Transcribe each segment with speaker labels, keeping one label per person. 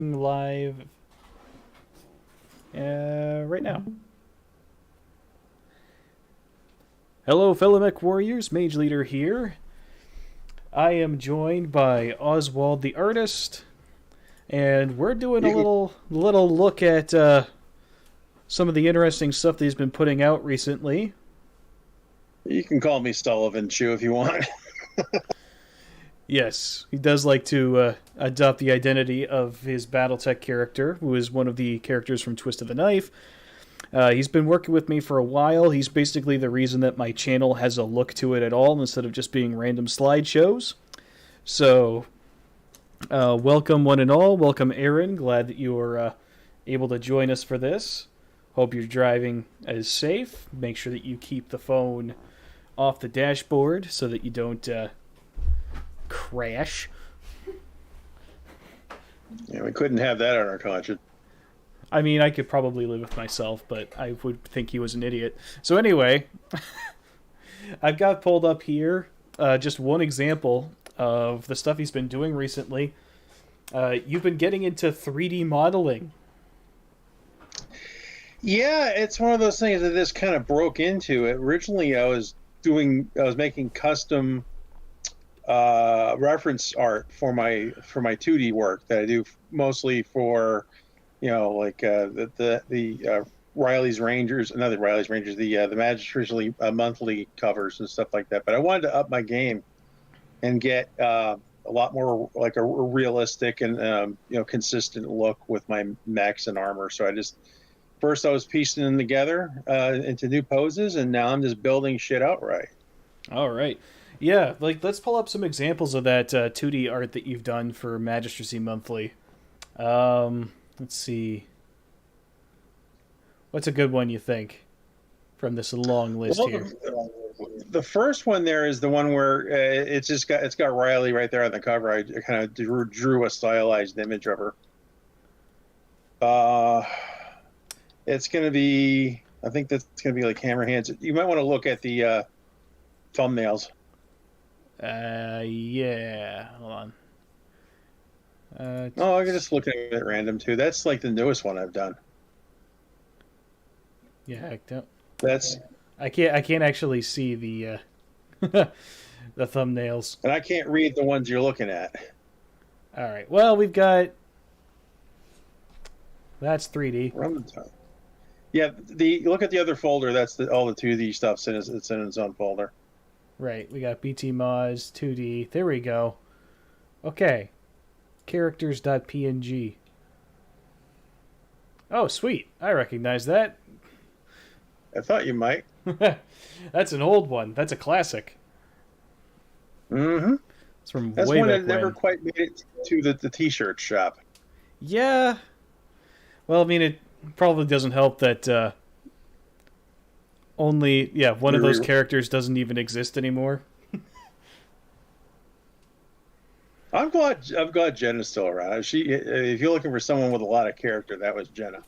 Speaker 1: Live right now. Hello, fellow mech warriors. Mage Leader here. I am joined by Oswald the artist, and we're doing a
Speaker 2: You can,
Speaker 1: little look at some of the interesting stuff that he's been putting out recently.
Speaker 2: you can call me Sullivan Chew if you want.
Speaker 1: Yes, he does like to adopt the identity of his Battletech character, who is one of the characters from Twist of the Knife. He's been working with me for a while. He's basically the reason that my channel has a look to it at all, instead of just being random slideshows. So, welcome one and all. Welcome, Aaron. Glad that you are able to join us for this. Hope your driving is safe. Make sure that you keep the phone off the dashboard so that you don't crash.
Speaker 2: Yeah, we couldn't have that on our conscience.
Speaker 1: I mean, I could probably live with myself, but I would think he was an idiot. So anyway, I've got pulled up here just one example of the stuff he's been doing recently. You've been getting into 3D modeling.
Speaker 2: Yeah, it's one of those things that this kind of broke into. Originally, I was making custom reference art for my 2D work that I do mostly for, like the Riley's Rangers, not the Riley's Rangers, the Magistrally monthly covers and stuff like that. But I wanted to up my game and get a lot more like a realistic and consistent look with my mechs and armor. So first I was piecing them together into new poses, and now I'm just building shit outright.
Speaker 1: All right. Yeah, let's pull up some examples of that 2D art that you've done for Magistracy Monthly. Let's see. What's a good one you think from this long list here?
Speaker 2: The first one there is the one where it's got Riley right there on the cover. I kind of drew a stylized image of her. It's going to be, I think that's going to be like hammer hands. You might want to look at the thumbnails.
Speaker 1: Yeah. Hold on.
Speaker 2: Oh, I can just look at it at random too. That's like the newest one I've done.
Speaker 1: Yeah, I don't.
Speaker 2: That's
Speaker 1: I can't actually see the the thumbnails.
Speaker 2: and I can't read the ones you're looking at.
Speaker 1: All right. Well, we've got that's 3D.
Speaker 2: Run the time. Yeah, look at the other folder. That's all the 2D stuff's in. It's in its own folder.
Speaker 1: Right. We got BT Moz 2D. There we go. Okay. Characters.png. Oh, sweet. I recognize that.
Speaker 2: I thought you might.
Speaker 1: That's an old one. That's a classic.
Speaker 2: Mm-hmm.
Speaker 1: It's from
Speaker 2: That's
Speaker 1: way
Speaker 2: one
Speaker 1: back
Speaker 2: that never
Speaker 1: when.
Speaker 2: quite made it to the t-shirt shop.
Speaker 1: Yeah. Well, I mean, it probably doesn't help that one of those characters doesn't even exist anymore.
Speaker 2: I'm glad Jenna's still around. If you're looking for someone with a lot of character, that was Jenna.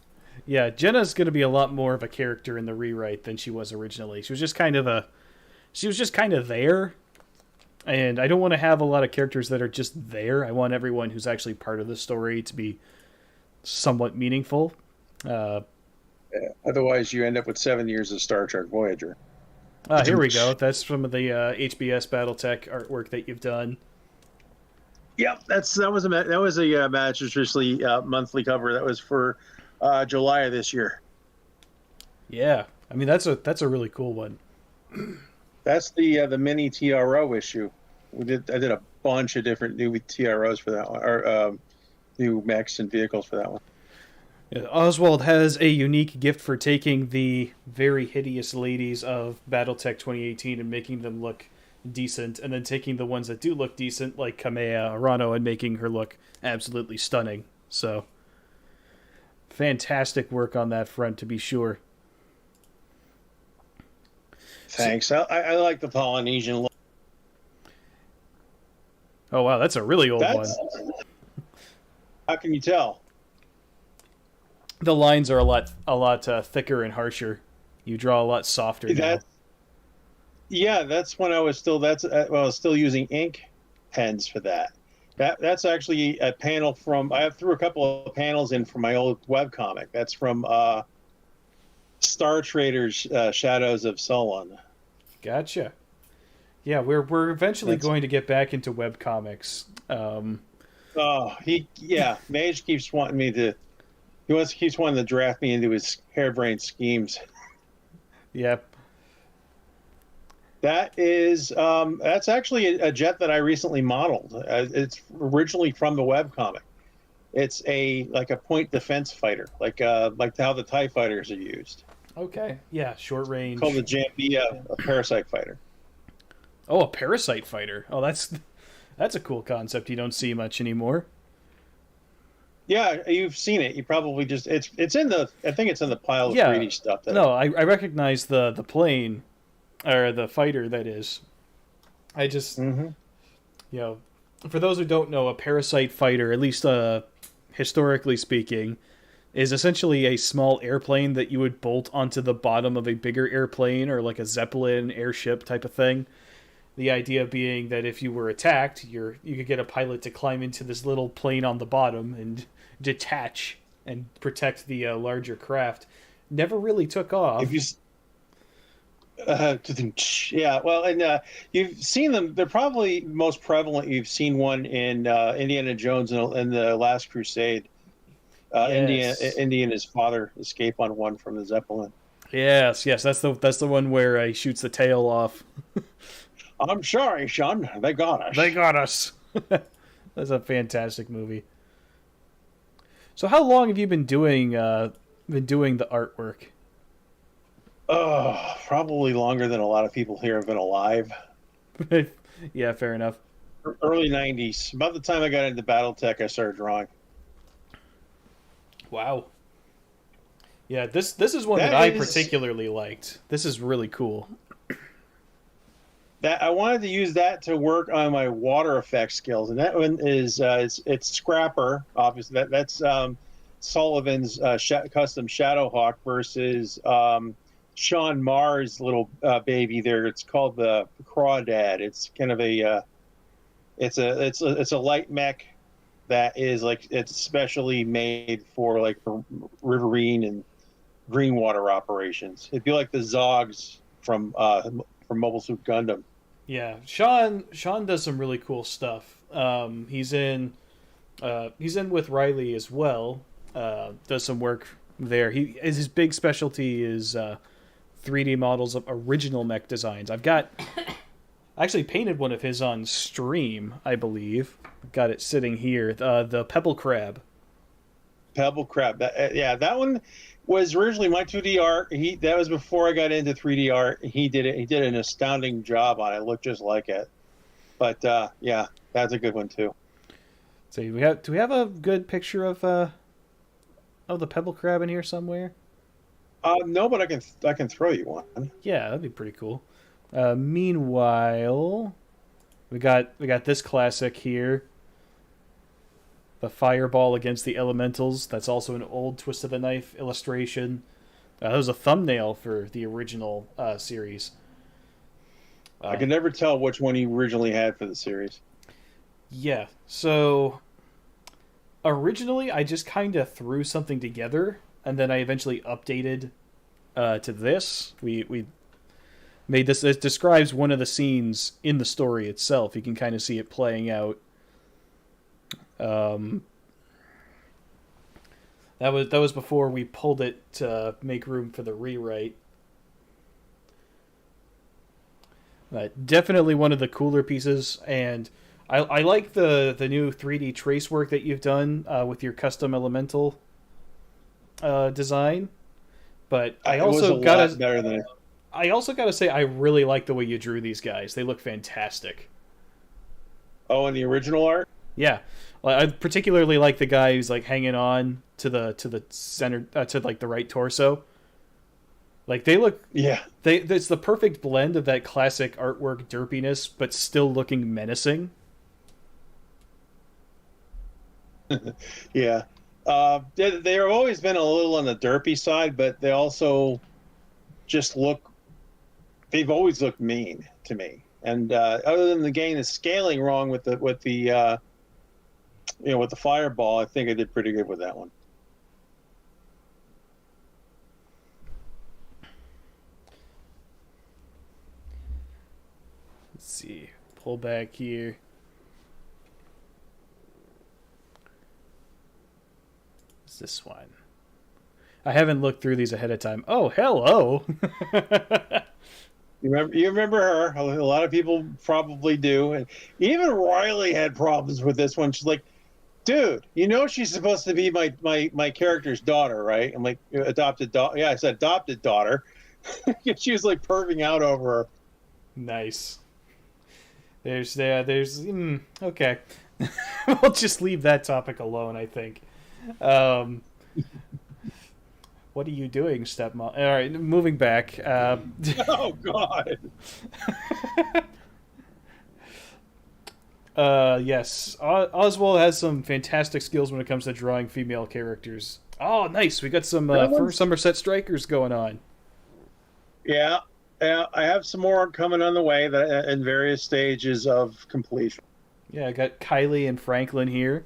Speaker 1: Yeah, Jenna's going to be a lot more of a character in the rewrite than she was originally. She was just kind of there. And I don't want to have a lot of characters that are just there. I want everyone who's actually part of the story to be somewhat meaningful.
Speaker 2: Yeah. Otherwise, you end up with 7 years of Star Trek Voyager.
Speaker 1: Here we go. That's some of the HBS Battletech artwork that you've done.
Speaker 2: Yep, that was a Magistrally monthly cover. That was for July of this year.
Speaker 1: Yeah, I mean that's a really cool one.
Speaker 2: That's the mini TRO issue. I did a bunch of different new TROs for that one, or new mechs and vehicles for that one.
Speaker 1: Yeah, Oswald has a unique gift for taking the very hideous ladies of Battletech 2018 and making them look decent, and then taking the ones that do look decent, like Kamea Arano, and making her look absolutely stunning. So, fantastic work on that front, to be sure.
Speaker 2: Thanks. I like the Polynesian look.
Speaker 1: Oh wow, that's a really old one.
Speaker 2: How can you tell?
Speaker 1: The lines are a lot thicker and harsher. You draw a lot softer now.
Speaker 2: Yeah, that's when I was still using ink pens for that. That's actually a panel from. I threw a couple of panels in from my old webcomic. That's from Star Traders Shadows of Sullivan.
Speaker 1: Gotcha. Yeah, we're eventually
Speaker 2: That's
Speaker 1: going to get back into webcomics.
Speaker 2: oh yeah. Mage keeps wanting me to. Keeps wanting to draft me into his harebrained schemes.
Speaker 1: Yep.
Speaker 2: That's actually a jet that I recently modeled. It's originally from the webcomic. It's like a point defense fighter, like how the TIE fighters are used.
Speaker 1: Okay. Yeah, short
Speaker 2: Called the
Speaker 1: range.
Speaker 2: Jambia, a parasite fighter.
Speaker 1: Oh, a parasite fighter. Oh, that's a cool concept you don't see much anymore.
Speaker 2: Yeah, you've seen it. You probably just it's in the I think it's in the pile of
Speaker 1: Yeah.
Speaker 2: 3D stuff that
Speaker 1: No, I recognize the plane or the fighter that is. I just
Speaker 2: hmm
Speaker 1: you know, for those who don't know, a parasite fighter, at least historically speaking, is essentially a small airplane that you would bolt onto the bottom of a bigger airplane or like a zeppelin airship type of thing. The idea being that if you were attacked, you could get a pilot to climb into this little plane on the bottom and detach and protect the larger craft. Never really took
Speaker 2: if
Speaker 1: off.
Speaker 2: you yeah, well, and you've seen them. They're probably most prevalent. You've seen one in Indiana Jones and the Last Crusade.
Speaker 1: Yes,
Speaker 2: Indy and his father escape on one from the Zeppelin.
Speaker 1: yes, yes. That's the one where he shoots the tail off.
Speaker 2: I'm sorry, son. They got
Speaker 1: They
Speaker 2: us.
Speaker 1: got us. That's a fantastic movie. So, how long have you been doing the artwork?
Speaker 2: Oh, probably longer than a lot of people here have been alive.
Speaker 1: Yeah, fair enough.
Speaker 2: Early '90s. About the time I got into BattleTech, I started drawing.
Speaker 1: Wow. Yeah, this is one that
Speaker 2: That
Speaker 1: I
Speaker 2: is
Speaker 1: particularly liked. This is really cool.
Speaker 2: that I wanted to use that to work on my water effect skills, and that one is it's Scrapper. Obviously, that's Sullivan's custom Shadowhawk versus Sean Marr's little baby there. It's called the Crawdad. It's kind of it's a light mech that is like it's specially made for like riverine and green water operations. It'd be like the Zogs from Mobile Suit Gundam.
Speaker 1: Yeah, Sean does some really cool stuff. He's in with Riley as well. Does some work there. His big specialty is 3D models of original mech designs. I actually painted one of his on stream, I believe. Got it sitting here. The Pebble Crab.
Speaker 2: Pebble Crab. Yeah, that one was originally my 2D art. That was before I got into 3D art. He did it. He did an astounding job on it. It looked just like it. But yeah, that's a good one too.
Speaker 1: So do we have a good picture of the Pebble Crab in here somewhere?
Speaker 2: No, but I can throw you one.
Speaker 1: Yeah, that'd be pretty cool. Meanwhile, we got this classic here, the Fireball against the Elementals. That's also an old Twist of the Knife illustration. That was a thumbnail for the original series.
Speaker 2: I
Speaker 1: Uh,
Speaker 2: can never tell which one he originally had for the series.
Speaker 1: yeah, so originally I just kind of threw something together, and then I eventually updated to this. We made this. It describes one of the scenes in the story itself. You can kind of see it playing out. Um, that was before we pulled it to make room for the rewrite. Definitely one of the cooler pieces, and I like the new 3D trace work that you've done with your custom elemental design. But I
Speaker 2: It was a
Speaker 1: also
Speaker 2: lot
Speaker 1: gotta
Speaker 2: better than
Speaker 1: I also gotta say I really like the way you drew these guys. They look fantastic.
Speaker 2: oh, in the original art.
Speaker 1: Yeah, well, I particularly like the guy who's like hanging on to the center to like the right torso. Like they look
Speaker 2: Yeah,
Speaker 1: it's the perfect blend of that classic artwork derpiness, but still looking menacing.
Speaker 2: yeah. They have always been a little on the derpy side, but they also just look. They've always looked mean to me. And other than the getting the scaling wrong with the with the fireball, I think I did pretty good with that one.
Speaker 1: Let's see. Pull back here. What's this one? I haven't looked through these ahead of time. Oh, hello.
Speaker 2: You remember her? A lot of people probably do, and even Riley had problems with this one. She's like, "Dude, she's supposed to be my character's daughter, right?" I'm like, "Adopted daughter." Yeah, I said adopted daughter. She was like perving out over her.
Speaker 1: Nice. Okay. We'll just leave that topic alone, I think. What are you doing, stepmom? All right, moving back.
Speaker 2: Oh, God.
Speaker 1: Yes. Oswald has some fantastic skills when it comes to drawing female characters. Oh, nice. We got some Somerset Strikers going on.
Speaker 2: Yeah. I have some more coming on the way that in various stages of completion.
Speaker 1: Yeah, I got Kylie and Franklin here.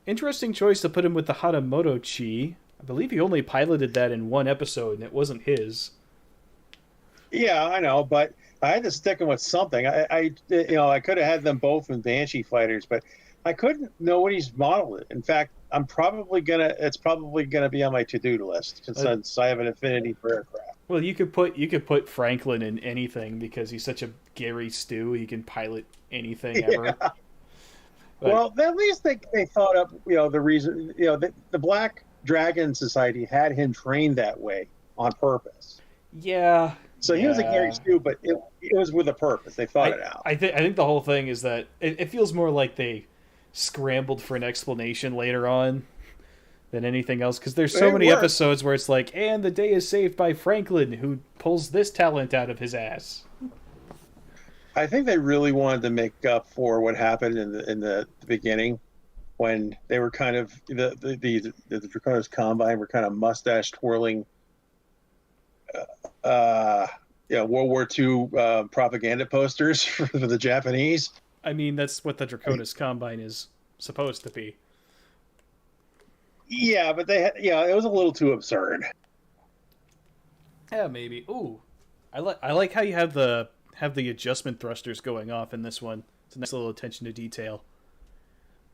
Speaker 1: Interesting choice to put him with the Hanamoto Chi. I believe he only piloted that in one episode, and it wasn't his.
Speaker 2: Yeah, I know, but I had to stick him with something. I could have had them both in Banshee Fighters, but I couldn't. Nobody's modeled it. In fact, it's probably gonna be on my to-do list since I have an affinity for aircraft.
Speaker 1: Well, you could put Franklin in anything because he's such a Gary Stu. He can pilot anything ever.
Speaker 2: Yeah.
Speaker 1: But,
Speaker 2: well, at least they thought up the reason. The Black Dragon Society had him trained that way on purpose.
Speaker 1: Yeah.
Speaker 2: So he was a Gary Stu, but it was with a purpose. They thought it out.
Speaker 1: I think the whole thing is that it feels more like they scrambled for an explanation later on than anything else, because there's so many episodes where it's like, and the day is saved by Franklin, who pulls this talent out of his ass.
Speaker 2: I think they really wanted to make up for what happened in the beginning, when they were kind of the Draconis Combine were kind of mustache twirling, World War II propaganda posters for the Japanese.
Speaker 1: I mean, that's what the Draconis Combine is supposed to be.
Speaker 2: Yeah, but it was a little too absurd.
Speaker 1: Yeah, maybe. Ooh, I like how you have the adjustment thrusters going off in this one. It's a nice little attention to detail.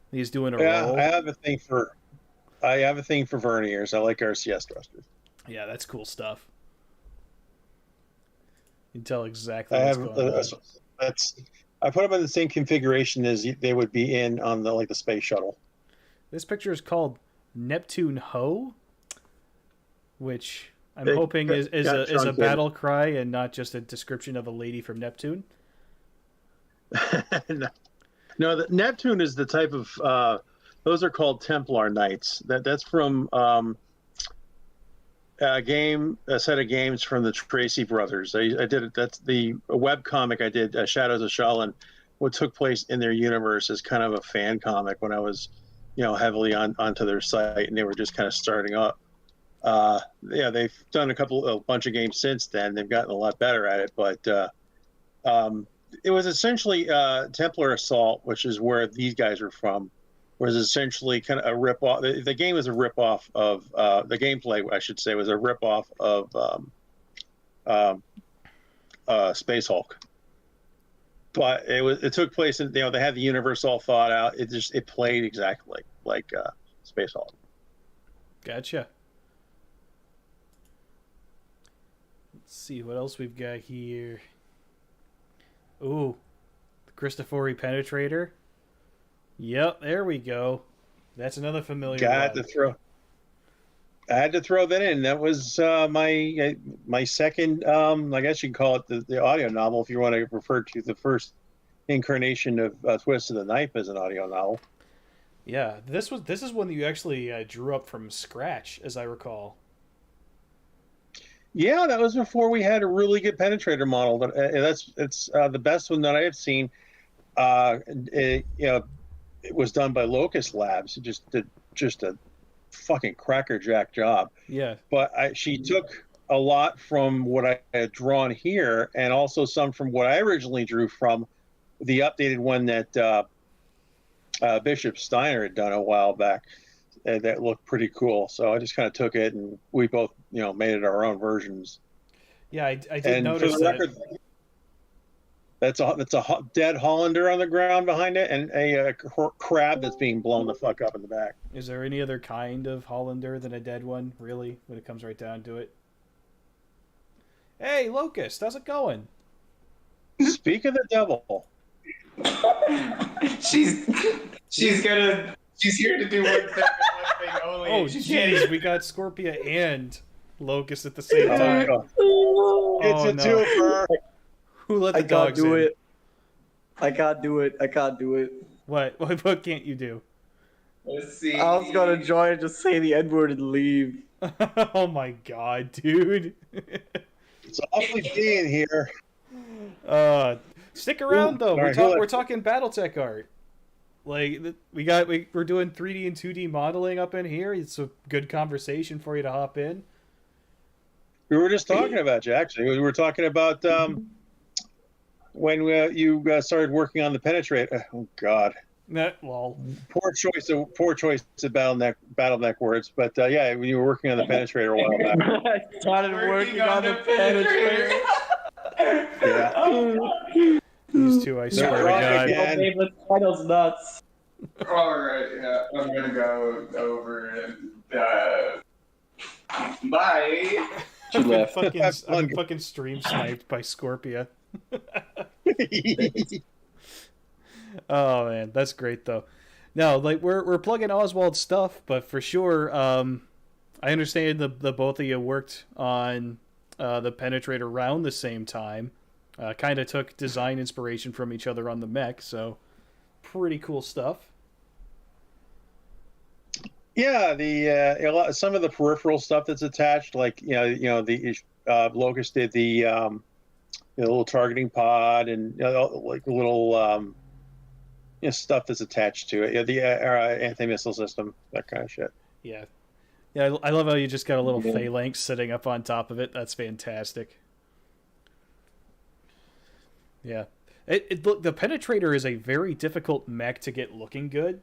Speaker 1: He's doing a roll.
Speaker 2: I have a thing for verniers. I like RCS thrusters.
Speaker 1: Yeah, that's cool stuff. You can tell exactly what's going on.
Speaker 2: I put them in the same configuration as they would be in on the space shuttle.
Speaker 1: This picture is called Neptune Ho, which I'm hoping is a battle cry and not just a description of a lady from Neptune.
Speaker 2: No, the Neptune is the type of those are called Templar Knights. That's from a set of games from the Tracy brothers. I did it. That's the web comic I did, Shadows of Shaolin, what took place in their universe as kind of a fan comic when I was, heavily onto their site, and they were just kind of starting up. They've done a bunch of games since then. They've gotten a lot better at it, but it was essentially Templar Assault, which is where these guys are from. Was essentially kind of a rip-off. The game was a rip-off of the gameplay, I should say, was a rip-off of Space Hulk. But it took place in, they had the universe all thought out. It played exactly like Space Hulk.
Speaker 1: Gotcha. Let's see what else we've got here. Ooh, the Christofori Penetrator. Yep, there we go. That's another familiar
Speaker 2: I had to throw that in. That was my second, I guess you can call it the audio novel, if you want to refer to the first incarnation of Twist of the Knife as an audio novel.
Speaker 1: Yeah, this is one that you actually drew up from scratch, as I recall.
Speaker 2: Yeah, that was before we had a really good penetrator model. It's the best one that I have seen. It was done by Locust Labs. It just did a fucking crackerjack job.
Speaker 1: Yeah.
Speaker 2: But she took a lot from what I had drawn here, and also some from what I originally drew from the updated one that Bishop Steiner had done a while back that looked pretty cool. So I just kind of took it, and we both, made it our own versions.
Speaker 1: Yeah, I did
Speaker 2: And for
Speaker 1: notice
Speaker 2: the record, that's a dead Hollander on the ground behind it, and a crab that's being blown the fuck up in the back.
Speaker 1: Is there any other kind of Hollander than a dead one, really, when it comes right down to it? Hey, Locust, how's it going?
Speaker 2: Speak of the devil.
Speaker 3: she's here to do one thing only.
Speaker 1: Oh, jeez, we got Scorpia and Locust at the same time.
Speaker 2: It's a twofer.
Speaker 1: Who let the dogs in?
Speaker 4: I can't do it.
Speaker 1: What? What can't you do?
Speaker 3: Let's see.
Speaker 4: I was gonna join and just say the N-word and leave.
Speaker 1: Oh my god, dude.
Speaker 2: It's awfully being here.
Speaker 1: Stick around though.
Speaker 2: Sorry,
Speaker 1: we're talking Battletech art. Like we're doing 3D and 2D modeling up in here. It's a good conversation for you to hop in.
Speaker 2: We were just talking about you, actually. We were talking about when you started working on the penetrator. Oh God.
Speaker 1: Well,
Speaker 2: poor choice of Battletech words, but yeah, when you were working on the penetrator a while back.
Speaker 4: I started working on the penetrator.
Speaker 2: Yeah.
Speaker 1: These two, I swear to God.
Speaker 4: The title's nuts.
Speaker 3: All right, yeah, I'm gonna go over and bye.
Speaker 4: She left.
Speaker 1: I've been fucking stream sniped by Scorpia. Oh man, that's great though. No, like we're plugging Oswald's stuff, but for sure, I understand the both of you worked on the penetrator around the same time. Kind of took design inspiration from each other on the mech, so pretty cool stuff.
Speaker 2: Yeah, some of the peripheral stuff that's attached, like the Locust did the little targeting pod and like little stuff that's attached to it. Yeah, the anti-missile system, that kind of shit.
Speaker 1: Yeah, I love how you just got a little phalanx sitting up on top of it. That's fantastic. Yeah, look, the penetrator is a very difficult mech to get looking good.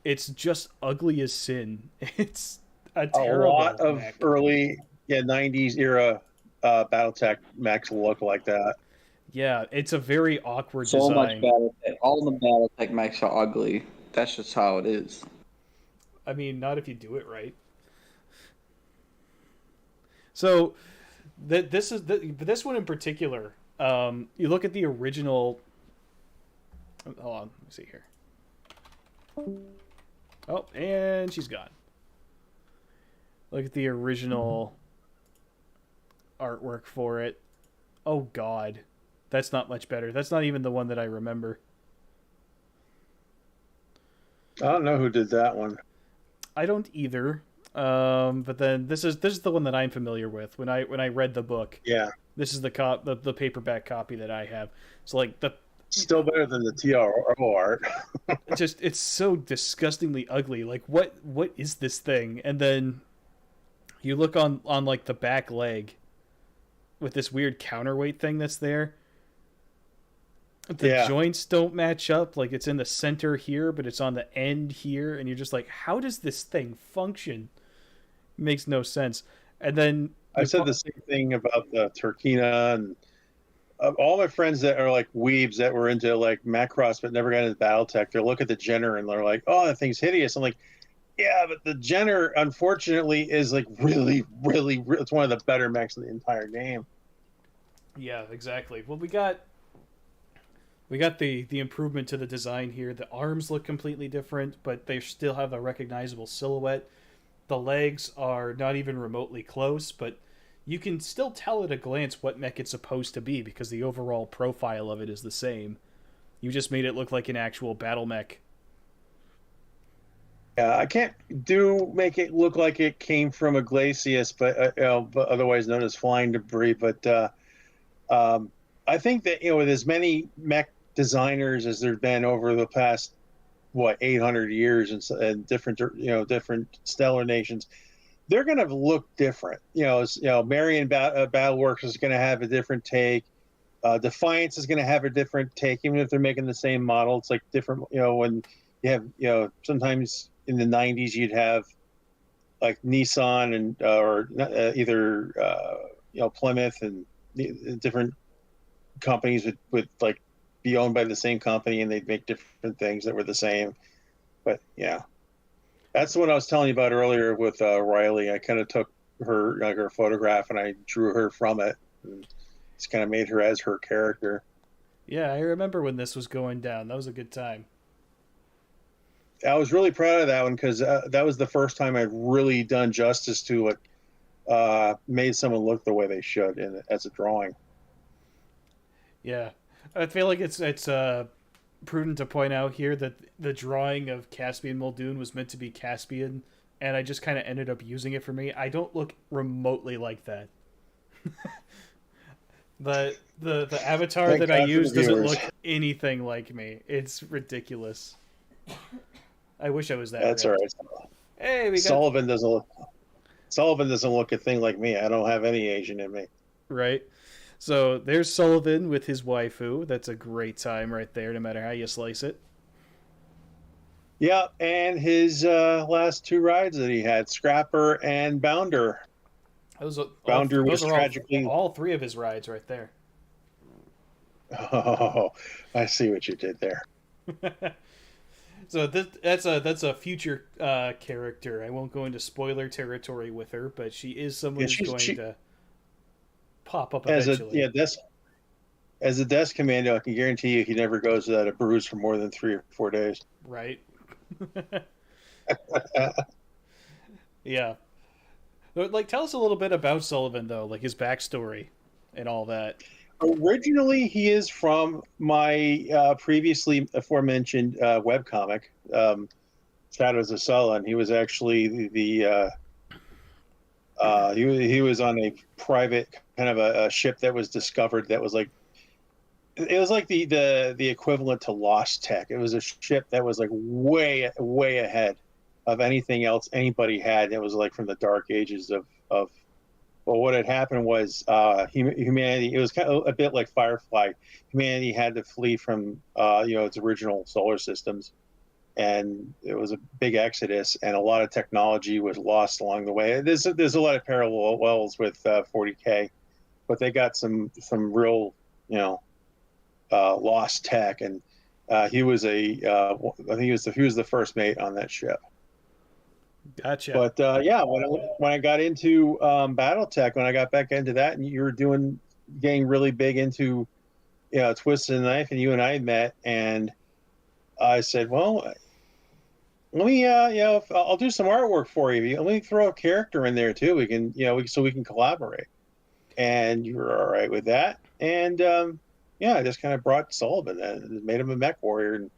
Speaker 1: It's just ugly as sin. It's a terrible
Speaker 2: lot of
Speaker 1: mech.
Speaker 2: early 90s era Battletech mechs look like that.
Speaker 1: Yeah, it's a very awkward
Speaker 4: So
Speaker 1: design.
Speaker 4: much Battletech. All the Battletech mechs are ugly. That's just how it is.
Speaker 1: I mean, not if you do it right. So, this one in particular. You look at the original. Hold on, let me see here. Oh, and she's gone. Look at the original artwork for it. Oh God, that's not much better. That's not even the one that I remember.
Speaker 2: I don't know who did that one.
Speaker 1: I don't either. But then this is the one that I'm familiar with. When I read the book,
Speaker 2: Yeah,
Speaker 1: this is the paperback copy that I have. It's like
Speaker 2: still better than the TRO art.
Speaker 1: it's so disgustingly ugly. Like what is this thing? And then you look on like the back leg with this weird counterweight thing that's there. The joints don't match up. Like it's in the center here, but it's on the end here, and you're just like, how does this thing function? It makes no sense. And then
Speaker 2: I said the same thing about the Turkina, and all my friends that are like weebs that were into like Macross but never got into Battletech, they look at the Jenner and they're like, oh, that thing's hideous. I'm like, yeah, but the Jenner unfortunately is like really, really, it's one of the better mechs in the entire game.
Speaker 1: Yeah, exactly. Well, we got the improvement to the design here. The arms look completely different, but they still have a recognizable silhouette. The legs are not even remotely close, but you can still tell at a glance what mech it's supposed to be because the overall profile of it is the same. You just made it look like an actual battle mech.
Speaker 2: Yeah, I can't make it look like it came from a Glacius, but otherwise known as flying debris. But I think that with as many mech designers as there's been over the past 800 years and different stellar nations, they're going to look different. Marion Battleworks is going to have a different take. Defiance is going to have a different take, even if they're making the same model. It's like different. When you have, sometimes in the 90s you'd have like Nissan and or either Plymouth and different companies would like be owned by the same company, and they'd make different things that were the same. But yeah, that's what I was telling you about earlier with Riley. I kind of took her photograph and I drew her from it, and just kind of made her as her character.
Speaker 1: Yeah, I remember when this was going down. That was a good time.
Speaker 2: I was really proud of that one because that was the first time I'd really done justice to it, made someone look the way they should as a drawing.
Speaker 1: Yeah, I feel like it's prudent to point out here that the drawing of Caspian Muldoon was meant to be Caspian, and I just kind of ended up using it for me. I don't look remotely like that. The avatar
Speaker 2: Thank
Speaker 1: that
Speaker 2: God
Speaker 1: I
Speaker 2: for the
Speaker 1: use doesn't
Speaker 2: viewers.
Speaker 1: look anything like me. It's ridiculous. I wish I was that.
Speaker 2: That's
Speaker 1: ripped.
Speaker 2: all right.
Speaker 1: Hey, we got
Speaker 2: Sullivan doesn't look a thing like me. I don't have any Asian in me.
Speaker 1: right. So there's Sullivan with his waifu. That's a great time right there, no matter how you slice it.
Speaker 2: Yeah, and his last two rides that he had, Scrapper and Bounder. Bounder was tragically.
Speaker 1: all three of his rides right there.
Speaker 2: Oh, I see what you did there.
Speaker 1: So that's a future character. I won't go into spoiler territory with her, but she is someone who's going to pop up eventually.
Speaker 2: As a desk commando, I can guarantee you he never goes without a bruise for more than 3 or 4 days.
Speaker 1: Right. Yeah. Like, tell us a little bit about Sullivan, though, like his backstory and all that.
Speaker 2: Originally, he is from my previously aforementioned webcomic, Shadows of Sullivan. He was actually he was on a private kind of a ship that was discovered that was like, it was like the equivalent to Lost Tech. It was a ship that was like way ahead of anything else anybody had. It was like from the dark ages of well, what had happened was humanity. It was kind of a bit like Firefly. Humanity had to flee from its original solar systems, and it was a big exodus, and a lot of technology was lost along the way. There's a lot of parallels with 40K, but they got some real lost tech, and he was I think he was the first mate on that ship.
Speaker 1: Gotcha.
Speaker 2: But when I got into Battletech, when I got back into that, and you were getting really big into Twisted the Knife, and you and I met, and I said, well, let me I'll do some artwork for you. Let me throw a character in there too. We can so we can collaborate. And you were all right with that, and I just kind of brought Sullivan and made him a mech warrior. And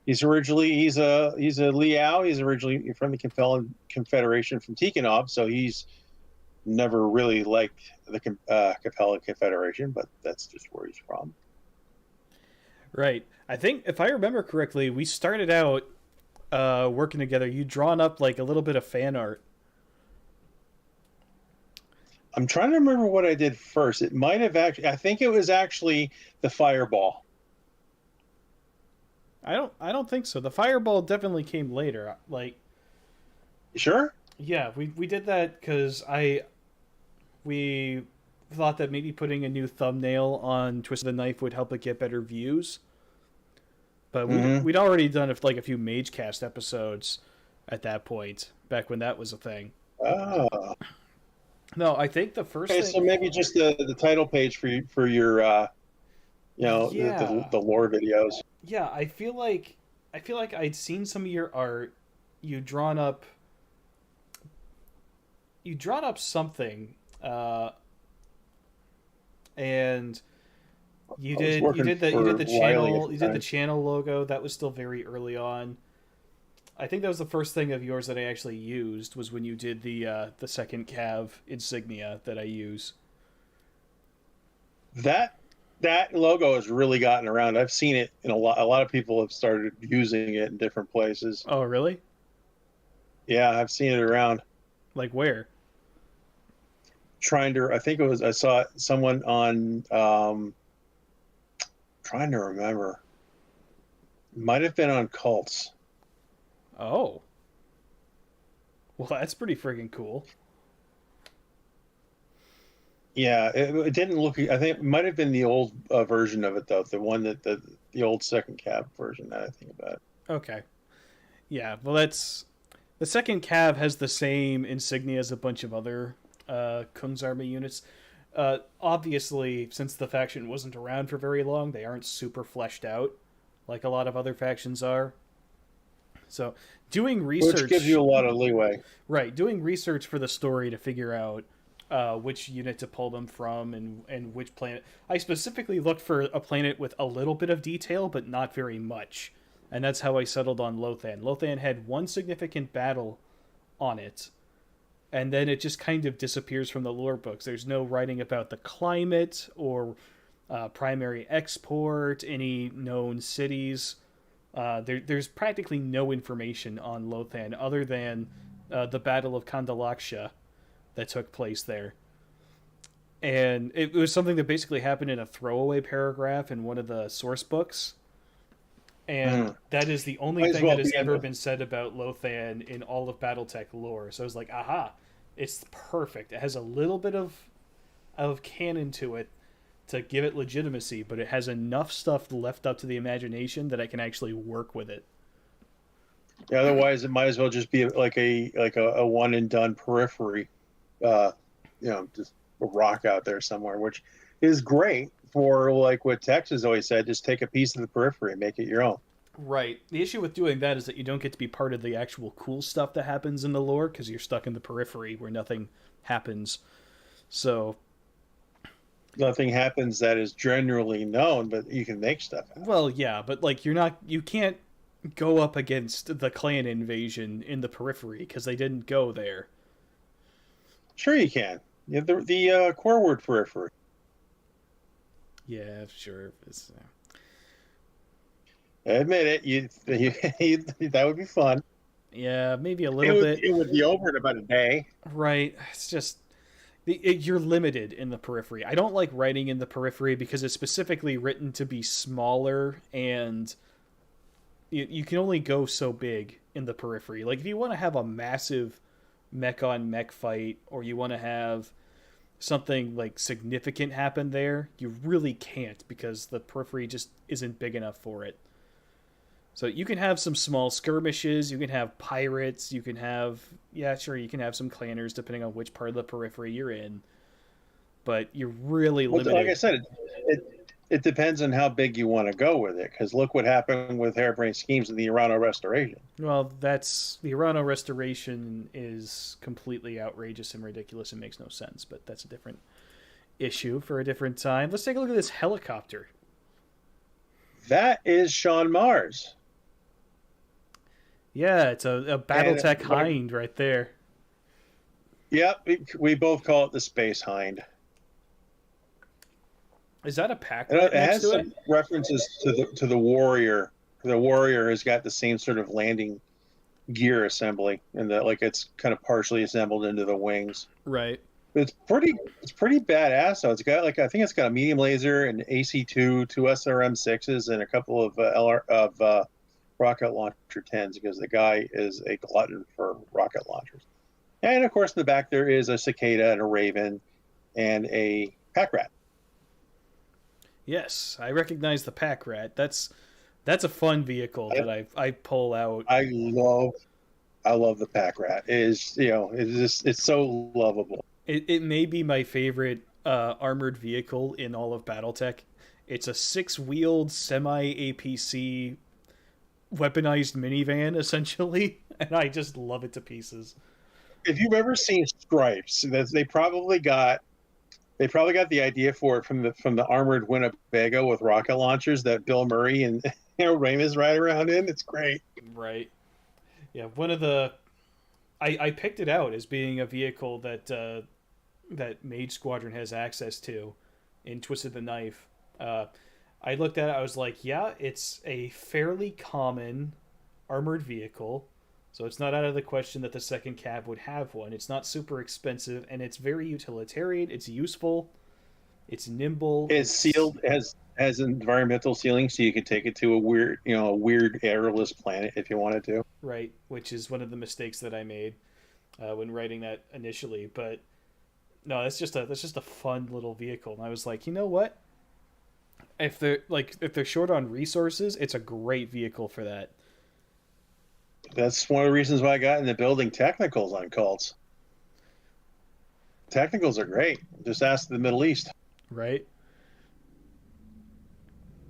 Speaker 2: he's a Liao. He's originally from the Confederation from Tikhonov, so he's never really liked the Capella Confederation, but that's just where he's from.
Speaker 1: Right. I think if I remember correctly, we started out working together. You'd drawn up like a little bit of fan art.
Speaker 2: I'm trying to remember what I did first. It might have I think it was actually the Fireball.
Speaker 1: I don't think so. The Fireball definitely came later. Like,
Speaker 2: sure?
Speaker 1: Yeah, we did that because we thought that maybe putting a new thumbnail on Twisted the Knife would help it get better views. But we'd already done like a few Magecast episodes at that point, back when that was a thing.
Speaker 2: Oh.
Speaker 1: No, I think the first thing...
Speaker 2: so maybe just the title page for your the lore videos.
Speaker 1: Yeah, I feel like I'd seen some of your art. You'd drawn up something, and you did the channel logo. That was still very early on. I think that was the first thing of yours that I actually used, was when you did the second Cav insignia that I use.
Speaker 2: That logo has really gotten around. I've seen it in a lot of people have started using it in different places.
Speaker 1: Oh, really?
Speaker 2: Yeah, I've seen it around.
Speaker 1: Like where?
Speaker 2: I saw someone on trying to remember. Might have been on Cults.
Speaker 1: Oh. Well, that's pretty friggin' cool.
Speaker 2: Yeah, it didn't look. I think it might have been the old version of it though, the one that the old second cab version. That I think about.
Speaker 1: Okay. Yeah, well, that's... The second cav has the same insignia as a bunch of other Army units. Obviously, since the faction wasn't around for very long, they aren't super fleshed out like a lot of other factions are. So, doing research...
Speaker 2: Which gives you a lot of leeway.
Speaker 1: Right, doing research for the story to figure out which unit to pull them from and which planet. I specifically looked for a planet with a little bit of detail, but not very much. And that's how I settled on Lothan. Lothan had one significant battle on it, and then it just kind of disappears from the lore books. There's no writing about the climate or primary export, any known cities. There's practically no information on Lothan other than the Battle of Kandalaksha that took place there. And it was something that basically happened in a throwaway paragraph in one of the source books. And that is the only thing that has ever been said about Lothan in all of Battletech lore. So I was like, aha, it's perfect. It has a little bit of canon to it to give it legitimacy, but it has enough stuff left up to the imagination that I can actually work with it.
Speaker 2: Yeah, otherwise it might as well just be like a one and done periphery, just a rock out there somewhere, which is great for like what Tex has always said, just take a piece of the periphery and make it your own.
Speaker 1: Right. The issue with doing that is that you don't get to be part of the actual cool stuff that happens in the lore because you're stuck in the periphery where nothing happens. So
Speaker 2: nothing happens that is generally known, but you can make stuff happen.
Speaker 1: Well, yeah, but like you can't go up against the clan invasion in the periphery because they didn't go there.
Speaker 2: Sure you can. You have the core word periphery.
Speaker 1: Yeah, sure.
Speaker 2: Admit it, you that would be fun.
Speaker 1: Yeah, maybe a little bit.
Speaker 2: It would be over in about a day.
Speaker 1: Right. It's just you're limited in the periphery. I don't like writing in the periphery because it's specifically written to be smaller, and you can only go so big in the periphery. Like if you want to have a massive mech on mech fight, or you want to have something like significant happen there, you really can't because the periphery just isn't big enough for it. So you can have some small skirmishes, you can have pirates, you can have you can have some clanners depending on which part of the periphery you're in. But you're really limited.
Speaker 2: Like I said, it depends on how big you want to go with it, because look what happened with Harebrained Schemes in the Urano Restoration.
Speaker 1: Well, the Urano Restoration is completely outrageous and ridiculous and makes no sense, but that's a different issue for a different time. Let's take a look at this helicopter.
Speaker 2: That is Sean Mars.
Speaker 1: Yeah, it's a Battletech Hind right there.
Speaker 2: Yep, we both call it the Space Hind.
Speaker 1: Is that a pack?
Speaker 2: It has some references to the Warrior. The Warrior has got the same sort of landing gear assembly, and it's kind of partially assembled into the wings.
Speaker 1: Right.
Speaker 2: It's pretty badass. So it's got I think it's got a medium laser, an AC2, two SRM6s, and a couple of rocket launcher 10s, because the guy is a glutton for rocket launchers. And of course, in the back there is a cicada and a raven and a pack rat.
Speaker 1: Yes, I recognize the pack rat. That's a fun vehicle that I pull out.
Speaker 2: I love the pack rat. It's so lovable.
Speaker 1: It may be my favorite armored vehicle in all of Battletech. It's a 6-wheeled semi-APC weaponized minivan, essentially, and I just love it to pieces.
Speaker 2: If you've ever seen Stripes, they probably got the idea for it from the armored Winnebago with rocket launchers that Bill Murray and Ramis ride around in. It's great.
Speaker 1: Right. Yeah, one of the I picked it out as being a vehicle that Mage Squadron has access to in Twisted the Knife. I looked at it, I was like, yeah, it's a fairly common armored vehicle, so it's not out of the question that the second cab would have one. It's not super expensive, and it's very utilitarian, it's useful, It's nimble.
Speaker 2: It's sealed, has environmental sealing, so you can take it to a weird airless planet if you wanted to.
Speaker 1: Right, which is one of the mistakes that I made when writing that initially. But no, that's just a fun little vehicle. And I was like, you know what? If they're short on resources, it's a great vehicle for that.
Speaker 2: That's one of the reasons why I got into building technicals on cults. Technicals are great. Just ask the Middle East.
Speaker 1: Right.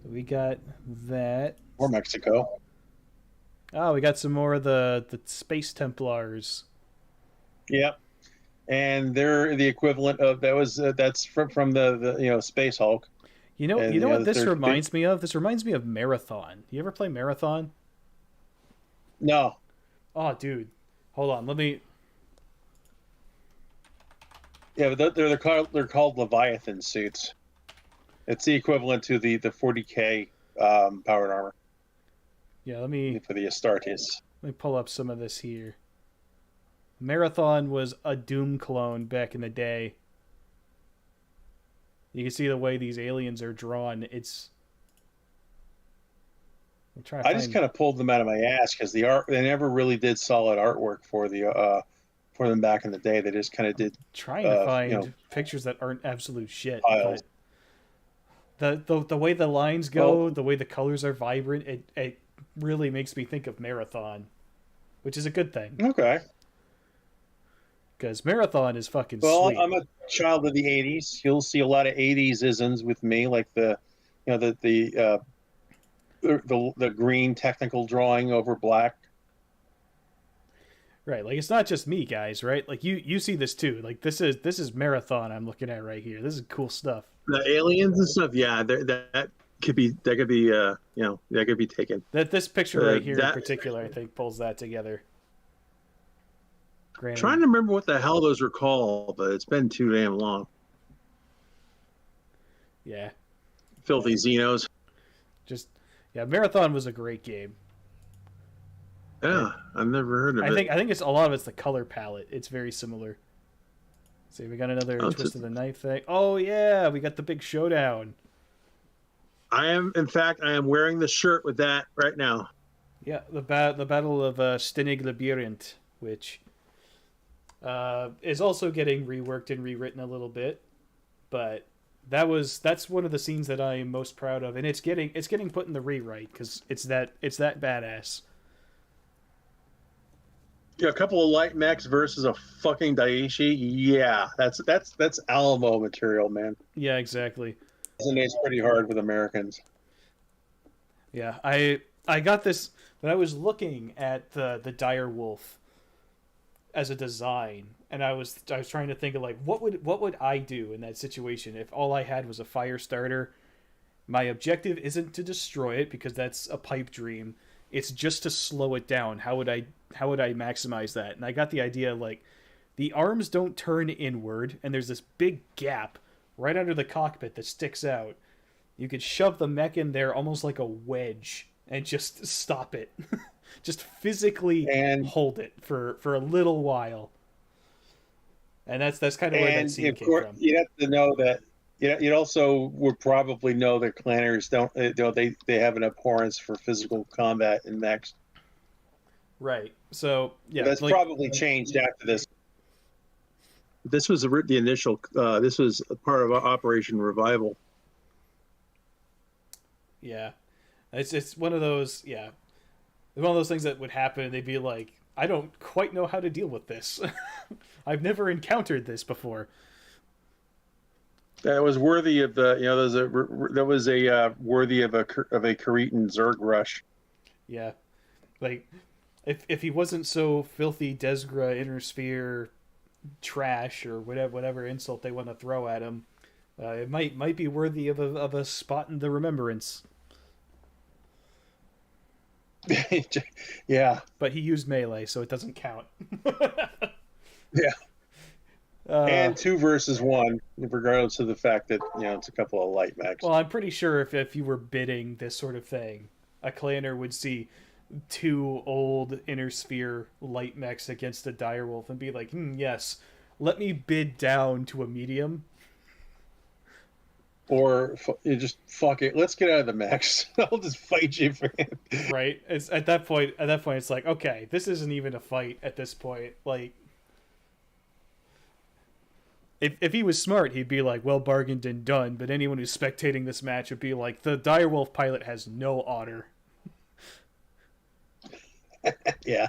Speaker 1: We got that.
Speaker 2: Or Mexico.
Speaker 1: Oh, we got some more of the Space Templars.
Speaker 2: Yep. And they're the equivalent of that's from the Space Hulk.
Speaker 1: You know what this reminds me of? This reminds me of Marathon. You ever play Marathon?
Speaker 2: No.
Speaker 1: Oh, dude. Hold on. Let me.
Speaker 2: Yeah, but they're called Leviathan suits. It's the equivalent to the 40K powered armor.
Speaker 1: Yeah, let me
Speaker 2: for the Astartes.
Speaker 1: Let me pull up some of this here. Marathon was a Doom clone back in the day. You can see the way these aliens are drawn.
Speaker 2: I just kind of pulled them out of my ass because the art, they never really did solid artwork for them back in the day. They just kind of did
Speaker 1: trying to find pictures that aren't absolute shit.
Speaker 2: Piles.
Speaker 1: But the way the lines go, the way the colors are vibrant, it really makes me think of Marathon, which is a good thing.
Speaker 2: Okay.
Speaker 1: Because Marathon is fucking sweet.
Speaker 2: Well, I'm a child of the '80s. You'll see a lot of '80s isms with me, like the green technical drawing over black.
Speaker 1: Right, like it's not just me, guys. Right, like you see this too. Like this is Marathon. I'm looking at right here. This is cool stuff.
Speaker 2: The aliens and stuff. Yeah, that could be that could be taken.
Speaker 1: This picture right here in particular, I think, pulls that together.
Speaker 2: Granted, trying to remember what the hell those were called, but it's been too damn long.
Speaker 1: Yeah.
Speaker 2: Filthy Xenos.
Speaker 1: Marathon was a great game.
Speaker 2: Yeah, I've never heard of it.
Speaker 1: I think it's a lot of it's the color palette. It's very similar. See, we got another twist of the knife thing. Oh yeah, we got the big showdown.
Speaker 2: I am wearing the shirt with that right now.
Speaker 1: Yeah, the Battle of Stenig Labyrinth, which is also getting reworked and rewritten a little bit, but that's one of the scenes that I am most proud of, and it's getting put in the rewrite because it's that badass.
Speaker 2: Yeah, a couple of light mechs versus a fucking Daiichi. Yeah, that's Alamo material, man.
Speaker 1: Yeah, exactly.
Speaker 2: Resonates pretty hard with Americans.
Speaker 1: Yeah, I got this when I was looking at the Dire Wolf as a design, and I was trying to think of like what would I do in that situation if all I had was a fire starter. My objective isn't to destroy it because that's a pipe dream. It's just to slow it down. How would I maximize that? And I got the idea like the arms don't turn inward, and there's this big gap right under the cockpit that sticks out. You could shove the mech in there almost like a wedge and just stop it. Just physically hold it for a little while. And that's kind of where that scene came from.
Speaker 2: You'd have to know that. You'd also would probably know that clanners they have an abhorrence for physical combat in mechs.
Speaker 1: Right. So yeah,
Speaker 2: that's probably changed after this. This was the initial. This was a part of Operation Revival.
Speaker 1: Yeah, it's one of those. Yeah, it's one of those things that would happen, and they'd be like, "I don't quite know how to deal with this. I've never encountered this before."
Speaker 2: That was worthy of the. That was a worthy of a Cretan Zerg rush.
Speaker 1: Yeah, like if he wasn't so filthy Desgra inner sphere trash or whatever insult they want to throw at him, it might be worthy of a spot in the remembrance.
Speaker 2: Yeah,
Speaker 1: but he used melee, so it doesn't count.
Speaker 2: Yeah. And 2 versus 1, regardless of the fact that it's a couple of light mechs.
Speaker 1: Well, I'm pretty sure if you were bidding this sort of thing, a clanner would see 2 old inner sphere light mechs against a direwolf and be like, yes, let me bid down to a medium.
Speaker 2: or you just fuck it. Let's get out of the mechs. I'll just fight you for him.
Speaker 1: Right. It's at that point. At that point, it's like, okay, this isn't even a fight at this point. Like, if he was smart, he'd be like, well, bargained and done. But anyone who's spectating this match would be like, the direwolf pilot has no honor.
Speaker 2: Yeah.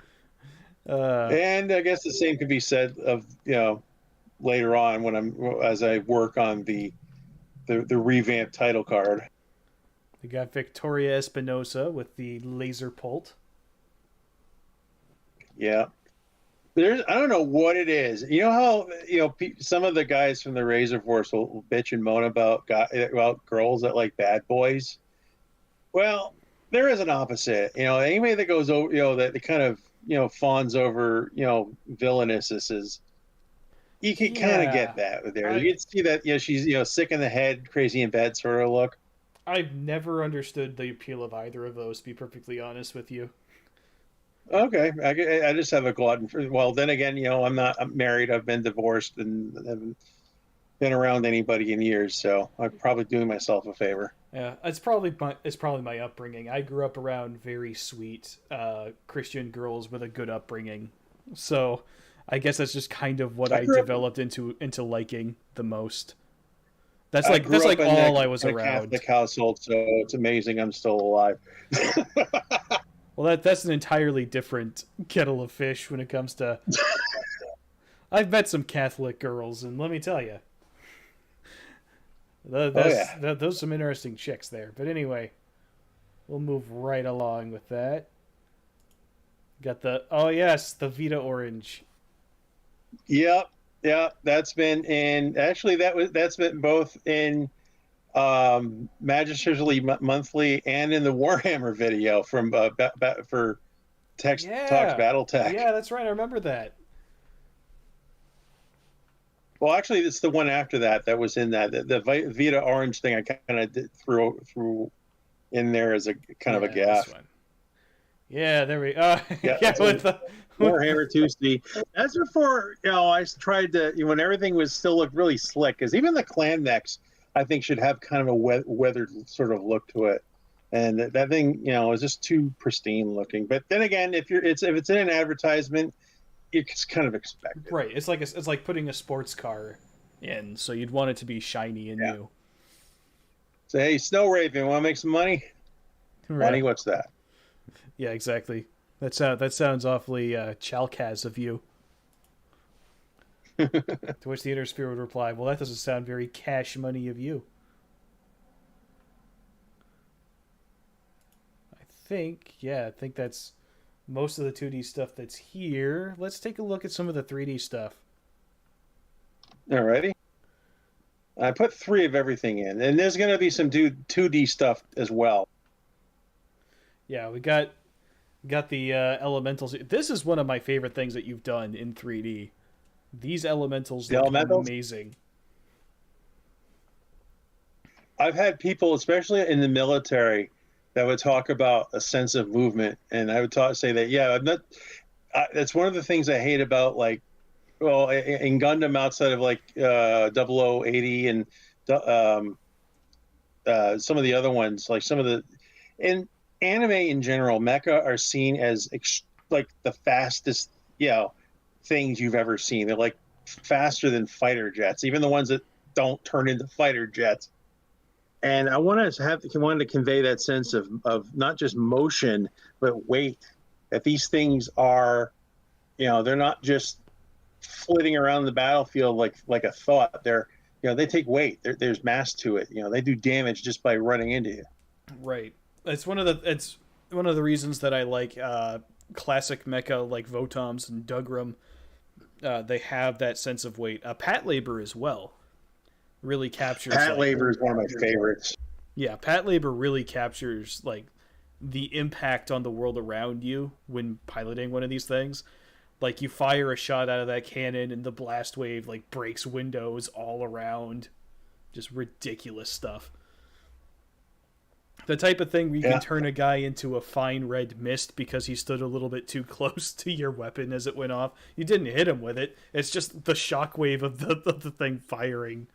Speaker 2: And I guess the same could be said of, later on as I work on the revamped title card.
Speaker 1: We got Victoria Espinosa with the laser pult.
Speaker 2: Yeah. I don't know what it is. You know how, some of the guys from the Razor Force will bitch and moan about girls that like bad boys. Well, there is an opposite. Anybody that goes over, that kind of, fawns over, villainesses. You can kind of get that there. You can see that, she's, sick in the head, crazy in bed sort of look.
Speaker 1: I've never understood the appeal of either of those, to be perfectly honest with you.
Speaker 2: Okay. I just have a glutton for, well, then again, I'm married, I've been divorced, and haven't been around anybody in years, so I'm probably doing myself a favor.
Speaker 1: Yeah, it's probably my upbringing. I grew up around very sweet Christian girls with a good upbringing, so I guess that's just kind of what I developed into liking the most. That's like all I was around.
Speaker 2: Catholic household, so it's amazing I'm still alive.
Speaker 1: Well, that's an entirely different kettle of fish when it comes to. I've met some Catholic girls, and let me tell you, those are some interesting chicks there. But anyway, we'll move right along with that. Got the the Vita Orange.
Speaker 2: Yep, that's been in. Actually, that's been both in Magister's Monthly and in the Warhammer video from for Talks Battletech.
Speaker 1: Yeah, that's right. I remember that.
Speaker 2: Well, actually, it's the one after that was in that. The Vita Orange thing I kind of threw in there as a kind of a gaffe.
Speaker 1: Yeah, there we go. With the
Speaker 2: Warhammer 2C. That's before, I tried to, when everything was still looked really slick, because even the clan mechs, I think, should have kind of a weathered sort of look to it. And that thing, is just too pristine looking. But then again, if it's in an advertisement, it's kind of expected.
Speaker 1: Right. It's like putting a sports car in, so you'd want it to be shiny and new.
Speaker 2: So, hey, Snow Raven, want to make some money?
Speaker 1: Right.
Speaker 2: Money, what's that?
Speaker 1: Yeah, exactly. That sounds awfully Chalkaz of you. To which the Inner Sphere would reply, well, that doesn't sound very cash money of you. I think that's most of the 2D stuff that's here. Let's take a look at some of the 3D stuff.
Speaker 2: Alrighty. I put 3 of everything in, and there's going to be some 2D stuff as well.
Speaker 1: Yeah, we got the elementals. This is one of my favorite things that you've done in 3D. These elementals look amazing.
Speaker 2: I've had people, especially in the military, that would talk about a sense of movement, and I would say that I'm not. That's one of the things I hate about in Gundam outside of 0080 and some of the other ones, like some of the in anime in general, mecha are seen as the fastest things you've ever seen. They're like faster than fighter jets, even the ones that don't turn into fighter jets. And I wanted to convey that sense of not just motion but weight. That these things are, they're not just flitting around the battlefield like a thought. They're, they take weight. There's mass to it. They do damage just by running into you.
Speaker 1: Right. It's one of the reasons that I like classic mecha like Votoms and Dugram. They have that sense of weight. Patlabor as well really captures.
Speaker 2: Patlabor is one of my favorites.
Speaker 1: Yeah, Patlabor really captures the impact on the world around you when piloting one of these things. Like, you fire a shot out of that cannon and the blast wave breaks windows all around. Just ridiculous stuff. The type of thing where you can turn a guy into a fine red mist because he stood a little bit too close to your weapon as it went off. You didn't hit him with it. It's just the shockwave of the thing firing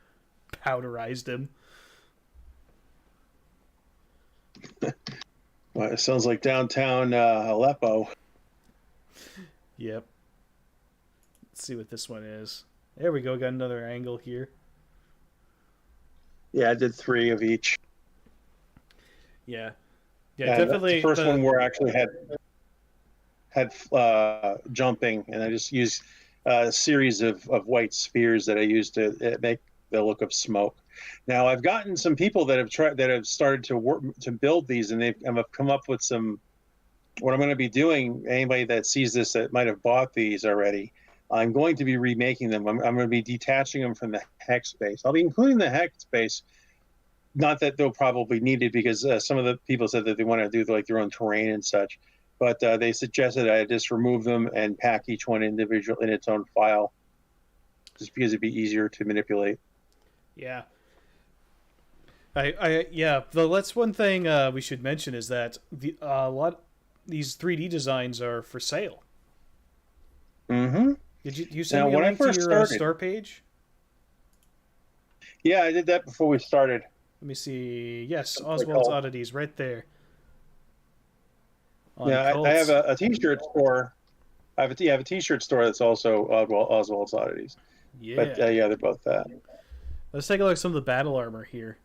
Speaker 1: powderized him.
Speaker 2: Well, it sounds like downtown Aleppo.
Speaker 1: Yep. Let's see what this one is. There we go. Got another angle here.
Speaker 2: Yeah, I did 3 of each.
Speaker 1: Yeah. Yeah,
Speaker 2: And
Speaker 1: definitely.
Speaker 2: the first one where I actually had jumping, and I just used a series of white spheres that I used to make the look of smoke. Now I've gotten some people that have started to work to build these, and they've come up with some. What I'm going to be doing, anybody that sees this that might have bought these already, I'm going to be remaking them. I'm going to be detaching them from the hex space. I'll be including the hex space. Not that they'll probably need it, because some of the people said that they want to do like their own terrain and such, but they suggested I just remove them and pack each one individual in its own file, just because it'd be easier to manipulate.
Speaker 1: Yeah. Yeah. That's one thing we should mention is that these 3D designs are for sale.
Speaker 2: Mm-hmm.
Speaker 1: Did you send
Speaker 2: Now,
Speaker 1: me a
Speaker 2: when I
Speaker 1: link to
Speaker 2: first
Speaker 1: your
Speaker 2: started-
Speaker 1: store page?
Speaker 2: Yeah, I did that before we started.
Speaker 1: Let me see. Yes,
Speaker 2: That's
Speaker 1: Oswald's
Speaker 2: cool.
Speaker 1: Oddities right there. On
Speaker 2: Yeah, I have
Speaker 1: Cults.
Speaker 2: a T-shirt store. I have a T-shirt store that's also Oswald's Oddities.
Speaker 1: Yeah.
Speaker 2: But yeah, they're both that.
Speaker 1: Let's take a look at some of the battle armor here.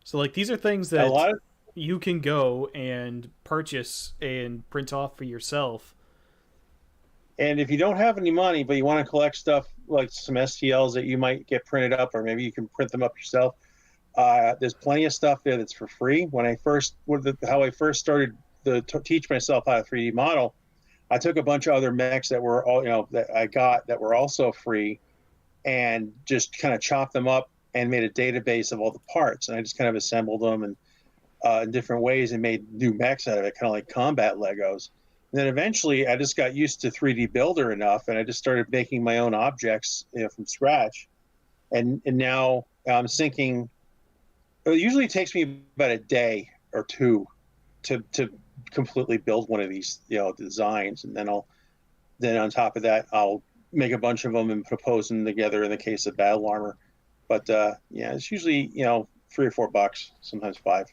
Speaker 1: So, like, these are things
Speaker 2: A
Speaker 1: that
Speaker 2: lot of
Speaker 1: you can go and purchase and print off for yourself.
Speaker 2: And if you don't have any money, but you want to collect stuff like some STLs that you might get printed up, or maybe you can print them up yourself, there's plenty of stuff there that's for free. How I first started to teach myself how to 3D model, I took a bunch of other mechs that were all that I got that were also free, and just kind of chopped them up and made a database of all the parts, and I just kind of assembled them and in different ways and made new mechs out of it, kind of like combat Legos. And then eventually I just got used to 3D Builder enough, and I just started making my own objects from scratch. And now I'm thinking, it usually takes me about a day or two to completely build one of these designs, and then on top of that I'll make a bunch of them and propose them together in the case of battle armor. But yeah, it's usually $3 or $4, sometimes $5.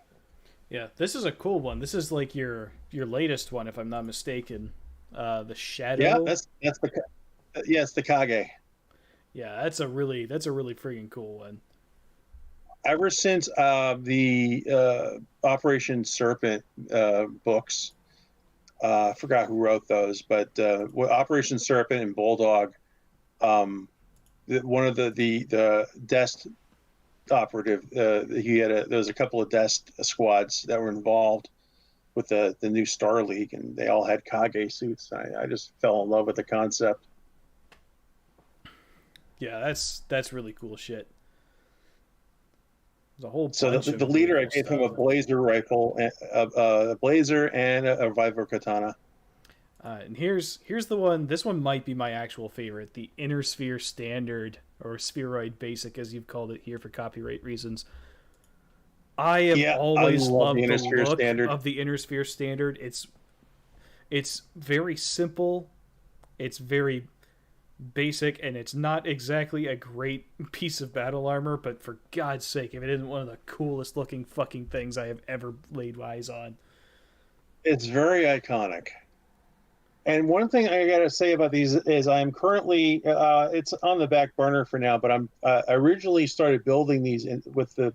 Speaker 1: Yeah, this is a cool one. This is like your latest one, if I'm not mistaken. The Shadow.
Speaker 2: Yeah, it's the Kage.
Speaker 1: Yeah, that's a really freaking cool one.
Speaker 2: Ever since the Operation Serpent books, I forgot who wrote those, but Operation Serpent and Bulldog, one of the Dest operative, there was a couple of Dest squads that were involved with the new Star League, and they all had Kage suits. I just fell in love with the concept.
Speaker 1: Yeah, that's really cool shit. There's a whole
Speaker 2: So
Speaker 1: bunch
Speaker 2: the
Speaker 1: of
Speaker 2: leader,
Speaker 1: really
Speaker 2: I gave
Speaker 1: cool
Speaker 2: him a
Speaker 1: stuff.
Speaker 2: blazer rifle, a blazer, and a Vivor katana.
Speaker 1: And here's the one. This one might be my actual favorite. The Inner Sphere Standard, or Spheroid Basic, as you've called it here for copyright reasons. I have always loved the look of the Inner Sphere Standard. It's very simple. It's very basic, and it's not exactly a great piece of battle armor, but for God's sake, if it isn't one of the coolest looking fucking things I have ever laid eyes on.
Speaker 2: It's very iconic. And one thing I gotta say about these is I'm currently it's on the back burner for now, but I originally started building these with the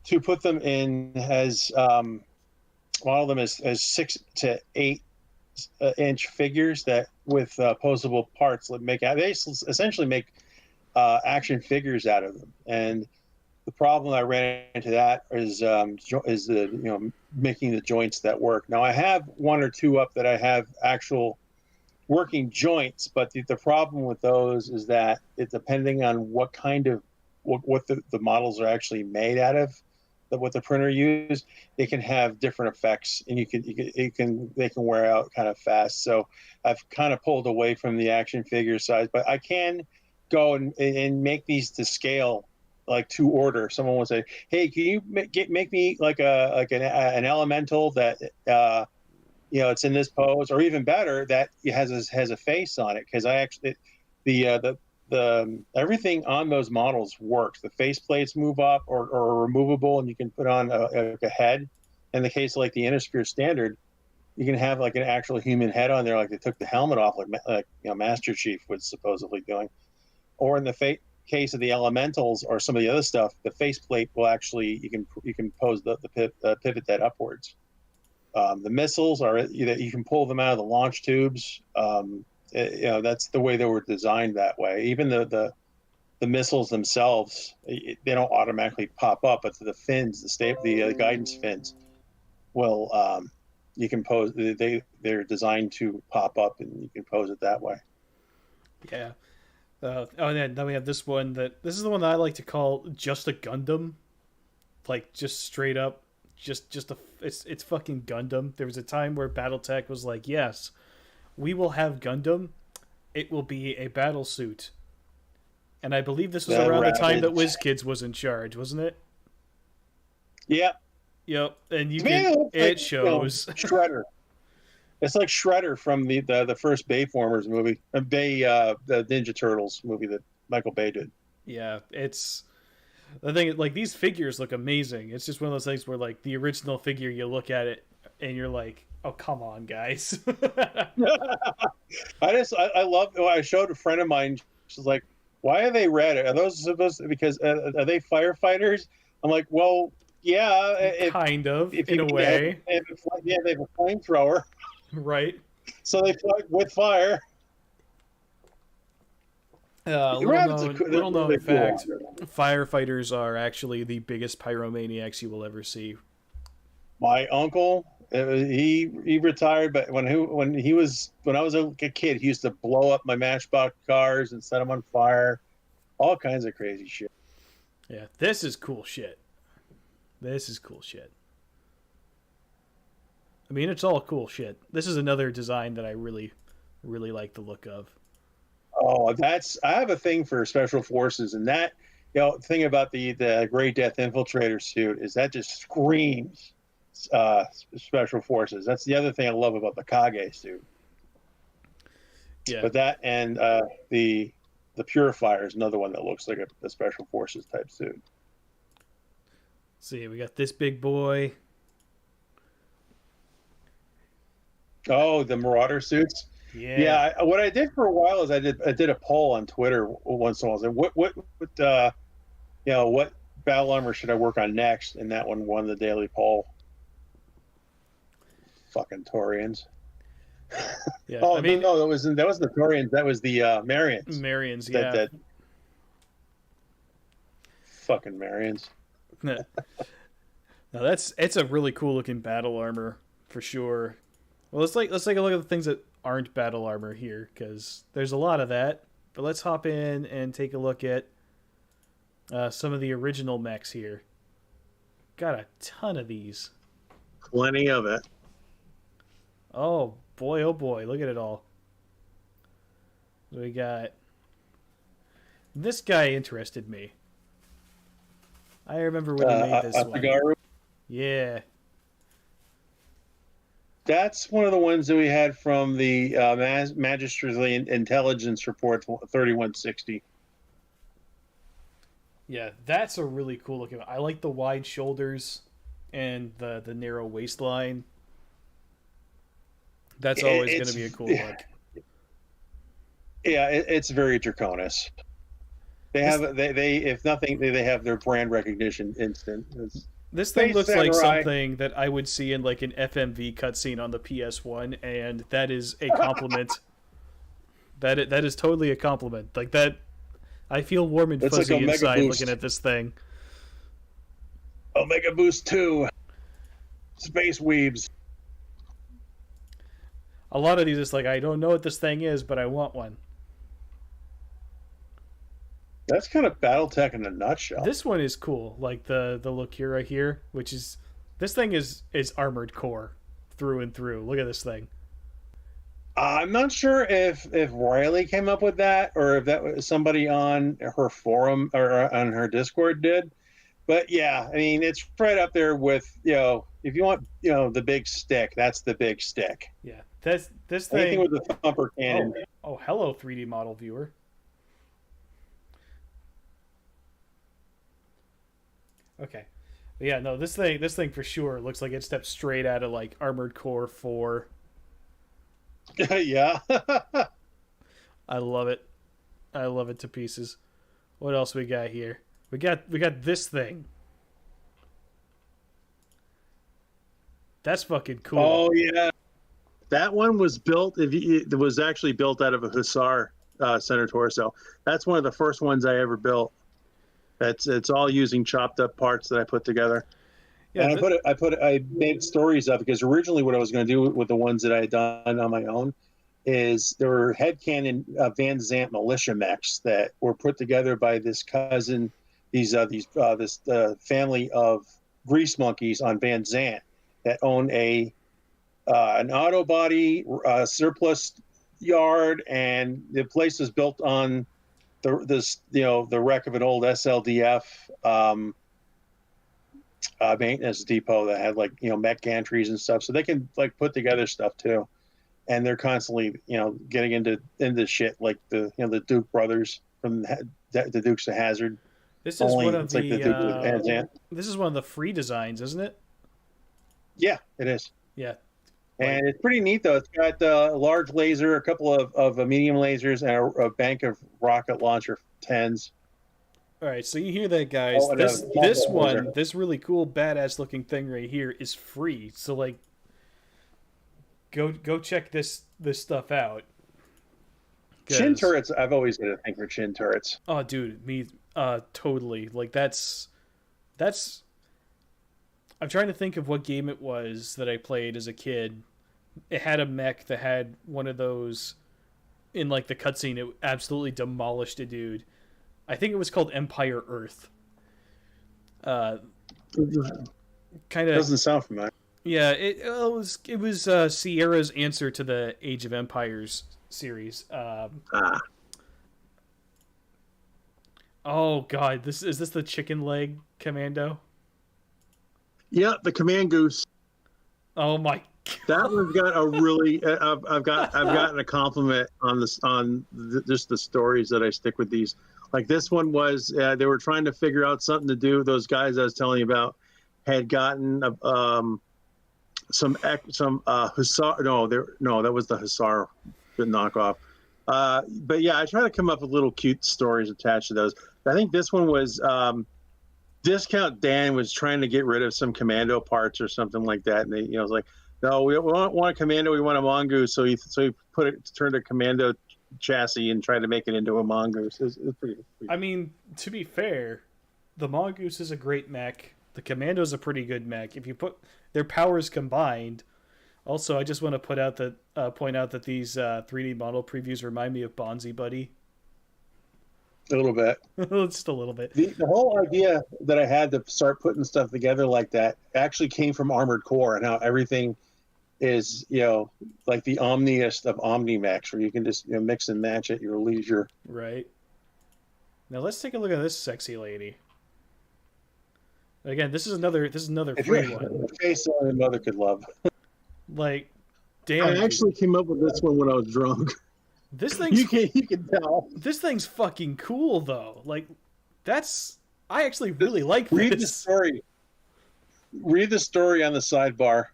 Speaker 2: to put them in as model them as 6 to 8 inch figures that with posable parts they essentially make action figures out of them. And the problem I ran into that is the making the joints that work. Now I have 1 or 2 up that I have actual working joints, but the problem with those is that it's depending on what kind of what the models are actually made out of, what the printer used, they can have different effects, and they can wear out kind of fast. So I've kind of pulled away from the action figure size, but I can go and make these to scale, like to order. Someone will say, "Hey, can you make me like an elemental that it's in this pose, or even better, that it has a face on it?" Because I actually the the everything on those models works. The faceplates move up or are removable, and you can put on a head. In the case of like the Innisphere Standard, you can have like an actual human head on there, like they took the helmet off, like Master Chief was supposedly doing. Or in the case of the Elementals or some of the other stuff, the faceplate will actually you can pose the pivot that upwards. The missiles are you can pull them out of the launch tubes. That's the way they were designed that way. Even the missiles themselves, they don't automatically pop up, but the fins, the guidance fins, will you can pose. They're designed to pop up, and you can pose it that way.
Speaker 1: Yeah. And then we have this one this is the one that I like to call just a Gundam, like just straight up, it's fucking Gundam. There was a time where Battletech was like, yes, we will have Gundam. It will be a battle suit. And I believe this was around the time that WizKids was in charge, wasn't it?
Speaker 2: Yep.
Speaker 1: Yep. And it shows.
Speaker 2: Shredder. It's like Shredder from the first Bayformers movie. The Ninja Turtles movie that Michael Bay did.
Speaker 1: Yeah, it's the thing. Like, these figures look amazing. It's just one of those things where, like, the original figure, you look at it and you're like, oh, come on, guys.
Speaker 2: I love. I showed a friend of mine. She's like, why are they red? Are those supposed to, because are they firefighters? I'm like, well, yeah,
Speaker 1: kind of, in a way.
Speaker 2: They have a flamethrower.
Speaker 1: Right.
Speaker 2: So they fight with fire.
Speaker 1: Little known fact, firefighters are actually the biggest pyromaniacs you will ever see.
Speaker 2: My uncle, he retired, but when I was a kid, he used to blow up my Matchbox cars and set them on fire. All kinds of crazy shit.
Speaker 1: Yeah, this is cool shit. I mean, it's all cool shit. This is another design that I really, really like the look of.
Speaker 2: Oh, I have a thing for special forces, and that, the thing about the Great Death Infiltrator suit is that just screams special forces. That's the other thing I love about the Kage suit.
Speaker 1: Yeah.
Speaker 2: But that and the Purifier is another one that looks like a special forces type suit.
Speaker 1: See, we got this big boy.
Speaker 2: Oh, the Marauder suits. Yeah. What I did for a while is I did a poll on Twitter once in a while. I said, what battle armor should I work on next? And that one won the daily poll. Fucking Taurians.
Speaker 1: Yeah.
Speaker 2: Oh, I mean, no, that wasn't the Taurians. That was the Marians.
Speaker 1: Marians, yeah.
Speaker 2: That fucking Marians.
Speaker 1: No, it's a really cool looking battle armor for sure. Well, let's take a look at the things that aren't battle armor here, because there's a lot of that. But let's hop in and take a look at some of the original mechs here. Got a ton of these.
Speaker 2: Plenty of it.
Speaker 1: Oh boy, look at it all. We got... This guy interested me. I remember when he made this one.
Speaker 2: Agaru?
Speaker 1: Yeah.
Speaker 2: That's one of the ones that we had from the Magistracy Intelligence Report 3160.
Speaker 1: Yeah, that's a really cool looking one. I like the wide shoulders and the narrow waistline. That's always going to be a cool look.
Speaker 2: Yeah, it's very Draconis. They have if nothing, they have their brand recognition instant.
Speaker 1: This thing looks like something that I would see in like an FMV cutscene on the PS1, and that is a compliment. that is totally a compliment. Like that, I feel warm and fuzzy like inside looking at this thing.
Speaker 2: Omega Boost 2. Space Weebs.
Speaker 1: A lot of these, it's like, I don't know what this thing is, but I want one.
Speaker 2: That's kind of Battletech in a nutshell.
Speaker 1: This one is cool, like the Locura here, which is... This thing is Armored Core through and through. Look at this thing.
Speaker 2: I'm not sure if Riley came up with that, or if that was somebody on her forum or on her Discord did. But yeah, I mean, it's right up there with, if you want, the big stick, that's the big stick.
Speaker 1: Yeah, this thing...
Speaker 2: Anything with the thumper cannon.
Speaker 1: Oh, hello, 3D model viewer. Okay. But yeah, no, this thing for sure looks like it stepped straight out of like Armored Core 4.
Speaker 2: Yeah.
Speaker 1: I love it. I love it to pieces. What else we got here? We got this thing. That's fucking cool.
Speaker 2: Oh yeah, that one was built. It was actually built out of a Hussar center torso. That's one of the first ones I ever built. It's all using chopped up parts that I put together.
Speaker 1: Yeah,
Speaker 2: And I made stories of it because originally what I was going to do with the ones that I had done on my own is there were headcanon Van Zant militia mechs that were put together by this cousin, this family of grease monkeys on Van Zant that own an auto body surplus yard, and the place was built on the wreck of an old SLDF maintenance depot that had mech gantries and stuff, so they can like put together stuff too. And they're constantly getting into shit like the Duke brothers from the Dukes of Hazzard.
Speaker 1: This is one of
Speaker 2: this
Speaker 1: is one of the free designs, isn't it?
Speaker 2: Yeah, it is.
Speaker 1: Yeah.
Speaker 2: And it's pretty neat, though. It's got a large laser, a couple of medium lasers, and a bank of rocket launcher 10s.
Speaker 1: All right, so you hear that, guys. This really cool, badass-looking thing right here is free. So, like, go check this stuff out.
Speaker 2: Chin turrets, I've always got a thing for chin turrets.
Speaker 1: Oh, dude, me, totally. Like, that's... I'm trying to think of what game it was that I played as a kid. It had a mech that had one of those in like the cutscene. It absolutely demolished a dude. I think it was called Empire Earth. Kind of
Speaker 2: doesn't sound familiar.
Speaker 1: Yeah, it was Sierra's answer to the Age of Empires series. Oh God, is this the chicken leg commando?
Speaker 2: Yeah, the Command Goose.
Speaker 1: Oh my!
Speaker 2: That one's got a really. I've gotten a compliment on this just the stories that I stick with these. Like this one was they were trying to figure out something to do. Those guys I was telling you about had gotten some Hussar. No, that was the Hussar knockoff. But yeah, I try to come up with little cute stories attached to those. I think this one was. Discount Dan was trying to get rid of some commando parts or something like that, and they, was like, "No, we don't want a commando. We want a mongoose." So he turned a commando chassis and tried to make it into a mongoose. It was pretty.
Speaker 1: I mean, to be fair, the mongoose is a great mech. The commando is a pretty good mech. If you put their powers combined. Also, I just want to point out that these 3D model previews remind me of Bonzi Buddy.
Speaker 2: A little bit.
Speaker 1: Just a little bit.
Speaker 2: The whole idea that I had to start putting stuff together like that actually came from Armored Core and how everything is, like the omniest of omni-mechs, where you can just mix and match at your leisure.
Speaker 1: Right. Now let's take a look at this sexy lady. Again, this is another free one.
Speaker 2: A face only a mother could love.
Speaker 1: Like, damn.
Speaker 2: I actually came up with this one when I was drunk.
Speaker 1: This thing's
Speaker 2: you can tell.
Speaker 1: This thing's fucking cool though. Like, I actually really like
Speaker 2: Read
Speaker 1: this.
Speaker 2: the story. Read the story on the sidebar.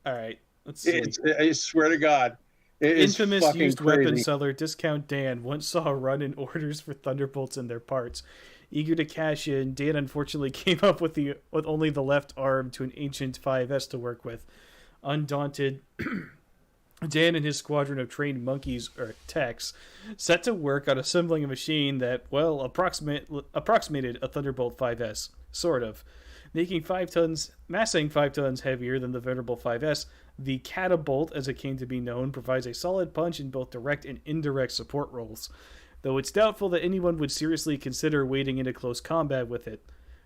Speaker 1: All right, let's see.
Speaker 2: I swear to God, it
Speaker 1: infamous
Speaker 2: is fucking
Speaker 1: used
Speaker 2: crazy.
Speaker 1: weapon seller Discount Dan once saw a run in orders for Thunderbolts and their parts. Eager to cash in, Dan unfortunately came up with only the left arm to an ancient 5S to work with. Undaunted, Dan and his squadron of trained monkeys, or techs, set to work on assembling a machine that, well, approximated a Thunderbolt 5S, sort of. Massing 5 tons heavier than the venerable 5S, the Catabolt, as it came to be known, provides a solid punch in both direct and indirect support roles, though it's doubtful that anyone would seriously consider wading into close combat with it.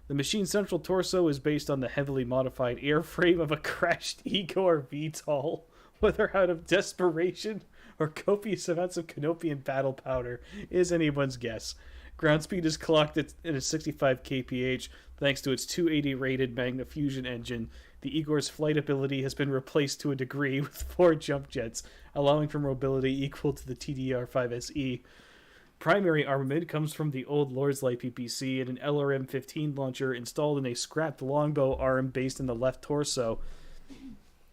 Speaker 1: The machine's central torso is based on the heavily modified airframe of a crashed Igor VTOL, whether out of desperation or copious amounts of Canopian battle powder is anyone's guess. Ground speed is clocked at 65 kph thanks to its 280 rated Magnafusion engine. The Igor's flight ability has been replaced to a degree with 4 jump jets, allowing for mobility equal to the TDR-5SE. Primary armament comes from the old Lord's Light PPC and an LRM-15 launcher installed in a scrapped longbow arm based in the left torso.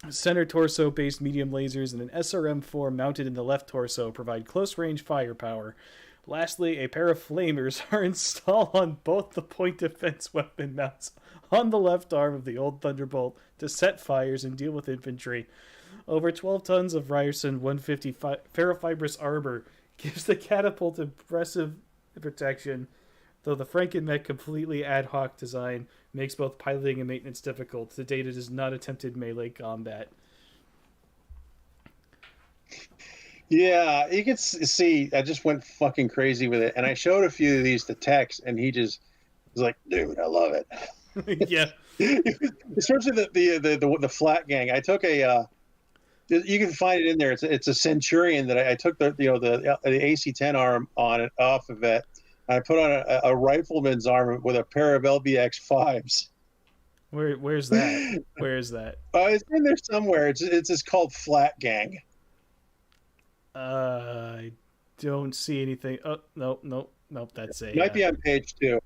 Speaker 1: Center torso-based medium lasers and an SRM-4 mounted in the left torso provide close-range firepower. Lastly, a pair of flamers are installed on both the point defense weapon mounts on the left arm of the old Thunderbolt to set fires and deal with infantry. Over 12 tons of Ryerson 150 ferrofibrous armor gives the catapult impressive protection, though the Franken-mech completely ad hoc design makes both piloting and maintenance difficult. To date, it has not attempted melee combat.
Speaker 2: Yeah, you can see I just went fucking crazy with it, and I showed a few of these to Tex, and he just was like, "Dude, I love it."
Speaker 1: Yeah,
Speaker 2: especially the flat gang. I took a. You can find it in there. It's a Centurion that I took the AC-10 arm on it off of it. And I put on a rifleman's arm with a pair of LBX 5s.
Speaker 1: Where's that? Where is that?
Speaker 2: It's in there somewhere. It's just called Flat Gang.
Speaker 1: I don't see anything. Oh, nope. That's a.
Speaker 2: It might be on page 2.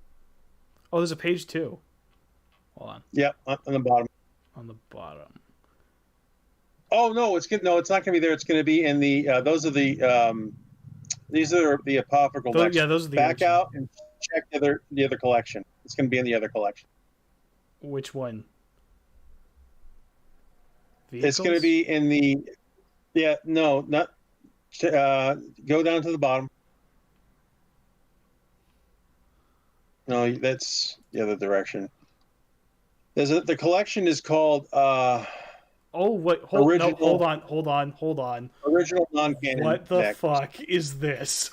Speaker 1: Oh, there's a page 2. Hold on.
Speaker 2: Yep, on the bottom.
Speaker 1: On the bottom.
Speaker 2: Oh no, it's not going to be there. It's going to be in the. Those are the. These are the apocryphal.
Speaker 1: Yeah, those are the.
Speaker 2: Back out and check the other collection. It's going to be in the other collection.
Speaker 1: Which one?
Speaker 2: Vehicles? It's going to be in the. Yeah, no, not. Go down to the bottom. No, that's the other direction. The collection is called.
Speaker 1: Oh, wait, hold on.
Speaker 2: Original non-canon.
Speaker 1: What the fuck is this?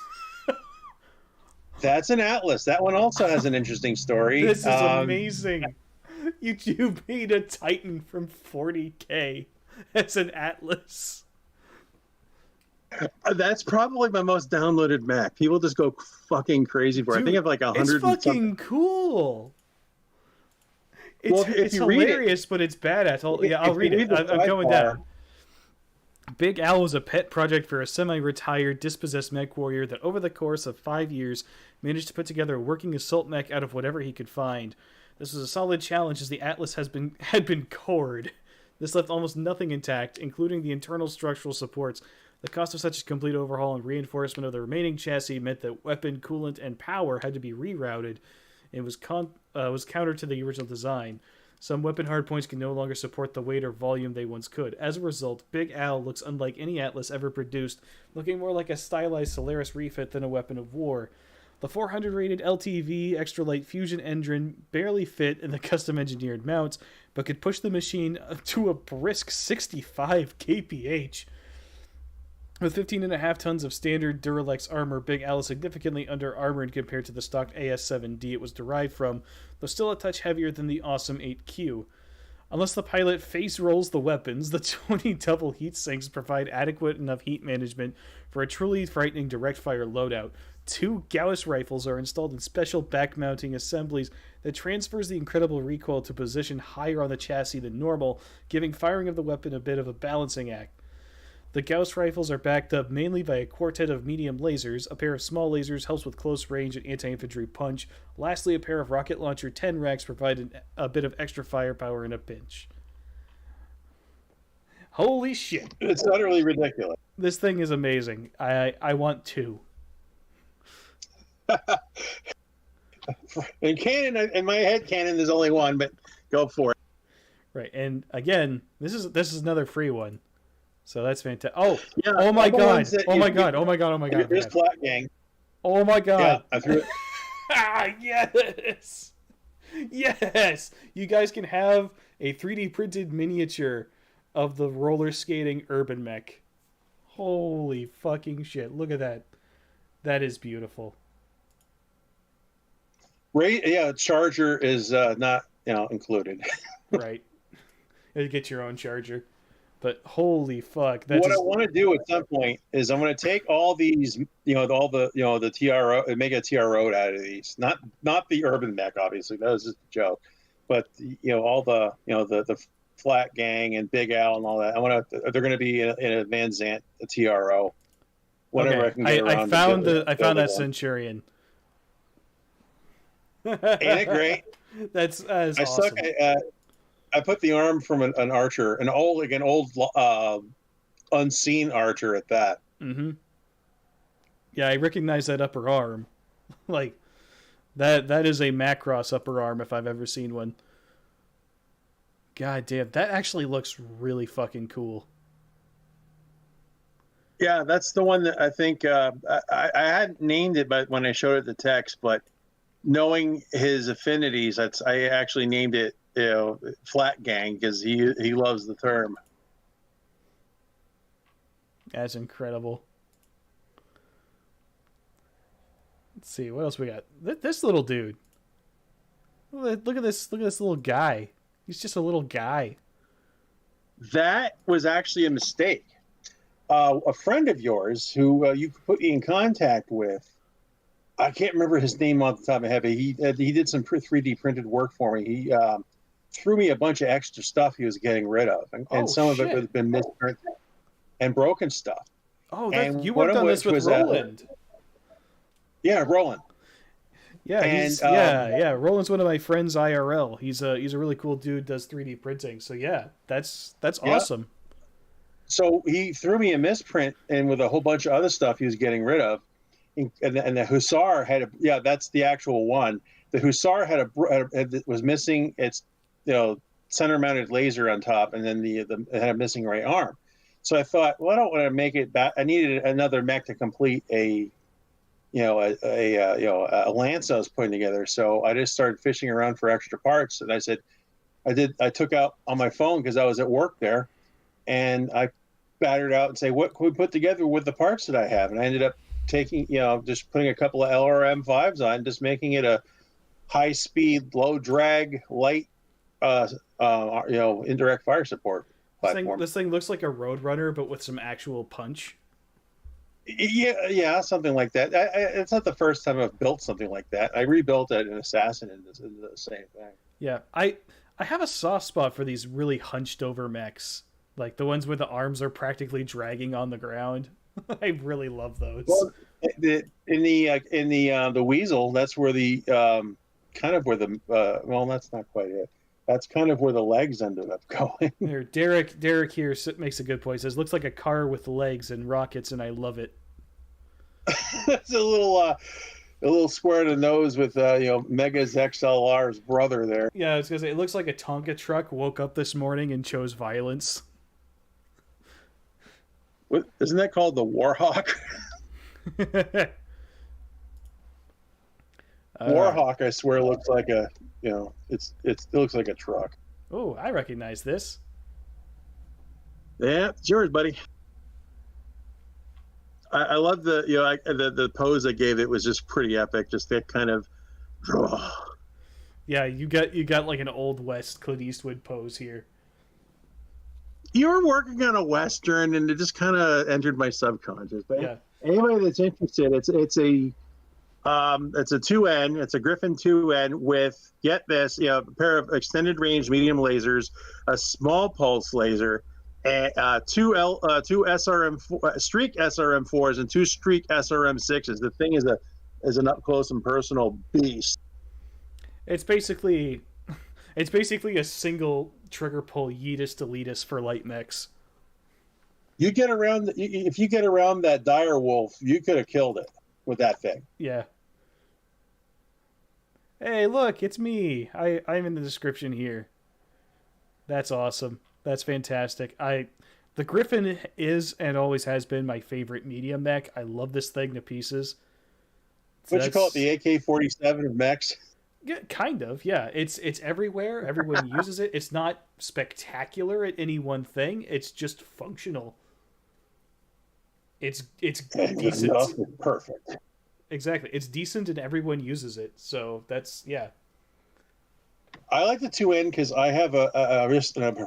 Speaker 2: That's an Atlas. That one also has an interesting story.
Speaker 1: This is amazing. You made a Titan from 40K as an Atlas.
Speaker 2: That's probably my most downloaded Mac. People just go fucking crazy for it. I think I have like 100.
Speaker 1: It's fucking cool. It's hilarious, but it's badass. I'll read it. I'm going down. Big Al was a pet project for a semi-retired, dispossessed mech warrior that over the course of 5 years managed to put together a working assault mech out of whatever he could find. This was a solid challenge as the Atlas had been cored. This left almost nothing intact, including the internal structural supports. The cost of such a complete overhaul and reinforcement of the remaining chassis meant that weapon, coolant, and power had to be rerouted. It was counter to the original design. Some weapon hardpoints can no longer support the weight or volume they once could. As a result, Big Al looks unlike any Atlas ever produced, looking more like a stylized Solaris refit than a weapon of war. The 400 rated LTV extra light fusion engine barely fit in the custom engineered mounts, but could push the machine to a brisk 65 kph. With 15.5 tons of standard Duralex armor, Big Al is significantly under-armored compared to the stock AS-7D it was derived from, though still a touch heavier than the awesome 8Q. Unless the pilot face rolls the weapons, the 20 double heat sinks provide adequate enough heat management for a truly frightening direct-fire loadout. 2 Gauss rifles are installed in special back-mounting assemblies that transfers the incredible recoil to position higher on the chassis than normal, giving firing of the weapon a bit of a balancing act. The Gauss rifles are backed up mainly by a quartet of medium lasers. A pair of small lasers helps with close range and anti-infantry punch. Lastly, a pair of rocket launcher 10 racks provide a bit of extra firepower in a pinch. Holy shit.
Speaker 2: It's utterly ridiculous.
Speaker 1: This thing is amazing. I want 2.
Speaker 2: In my head canon, there's only one, but go for it.
Speaker 1: Right, and again, this is another free one. So that's fantastic. Oh,
Speaker 2: yeah,
Speaker 1: oh my god! Oh my god!
Speaker 2: Here's Flat Gang.
Speaker 1: Oh my god!
Speaker 2: Yeah, I threw it.
Speaker 1: Yes, yes. You guys can have a 3D printed miniature of the roller skating urban mech. Holy fucking shit! Look at that. That is beautiful.
Speaker 2: Charger is not included.
Speaker 1: Right. You get your own charger. But holy fuck!
Speaker 2: I want to do at some point is I'm going to take all these, the TRO and make a TRO out of these. Not the urban mech, obviously. That was just a joke. But all the Flat Gang and Big Al and all that. They're going to be in a Van Zant, a TRO. whenever I can get around.
Speaker 1: I found that
Speaker 2: one.
Speaker 1: Centurion.
Speaker 2: Ain't it great?
Speaker 1: That's
Speaker 2: I
Speaker 1: awesome.
Speaker 2: I put the arm from an archer, an old unseen archer at that.
Speaker 1: Mm-hmm. Yeah, I recognize that upper arm. Like that is a Macross upper arm if I've ever seen one. God damn, that actually looks really fucking cool.
Speaker 2: Yeah, that's the one that I think I hadn't named it, but when I showed it the text, but knowing his affinities, I actually named it, Flat Gang, because he loves the term.
Speaker 1: That's incredible. Let's see what else we got. This little dude. Look at this little guy. He's just a little guy.
Speaker 2: That was actually a mistake. A friend of yours who you put me in contact with, I can't remember his name off the top of my head, but he did some 3D printed work for me. He threw me a bunch of extra stuff he was getting rid of, and some of it had been misprinted and broken stuff.
Speaker 1: Oh, you worked on this with Roland.
Speaker 2: Yeah, Roland.
Speaker 1: Yeah, Roland's one of my friends IRL. He's a really cool dude, does 3D printing. So yeah, that's awesome.
Speaker 2: So he threw me a misprint and with a whole bunch of other stuff he was getting rid of. And the Hussar that's the actual one. The Hussar was missing its center mounted laser on top, and then it had a missing right arm. So I thought, well, I don't want to make it back. I needed another mech to complete a lance I was putting together. So I just started fishing around for extra parts, and I took out on my phone because I was at work there, and I battered out and say, what can we put together with the parts that I have? And I ended up taking, just putting a couple of LRM5s on, just making it a high speed, low drag, light, indirect fire support platform.
Speaker 1: This thing looks like a Roadrunner, but with some actual punch.
Speaker 2: Yeah, something like that. It's not the first time I've built something like that. I rebuilt it in Assassin and the same thing.
Speaker 1: Yeah, I have a soft spot for these really hunched over mechs, like the ones where the arms are practically dragging on the ground. I really love those.
Speaker 2: Well, in the Weasel, that's where the kind of where the well, that's not quite it. That's kind of where the legs ended up going.
Speaker 1: Here, Derek here makes a good point. He says, "Looks like a car with legs and rockets, and I love it."
Speaker 2: It's a little square to the nose with Megas XLR's brother there.
Speaker 1: Yeah, I was gonna say it looks like a Tonka truck woke up this morning and chose violence.
Speaker 2: What, isn't that called the Warhawk? Warhawk, I swear, looks like it looks like a truck.
Speaker 1: Oh, I recognize this.
Speaker 2: Yeah, it's yours, buddy. I love the pose I gave it was just pretty epic. Just that kind of draw.
Speaker 1: Yeah, you got like an old West Clint Eastwood pose here.
Speaker 2: You were working on a Western, and it just kind of entered my subconscious. But
Speaker 1: yeah.
Speaker 2: Anybody that's interested, it's a 2N. It's a Griffin 2N with, get this, a pair of extended range medium lasers, a small pulse laser, and two SRM Streak SRM4s and two Streak SRM6s. The thing is an up close and personal beast.
Speaker 1: It's basically a single trigger pull Yeetus Deletus for light mechs.
Speaker 2: If you get around that dire wolf, you could have killed it with that thing.
Speaker 1: Yeah. Hey, look, it's me. I'm in the description here. That's awesome. That's fantastic. The Griffin is and always has been my favorite medium mech. I love this thing to pieces.
Speaker 2: What you call it, the AK-47 of mechs?
Speaker 1: Yeah, kind of. Yeah, it's everywhere. Everyone uses it. It's not spectacular at any one thing. It's just functional. It's decent.
Speaker 2: Perfect.
Speaker 1: Exactly. It's decent and everyone uses it. So that's, yeah.
Speaker 2: I like the 2N because I have a wrist and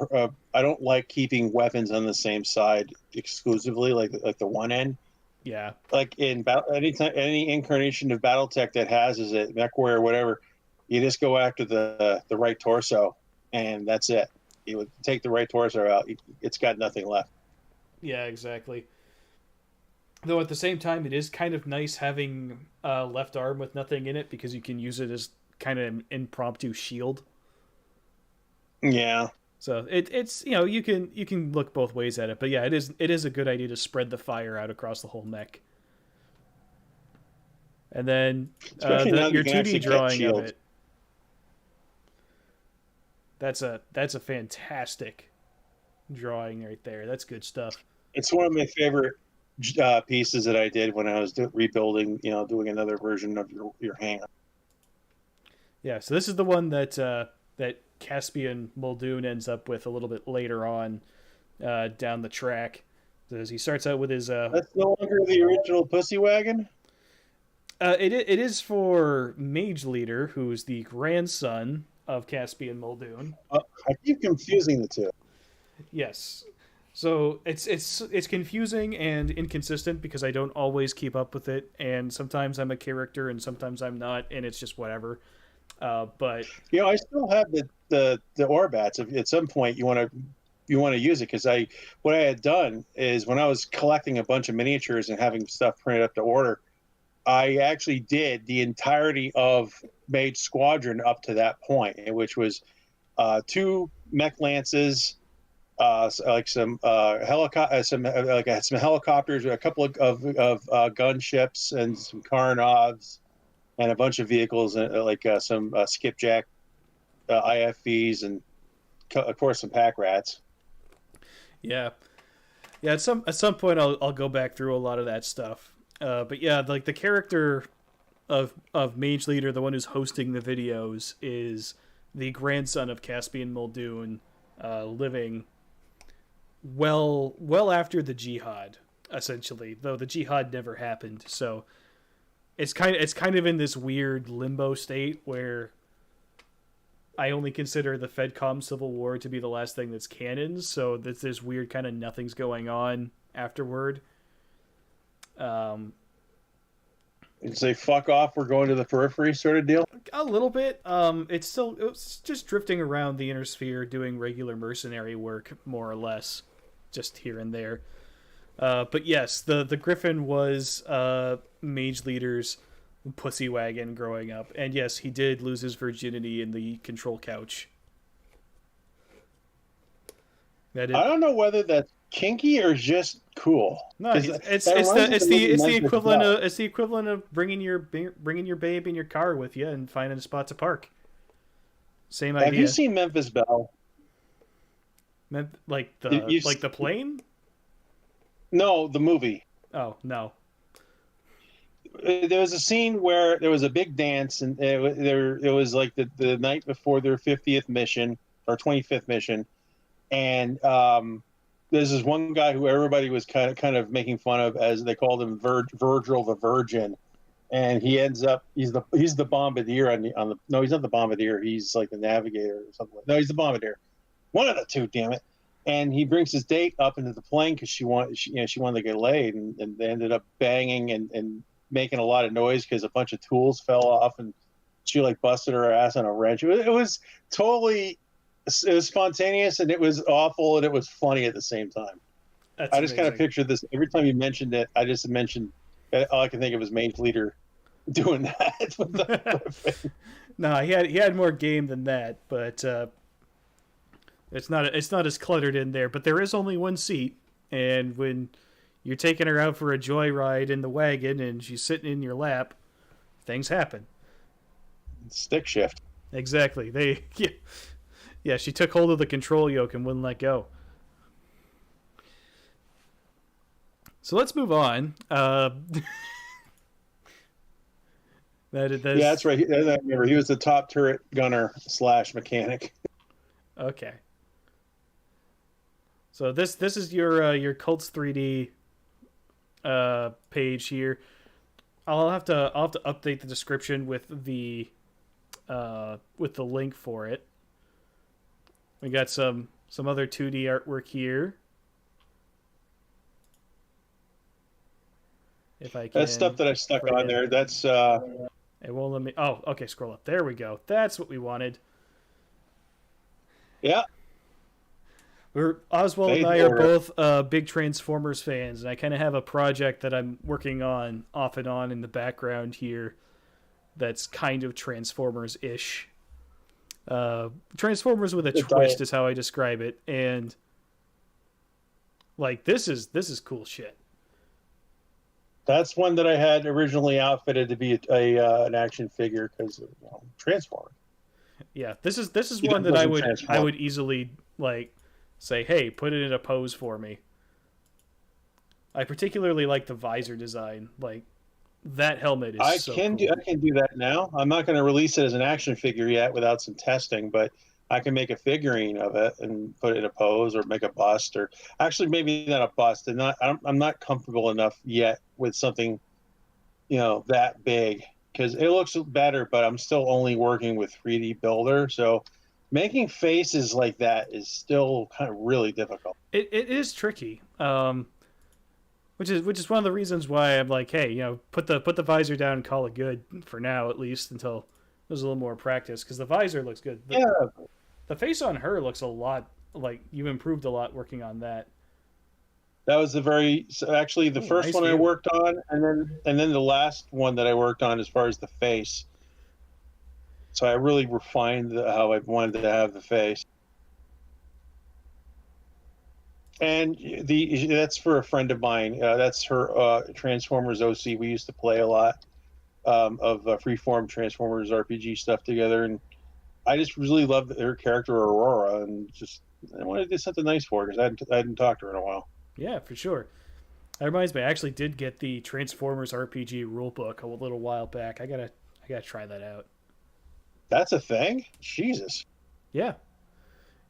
Speaker 2: I don't like keeping weapons on the same side exclusively, like the 1N.
Speaker 1: Yeah.
Speaker 2: Like in any incarnation of Battletech that has is it MechWarrior or whatever, you just go after the right torso, and that's it. You would take the right torso out, it's got nothing left.
Speaker 1: Yeah, exactly. Though at the same time, it is kind of nice having a left arm with nothing in it because you can use it as kind of an impromptu shield.
Speaker 2: Yeah.
Speaker 1: So it's you can look both ways at it, but yeah, it is a good idea to spread the fire out across the whole mech. And then
Speaker 2: Especially now that
Speaker 1: your
Speaker 2: you can
Speaker 1: 2D
Speaker 2: actually get
Speaker 1: drawing of
Speaker 2: shields.
Speaker 1: it. That's a fantastic drawing right there. That's good stuff.
Speaker 2: It's one of my favorite pieces that I did when I was rebuilding, doing another version of your hangar.
Speaker 1: Yeah, so this is the one that that Caspian Muldoon ends up with a little bit later on down the track. As he starts out with his
Speaker 2: That's no longer the original Pussy Wagon.
Speaker 1: it is for Mage Leader, who's the grandson of Caspian Muldoon.
Speaker 2: I keep confusing the two.
Speaker 1: Yes. So it's confusing and inconsistent because I don't always keep up with it, and sometimes I'm a character and sometimes I'm not, and it's just whatever. But
Speaker 2: I still have the Orbats. If at some point you want to use it, because what I had done is when I was collecting a bunch of miniatures and having stuff printed up to order, I actually did the entirety of Mage Squadron up to that point, which was 2 mech lances, like some some helicopters, a couple of gunships, and some Karnovs, and a bunch of vehicles, like some skipjack IFVs, and of course some pack rats.
Speaker 1: yeah, at some point I'll go back through a lot of that stuff. But yeah, like the character of Mage Leader, the one who's hosting the videos, is the grandson of Caspian Muldoon, living well after the jihad, essentially. Though the jihad never happened, so it's kind of in this weird limbo state where I only consider the FedCom Civil War to be the last thing that's canon. So there's this weird kind of nothing's going on afterward.
Speaker 2: And say fuck off, we're going to the periphery sort of deal.
Speaker 1: A little bit. It's just drifting around the inner sphere, doing regular mercenary work, more or less, just here and there. But yes, the Griffin was Mage Leader's pussy wagon growing up, and yes, he did lose his virginity in the control couch.
Speaker 2: I don't know whether that's kinky or just cool.
Speaker 1: No, it's the equivalent of bringing your babe in your car with you and finding a spot to park. Same idea.
Speaker 2: Have you seen Memphis Belle?
Speaker 1: Like the plane?
Speaker 2: No, the movie.
Speaker 1: Oh no.
Speaker 2: There was a scene where there was a big dance, and it was like the night before their 50th mission or 25th mission, and there's this one guy who everybody was kind of making fun of, as they called him Virgil the Virgin, and he ends up he's the bombardier on the no, he's not the bombardier, he's like the navigator or something. No, he's the bombardier, one of the two, damn it. And he brings his date up into the plane because she wanted to get laid, and they ended up banging and making a lot of noise because a bunch of tools fell off, and she like busted her ass on a wrench. It was spontaneous, and it was awful, and it was funny at the same time. I just kind of pictured this every time you mentioned it. I just mentioned all I can think of is Mage Leader doing that.
Speaker 1: No, he had more game than that, but it's not as cluttered in there. But there is only one seat, and when you're taking her out for a joyride in the wagon and she's sitting in your lap, things happen.
Speaker 2: Stick shift.
Speaker 1: Exactly. Yeah, she took hold of the control yoke and wouldn't let go. So let's move on.
Speaker 2: That's right. I remember he was the top turret gunner / mechanic.
Speaker 1: Okay. So this is your Cults 3D page here. I'll have to update the description with the link for it. We got some other 2D artwork here. If I can,
Speaker 2: that's stuff that I stuck on there. That's
Speaker 1: it won't let me. Oh, okay. Scroll up. There we go. That's what we wanted.
Speaker 2: Yeah.
Speaker 1: Oswald and
Speaker 2: They
Speaker 1: I are
Speaker 2: were-
Speaker 1: both big Transformers fans, and I kind of have a project that I'm working on off and on in the background here that's kind of Transformers-ish. Transformers with a twist is how I describe it, and like this is cool shit.
Speaker 2: That's one that I had originally outfitted to be an action figure because Transformer.
Speaker 1: Yeah, this is
Speaker 2: He
Speaker 1: one that
Speaker 2: doesn't
Speaker 1: I
Speaker 2: transform.
Speaker 1: would easily like say, hey, put it in a pose for me. I particularly like the visor design. Like that helmet is
Speaker 2: I
Speaker 1: so
Speaker 2: can
Speaker 1: cool.
Speaker 2: do that now. I'm not going to release it as an action figure yet without some testing, but I can make a figurine of it and put it in a pose or make a bust, or actually maybe not a bust. And I'm not comfortable enough yet with something that big because it looks better, but I'm still only working with 3D Builder, so making faces like that is still kind of really difficult.
Speaker 1: It is tricky. Which is one of the reasons why I'm like, hey, put the visor down and call it good for now, at least until there's a little more practice, because the visor looks good. The face on her looks a lot like you improved a lot working on that.
Speaker 2: That was the first
Speaker 1: nice
Speaker 2: one I
Speaker 1: view.
Speaker 2: worked on, and then the last one that I worked on as far as the face. So I really refined how I wanted to have the face. And that's for a friend of mine. That's her Transformers OC. We used to play a lot of freeform Transformers RPG stuff together, and I just really loved her character Aurora, and just I wanted to do something nice for her because I hadn't talked to her in a while.
Speaker 1: Yeah, for sure. That reminds me, I actually did get the Transformers RPG rulebook a little while back. I gotta try that out.
Speaker 2: That's a thing? Jesus.
Speaker 1: Yeah.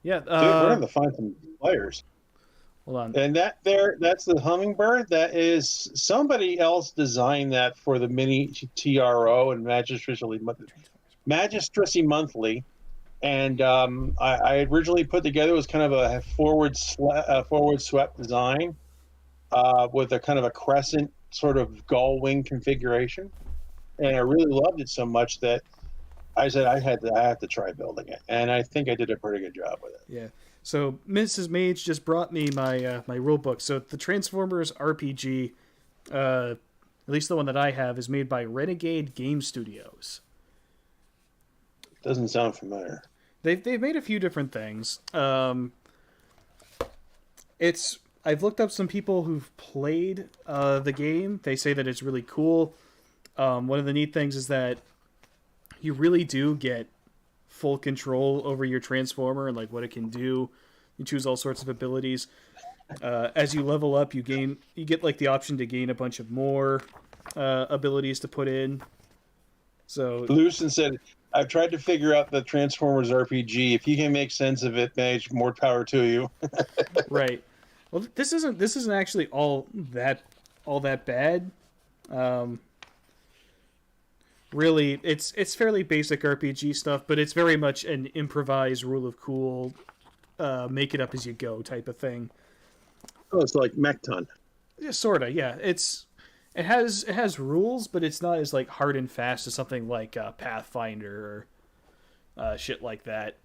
Speaker 1: Yeah.
Speaker 2: Dude, we're gonna have to find some players.
Speaker 1: Hold on.
Speaker 2: And that's the Hummingbird. That is somebody else designed that for the mini TRO and Magistracy Monthly. And I originally put together was kind of a forward swept design with a kind of a crescent sort of gull wing configuration. And I really loved it so much that I said I have to try building it. And I think I did a pretty good job with it.
Speaker 1: Yeah. So Mrs. Mage just brought me my rule book. So the Transformers RPG, at least the one that I have, is made by Renegade Game Studios.
Speaker 2: Doesn't sound familiar.
Speaker 1: They've made a few different things. I've looked up some people who've played the game. They say that it's really cool. One of the neat things is that you really do get full control over your Transformer and like what it can do. You choose all sorts of abilities. As you level up, you get like the option to gain a bunch of more abilities to put in. So
Speaker 2: Lucen said, "I've tried to figure out the Transformers RPG. If you can make sense of it, Mage, more power to you."
Speaker 1: Right. Well, this isn't actually all that bad. Really, it's fairly basic RPG stuff, but it's very much an improvised rule of cool, make it up as you go type of thing.
Speaker 2: Oh, it's like Mechton.
Speaker 1: Yeah, sorta. Yeah, it has rules, but it's not as like hard and fast as something like Pathfinder or shit like that.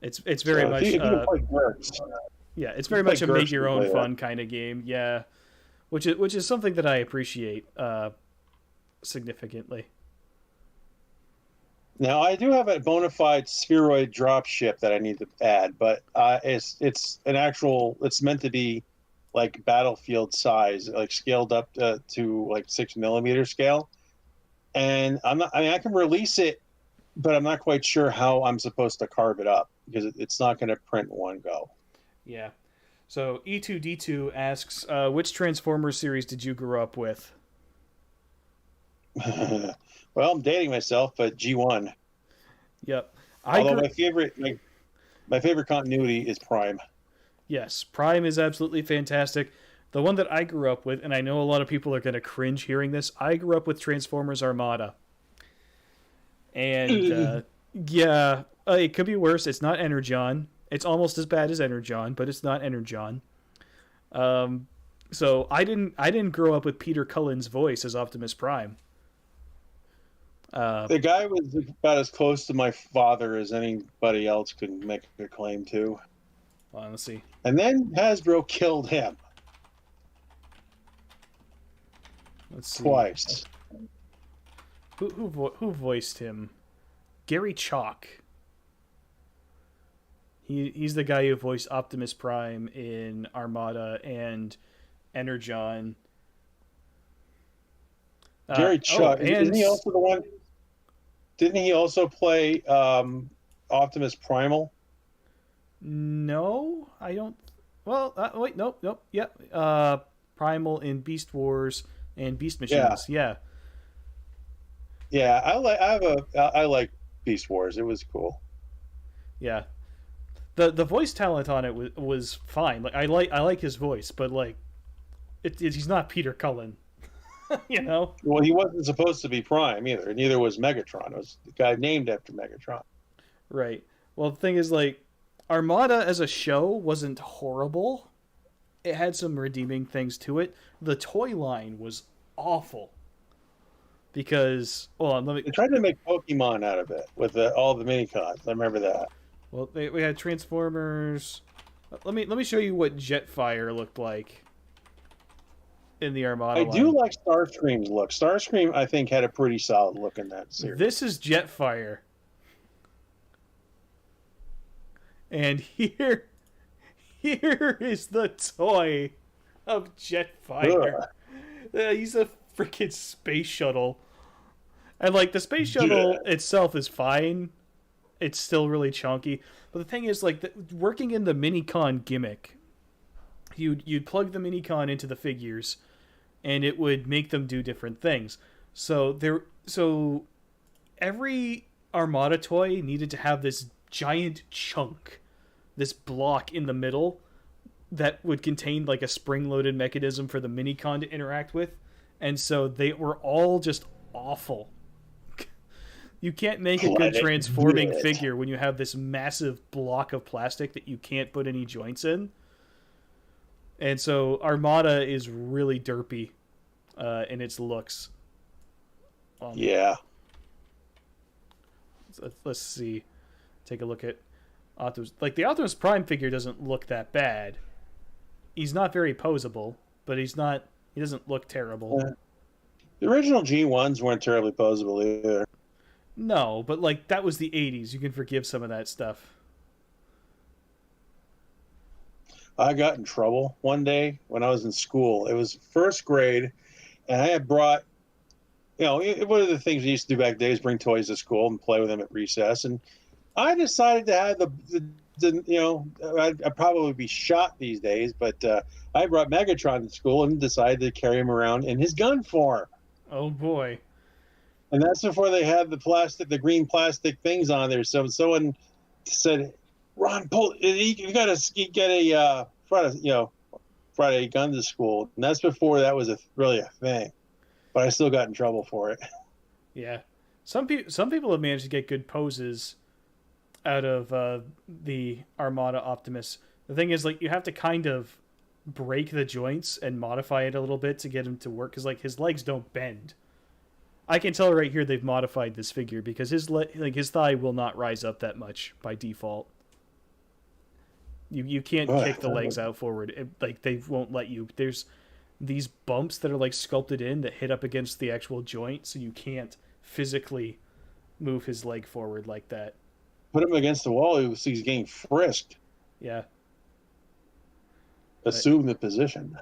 Speaker 1: It's very much it's very much a make your own fun kind of game. Yeah, which is something that I appreciate significantly.
Speaker 2: Now I do have a bona fide spheroid drop ship that I need to add, but it's an actual. It's meant to be like battlefield size, like scaled up to like 6mm scale. And I'm not. I mean, I can release it, but I'm not quite sure how I'm supposed to carve it up because it's not going to print in one go.
Speaker 1: Yeah. So E2D2 asks, which Transformers series did you grow up with?
Speaker 2: Well, I'm dating myself, but G1.
Speaker 1: Yep.
Speaker 2: Although my favorite continuity is Prime.
Speaker 1: Yes, Prime is absolutely fantastic. The one that I grew up with, and I know a lot of people are going to cringe hearing this, I grew up with Transformers Armada. And, yeah, it could be worse. It's not Energon. It's almost as bad as Energon, but it's not Energon. So I didn't grow up with Peter Cullen's voice as Optimus Prime.
Speaker 2: The guy was about as close to my father as anybody else could make a claim to.
Speaker 1: Hold on, let's see.
Speaker 2: And then Hasbro killed him
Speaker 1: Let's see.
Speaker 2: twice.
Speaker 1: Who voiced him? Gary Chalk. He's the guy who voiced Optimus Prime in Armada and Energon.
Speaker 2: Gary Chalk.
Speaker 1: and
Speaker 2: Isn't he also the one? Didn't he also play Optimus Primal?
Speaker 1: No, I don't. Well, wait, nope. Yep. Primal in Beast Wars and Beast Machines. Yeah.
Speaker 2: Yeah, I like Beast Wars. It was cool.
Speaker 1: Yeah. The voice talent on it was fine. Like I like his voice, but like he's not Peter Cullen. You know?
Speaker 2: Well, he wasn't supposed to be Prime either. Neither was Megatron. It was the guy named after Megatron.
Speaker 1: Right. Well, the thing is, like, Armada as a show wasn't horrible. It had some redeeming things to it. The toy line was awful. Because, hold on,
Speaker 2: They tried to make Pokemon out of it with all the mini-cons. I remember that.
Speaker 1: Well, we had Transformers. Let me show you what Jetfire looked like in the Armada line.
Speaker 2: do like Starscream's look. Starscream, I think, had a pretty solid look in that series.
Speaker 1: This is Jetfire. And here is the toy of Jetfire. He's a freaking space shuttle. And, like, the space shuttle itself is fine. It's still really chunky. But the thing is, like, working in the Minicon gimmick, you'd plug the Minicon into the figures, and it would make them do different things. So every Armada toy needed to have this giant chunk, this block in the middle that would contain like a spring-loaded mechanism for the Minicon to interact with. And so they were all just awful. You can't make a good transforming figure when you have this massive block of plastic that you can't put any joints in. And so Armada is really derpy in its looks.
Speaker 2: Yeah.
Speaker 1: Let's see. Take a look at Optimus. Like, the Optimus Prime figure doesn't look that bad. He's not very posable, but he doesn't look terrible.
Speaker 2: Yeah. The original G1s weren't terribly posable either.
Speaker 1: No, but like that was the 80s. You can forgive some of that stuff.
Speaker 2: I got in trouble one day when I was in school. It was first grade, and I had brought, one of the things we used to do back then is bring toys to school and play with them at recess. And I decided to have I'd probably be shot these days, but I brought Megatron to school and decided to carry him around in his gun form.
Speaker 1: Oh boy.
Speaker 2: And that's before they had the green plastic things on there. So someone said, "Ron, you got to get a Friday gun to school." And that's before that was really a thing. But I still got in trouble for it.
Speaker 1: Yeah, some people have managed to get good poses out of the Armada Optimus. The thing is, like, you have to kind of break the joints and modify it a little bit to get him to work, because like his legs don't bend. I can tell right here they've modified this figure because his thigh will not rise up that much by default. You can't kick the legs out forward. They won't let you. There's these bumps that are like sculpted in that hit up against the actual joint, so you can't physically move his leg forward like that.
Speaker 2: Put him against the wall, he's getting frisked.
Speaker 1: Yeah.
Speaker 2: Assume the position.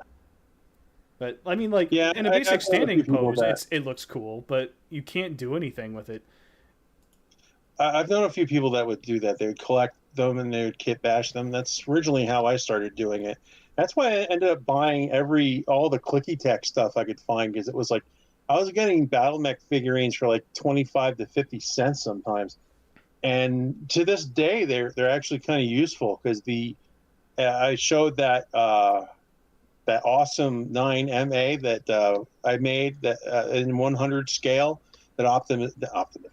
Speaker 1: But I mean, like, in a basic standing pose, it looks cool, but you can't do anything with it.
Speaker 2: I've known a few people that would do that. They would collect them and they would kit bash them. That's originally how I started doing it. That's why I ended up buying all the Clicky Tech stuff I could find, because it was like I was getting Battletech figurines for like 25 to 50 cents sometimes. And to this day, they're actually kind of useful, because I showed that awesome 9MA that I made that in 100 scale that Optimus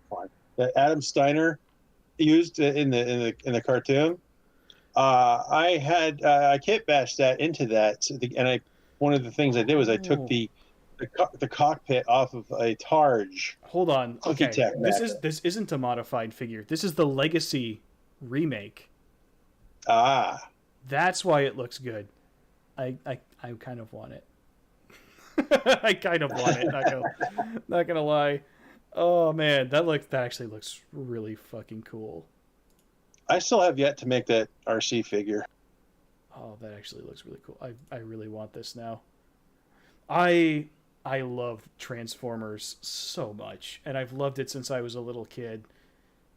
Speaker 2: Prime that Adam Steiner used in the cartoon. I kit bashed that into that, and one of the things I did was I took the cockpit off of a Targe.
Speaker 1: Hold on, okay.
Speaker 2: Tech
Speaker 1: this isn't a modified figure. This is the Legacy remake. That's why it looks good. I kind of want it. I kind of want it. Not gonna lie. Oh man, that actually looks really fucking cool.
Speaker 2: I still have yet to make that RC figure.
Speaker 1: Oh, that actually looks really cool. I really want this now. I love Transformers so much, and I've loved it since I was a little kid.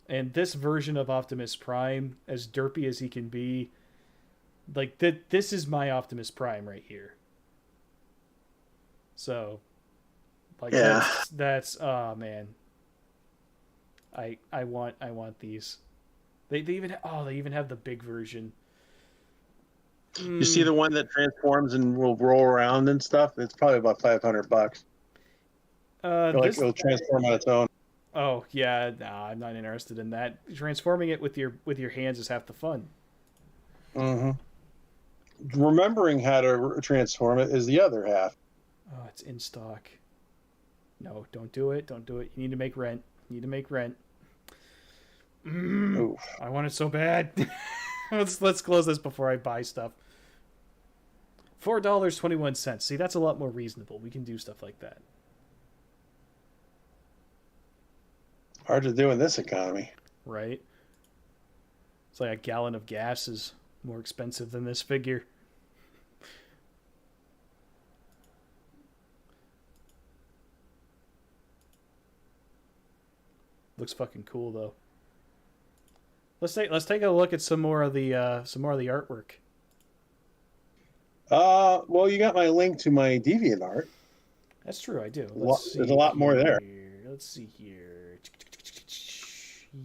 Speaker 1: And this version of Optimus Prime, as derpy as he can be, like this is my Optimus Prime right here. So, like
Speaker 2: Yeah.
Speaker 1: that's oh man. I want these. They even have the big version.
Speaker 2: You see the one that transforms and will roll around and stuff? It's probably about $500. It'll transform on its own.
Speaker 1: Oh yeah, nah, I'm not interested in that. Transforming it with your hands is half the fun.
Speaker 2: Mm-hmm. Remembering how to transform it is the other half.
Speaker 1: Oh, it's in stock. No, don't do it. Don't do it. You need to make rent. I want it so bad. let's close this before I buy stuff. $4.21. See, that's a lot more reasonable. We can do stuff like that.
Speaker 2: Hard to do in this economy.
Speaker 1: Right? It's like a gallon of gas is more expensive than this figure. Looks fucking cool though. Let's take a look at some more of the artwork.
Speaker 2: Well, you got my link to my DeviantArt.
Speaker 1: That's true, I do.
Speaker 2: There's a lot more there.
Speaker 1: Let's see here.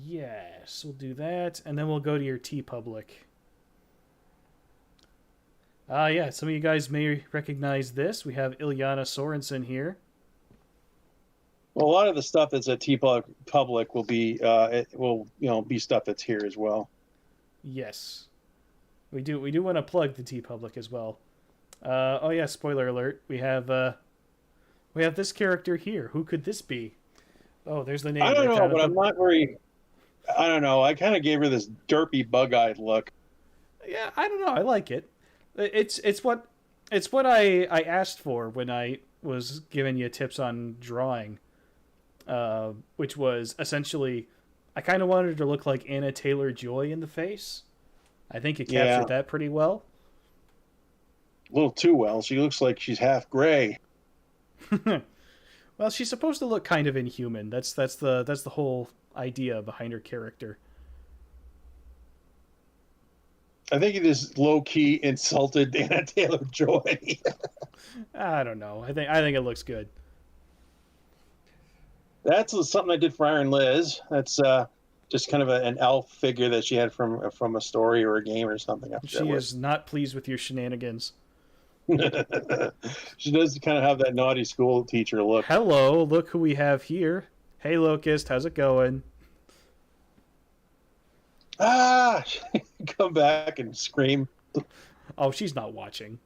Speaker 1: Yes, we'll do that, and then we'll go to your TeePublic. Yeah, some of you guys may recognize this. We have Ilyana Sorensen here.
Speaker 2: Well, a lot of the stuff that's at TeePublic will be be stuff that's here as well.
Speaker 1: Yes, we do want to plug the TeePublic as well. Oh yeah, spoiler alert. We have this character here. Who could this be? Oh, there's the name.
Speaker 2: I don't know, but I'm not very. I don't know. I kind of gave her this derpy, bug-eyed look.
Speaker 1: Yeah, I don't know. I like it. It's what I asked for when I was giving you tips on drawing, which was essentially I kind of wanted her to look like Anna Taylor-Joy in the face. I think it captured that pretty well.
Speaker 2: A little too well. She looks like she's half gray.
Speaker 1: Well, she's supposed to look kind of inhuman. That's the whole idea behind her character.
Speaker 2: I think he just low-key insulted Anna Taylor-Joy.
Speaker 1: I don't know. I think it looks good.
Speaker 2: That's something I did for Iron Liz. That's just kind of an elf figure that she had from a story or a game or something.
Speaker 1: She is not pleased with your shenanigans.
Speaker 2: She does kind of have that naughty school teacher look.
Speaker 1: Hello, look who we have here. Hey, Locust, how's it going?
Speaker 2: Come back and scream.
Speaker 1: Oh, she's not watching.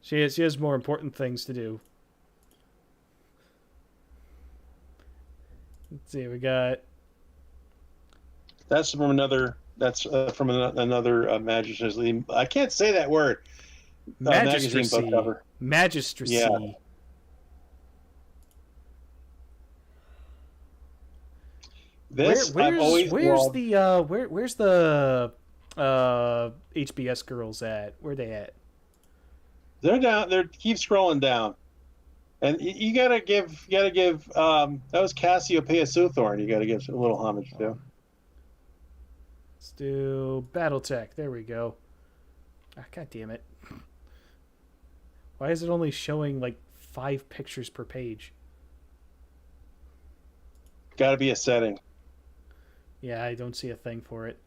Speaker 1: She has more important things to do. Let's see, we got.
Speaker 2: That's from another. That's from another Magistracy. I can't say that word. Magazine book cover.
Speaker 1: Magistracy.
Speaker 2: Yeah. This
Speaker 1: where's the HBS girls at? Where they at?
Speaker 2: They're down. Keep scrolling down, and you gotta give. That was Cassiopeia Sewthorn. You gotta give a little homage to.
Speaker 1: Let's do Battletech. There we go. God damn it! Why is it only showing like 5 pictures per page?
Speaker 2: Got to be a setting.
Speaker 1: Yeah, I don't see a thing for it.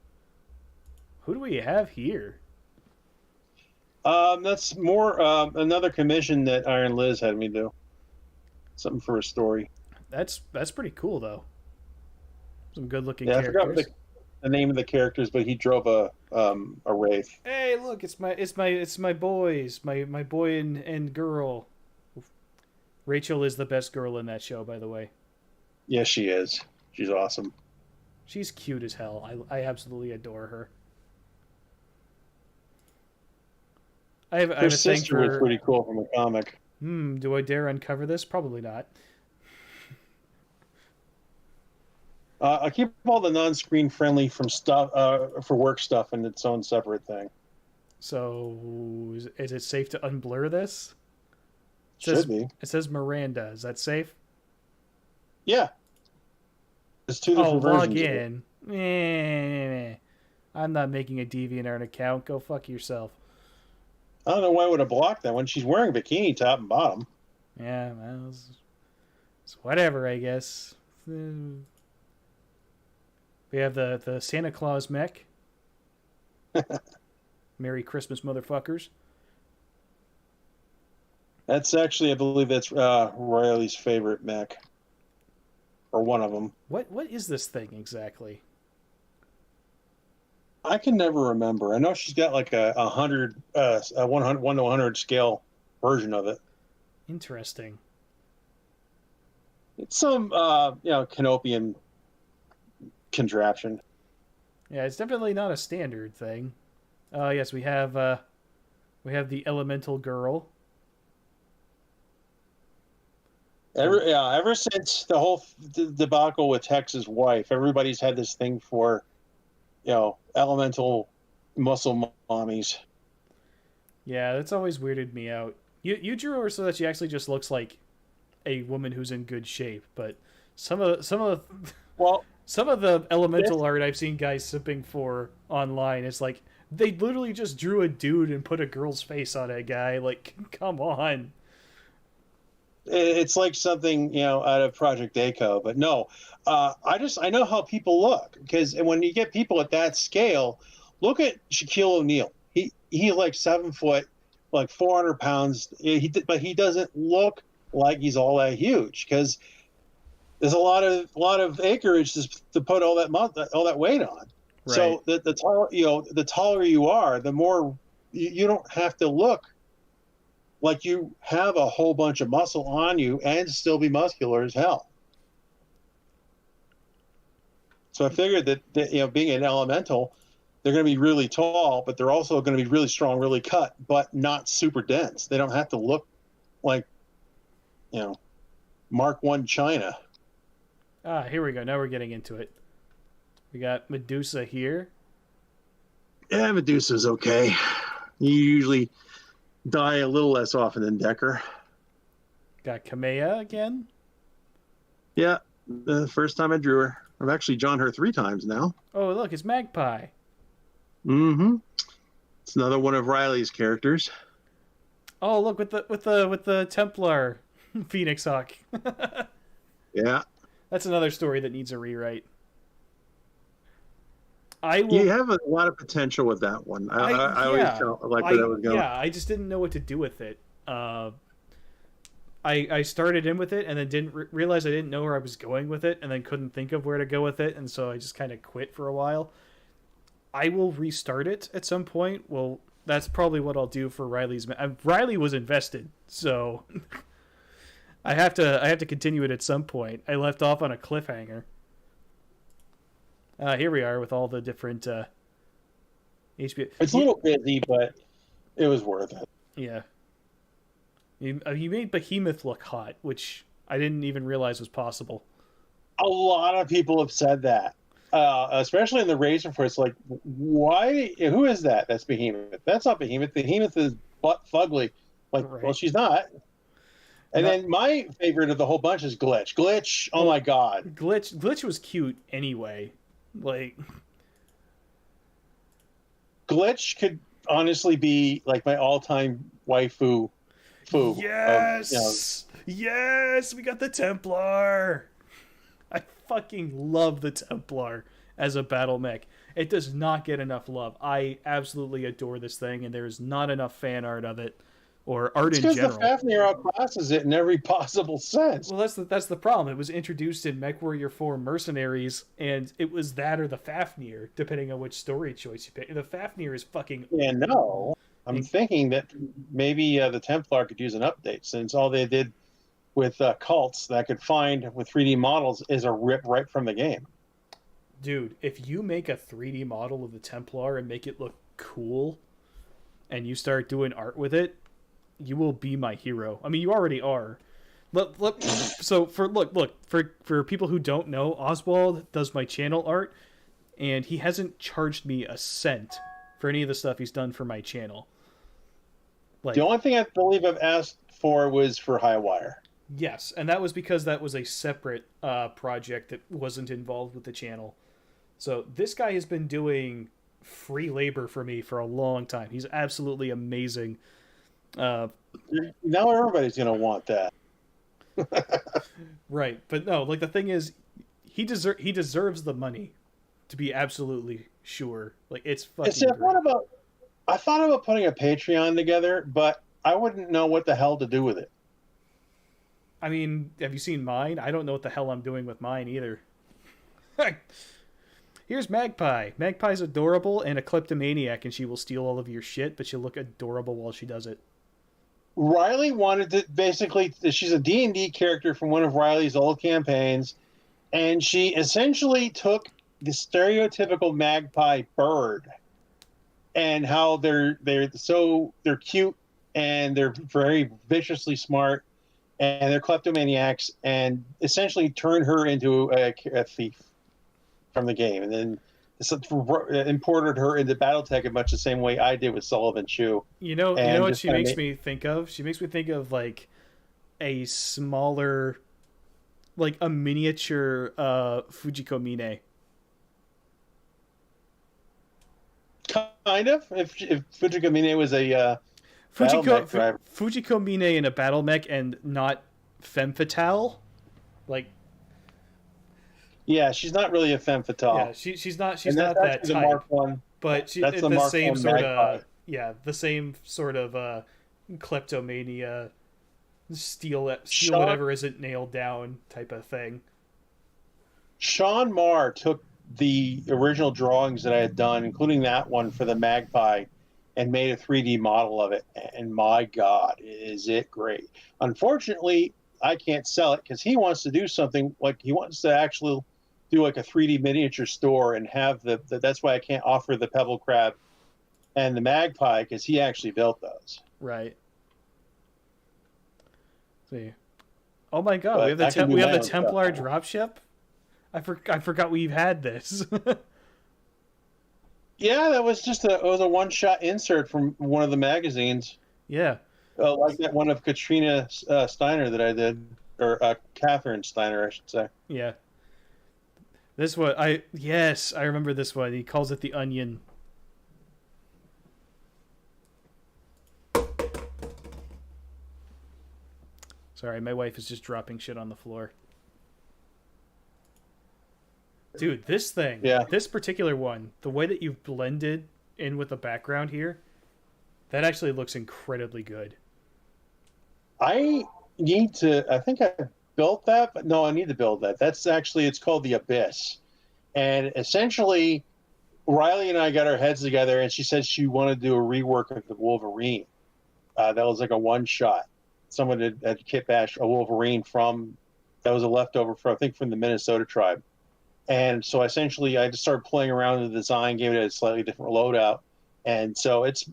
Speaker 1: Who do we have here?
Speaker 2: That's more another commission that Iron Liz had me do. Something for a story.
Speaker 1: That's pretty cool though. Some good looking
Speaker 2: characters. I forgot the name of the characters, but he drove a wraith.
Speaker 1: Hey, look! It's my boys, my boy and girl. Rachel is the best girl in that show, by the way.
Speaker 2: Yes, she is. She's awesome.
Speaker 1: She's cute as hell. I absolutely adore her. I
Speaker 2: Her
Speaker 1: have a thing
Speaker 2: sister was
Speaker 1: for.
Speaker 2: pretty cool from the comic.
Speaker 1: Do I dare uncover this? Probably not.
Speaker 2: I keep all the non-screen friendly from stuff for work stuff in its own separate thing.
Speaker 1: So, is it safe to unblur this?
Speaker 2: Should be.
Speaker 1: It says Miranda. Is that safe?
Speaker 2: Yeah. There's two
Speaker 1: Oh,
Speaker 2: different
Speaker 1: log
Speaker 2: versions.
Speaker 1: in. I'm not making a DeviantArt account. Go fuck yourself.
Speaker 2: I don't know why I would have blocked that when she's wearing a bikini top and bottom.
Speaker 1: Yeah, well, it's whatever, I guess. We have the Santa Claus mech. Merry Christmas, motherfuckers.
Speaker 2: That's actually, I believe that's Riley's favorite mech. Or one of them.
Speaker 1: What is this thing exactly?
Speaker 2: I can never remember. I know she's got like a 100, 100, 1 to 100 scale version of it.
Speaker 1: Interesting.
Speaker 2: It's some, Canopian contraption.
Speaker 1: Yeah, it's definitely not a standard thing. Yes, we have the elemental girl.
Speaker 2: Ever since the whole debacle with Hex's wife, everybody's had this thing for, elemental muscle mommies.
Speaker 1: Yeah, that's always weirded me out. You drew her so that she actually just looks like a woman who's in good shape, but some of the elemental art I've seen guys sipping for online, it's like they literally just drew a dude and put a girl's face on a guy. Like, come on.
Speaker 2: It's like something out of Project Daco, but no. I know how people look, because when you get people at that scale, look at Shaquille O'Neal. He's like 7 foot, like 400 pounds. But he doesn't look like he's all that huge, because there's a lot of acreage to put all that weight on. Right. So the taller you are, the more you don't have to look like you have a whole bunch of muscle on you and still be muscular as hell. So I figured that being an elemental, they're going to be really tall, but they're also going to be really strong, really cut, but not super dense. They don't have to look like, Mark I China.
Speaker 1: Here we go. Now we're getting into it. We got Medusa here.
Speaker 2: Yeah, Medusa's okay. You usually die a little less often than Decker.
Speaker 1: Got Kamea again.
Speaker 2: Yeah, the first time I drew her. I've actually drawn her 3 times now.
Speaker 1: Oh, look, it's Magpie.
Speaker 2: Mm-hmm. It's another one of Riley's characters.
Speaker 1: Oh, look, with the Templar Phoenix Hawk.
Speaker 2: Yeah.
Speaker 1: That's another story that needs a rewrite.
Speaker 2: You have a lot of potential with that one. I always felt like where that was going.
Speaker 1: Yeah, I just didn't know what to do with it. I started in with it and then didn't realize I didn't know where I was going with it, and then couldn't think of where to go with it, and so I just kind of quit for a while. I will restart it at some point. Well, that's probably what I'll do for Riley's. Riley was invested, so I have to continue it at some point. I left off on a cliffhanger. Here we are with all the different HBO.
Speaker 2: It's a little busy, but it was worth it.
Speaker 1: Yeah. You made Behemoth look hot, which I didn't even realize was possible.
Speaker 2: A lot of people have said that, especially in the Razor Force. Like, why? Who is that? That's Behemoth. That's not Behemoth. Behemoth is butt fugly. Like, right. Well, she's not. And then my favorite of the whole bunch is Glitch. Glitch, oh my god.
Speaker 1: Glitch was cute anyway. Like,
Speaker 2: Glitch could honestly be like my all-time waifu.
Speaker 1: Yes! Yes! We got the Templar! I fucking love the Templar as a battle mech. It does not get enough love. I absolutely adore this thing, and there's not enough fan art of it. Or art in general.
Speaker 2: Because the Fafnir outclasses it in every possible sense.
Speaker 1: Well, that's the problem. It was introduced in MechWarrior 4 Mercenaries, and it was that or the Fafnir, depending on which story choice you pick. The Fafnir is fucking...
Speaker 2: Yeah, no. I'm thinking that maybe the Templar could use an update, since all they did with cults that I could find with 3D models is a rip right from the game.
Speaker 1: Dude, if you make a 3D model of the Templar and make it look cool... and you start doing art with it, you will be my hero. I mean, you already are. Look, so for people who don't know, Oswald does my channel art, and he hasn't charged me a cent for any of the stuff he's done for my channel.
Speaker 2: The only thing I believe I've asked for was for Highwire.
Speaker 1: Yes, and that was because that was a separate project that wasn't involved with the channel. So this guy has been doing free labor for me for a long time. He's absolutely amazing.
Speaker 2: Now everybody's going to want that.
Speaker 1: Right, but no, like the thing is, he deserves the money, to be absolutely sure. Like it's fucking.
Speaker 2: See, I thought about putting a Patreon together, but I wouldn't know what the hell to do with it.
Speaker 1: I mean, have you seen mine? I don't know what the hell I'm doing with mine either. Here's Magpie. Magpie's adorable and a kleptomaniac, and she will steal all of your shit, but she'll look adorable while she does it.
Speaker 2: Riley wanted to basically, she's a D&D character from one of Riley's old campaigns, and she essentially took the stereotypical magpie bird and how they're cute and they're very viciously smart and they're kleptomaniacs, and essentially turned her into a thief from the game, and then imported her into Battletech in much the same way I did with Sullivan Shoe.
Speaker 1: You know what she makes me think of? She makes me think of like a smaller, like a miniature Fujiko Mine.
Speaker 2: Kind of. If Fujiko Mine was a
Speaker 1: Fujiko Mine in a battle mech and not femme fatale, like.
Speaker 2: Yeah, she's not really a femme fatale.
Speaker 1: Yeah, she's not that type.
Speaker 2: Mark one,
Speaker 1: but
Speaker 2: that's the
Speaker 1: same sort
Speaker 2: magpie.
Speaker 1: of the same sort of kleptomania, steal whatever isn't nailed down type of thing.
Speaker 2: Sean Marr took the original drawings that I had done, including that one for the magpie, and made a 3D model of it. And my God, is it great! Unfortunately, I can't sell it because he wants to do something like he wants to actually do like a 3D miniature store and have that's why I can't offer the pebble crab and the magpie, because he actually built those.
Speaker 1: Right. See. Oh my God,
Speaker 2: But
Speaker 1: we have the
Speaker 2: I can do my own
Speaker 1: Templar
Speaker 2: stuff.
Speaker 1: dropship. I forgot we've had this.
Speaker 2: Yeah, that was just a one-shot insert from one of the magazines.
Speaker 1: Yeah.
Speaker 2: Like that one of Katrina Steiner that I did, or Catherine Steiner, I should say.
Speaker 1: Yeah. This one, I remember this one. He calls it the Onion. Sorry, my wife is just dropping shit on the floor. Dude, this thing, this particular one, the way that you've blended in with the background here, that actually looks incredibly good.
Speaker 2: I think I built that, but no, I need to build that. That's actually, it's called The Abyss. And essentially, Riley and I got our heads together, and she said she wanted to do a rework of the Wolverine. That was like a one-shot. Someone had kit bashed a Wolverine that was a leftover from the Minnesota tribe. And so essentially, I just started playing around with the design, gave it a slightly different loadout. And so it's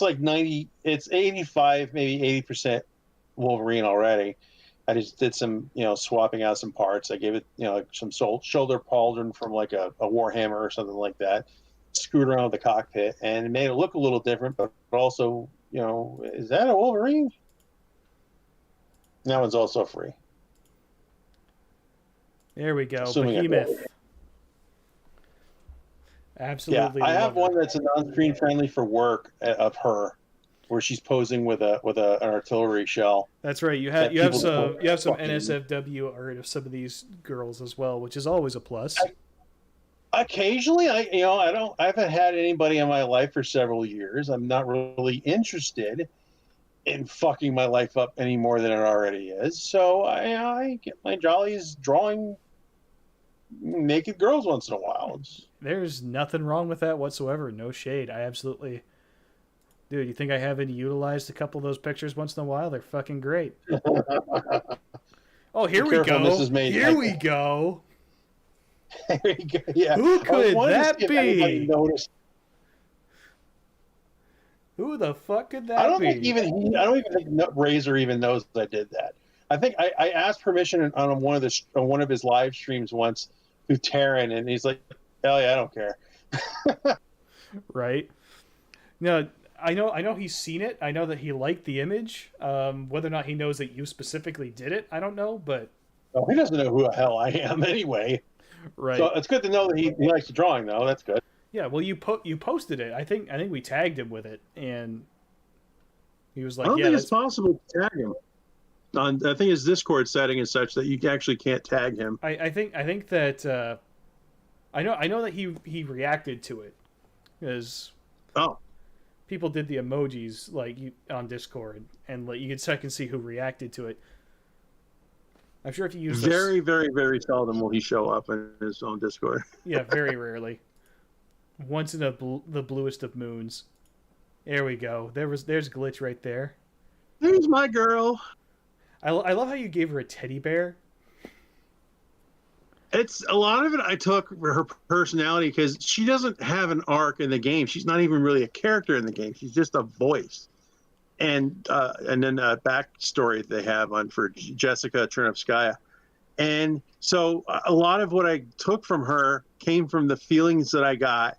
Speaker 2: like 85, maybe 80% Wolverine already. I just did some, swapping out some parts. I gave it, like some shoulder pauldron from like a Warhammer or something like that. Screwed around with the cockpit and it made it look a little different, but also, is that a Wolverine? That one's also free.
Speaker 1: There we go.
Speaker 2: Assuming
Speaker 1: Behemoth. Absolutely.
Speaker 2: Yeah, I have one that's a non-screen friendly for work of her, where she's posing with an artillery shell.
Speaker 1: That's right. You have some NSFW art of some of these girls as well, which is always a plus.
Speaker 2: Occasionally, I haven't had anybody in my life for several years. I'm not really interested in fucking my life up any more than it already is. So I get my jollies drawing naked girls once in a while.
Speaker 1: There's nothing wrong with that whatsoever. No shade. I absolutely... Dude, you think I haven't utilized a couple of those pictures once in a while? They're fucking great. Oh, here we go. Here we go.
Speaker 2: There you go. Yeah.
Speaker 1: Who could that be? Who the fuck could that
Speaker 2: I don't
Speaker 1: be?
Speaker 2: think I don't even think Razor even knows I did that. I think I asked permission on one of his live streams once to Taryn, and he's like, "Hell yeah, I don't care."
Speaker 1: Right? No, I know he's seen it. I know that he liked the image. Whether or not he knows that you specifically did it, I don't know, but
Speaker 2: Well, he doesn't know who the hell I am anyway.
Speaker 1: right.
Speaker 2: So it's good to know that he likes the drawing, though. That's good.
Speaker 1: Yeah, well, you posted it. I think we tagged him with it, and he was
Speaker 2: I
Speaker 1: like,
Speaker 2: don't
Speaker 1: "Yeah,
Speaker 2: think it's possible to tag him. I think his Discord setting is such that you actually can't tag him.
Speaker 1: I think that I know that he reacted to it because
Speaker 2: Oh,
Speaker 1: people did the emojis like on Discord, and like you could check and see who reacted to it. I'm sure if you use
Speaker 2: very, very, very seldom will he show up in his own Discord.
Speaker 1: yeah, very rarely. Once in the bluest of moons. There we go. There's Glitch right there.
Speaker 2: There's my girl.
Speaker 1: I love how you gave her a teddy bear.
Speaker 2: It's a lot of it. I took her personality because she doesn't have an arc in the game. She's not even really a character in the game. She's just a voice. And then a backstory they have on for Jessica Chernovskaya. And so a lot of what I took from her came from the feelings that I got,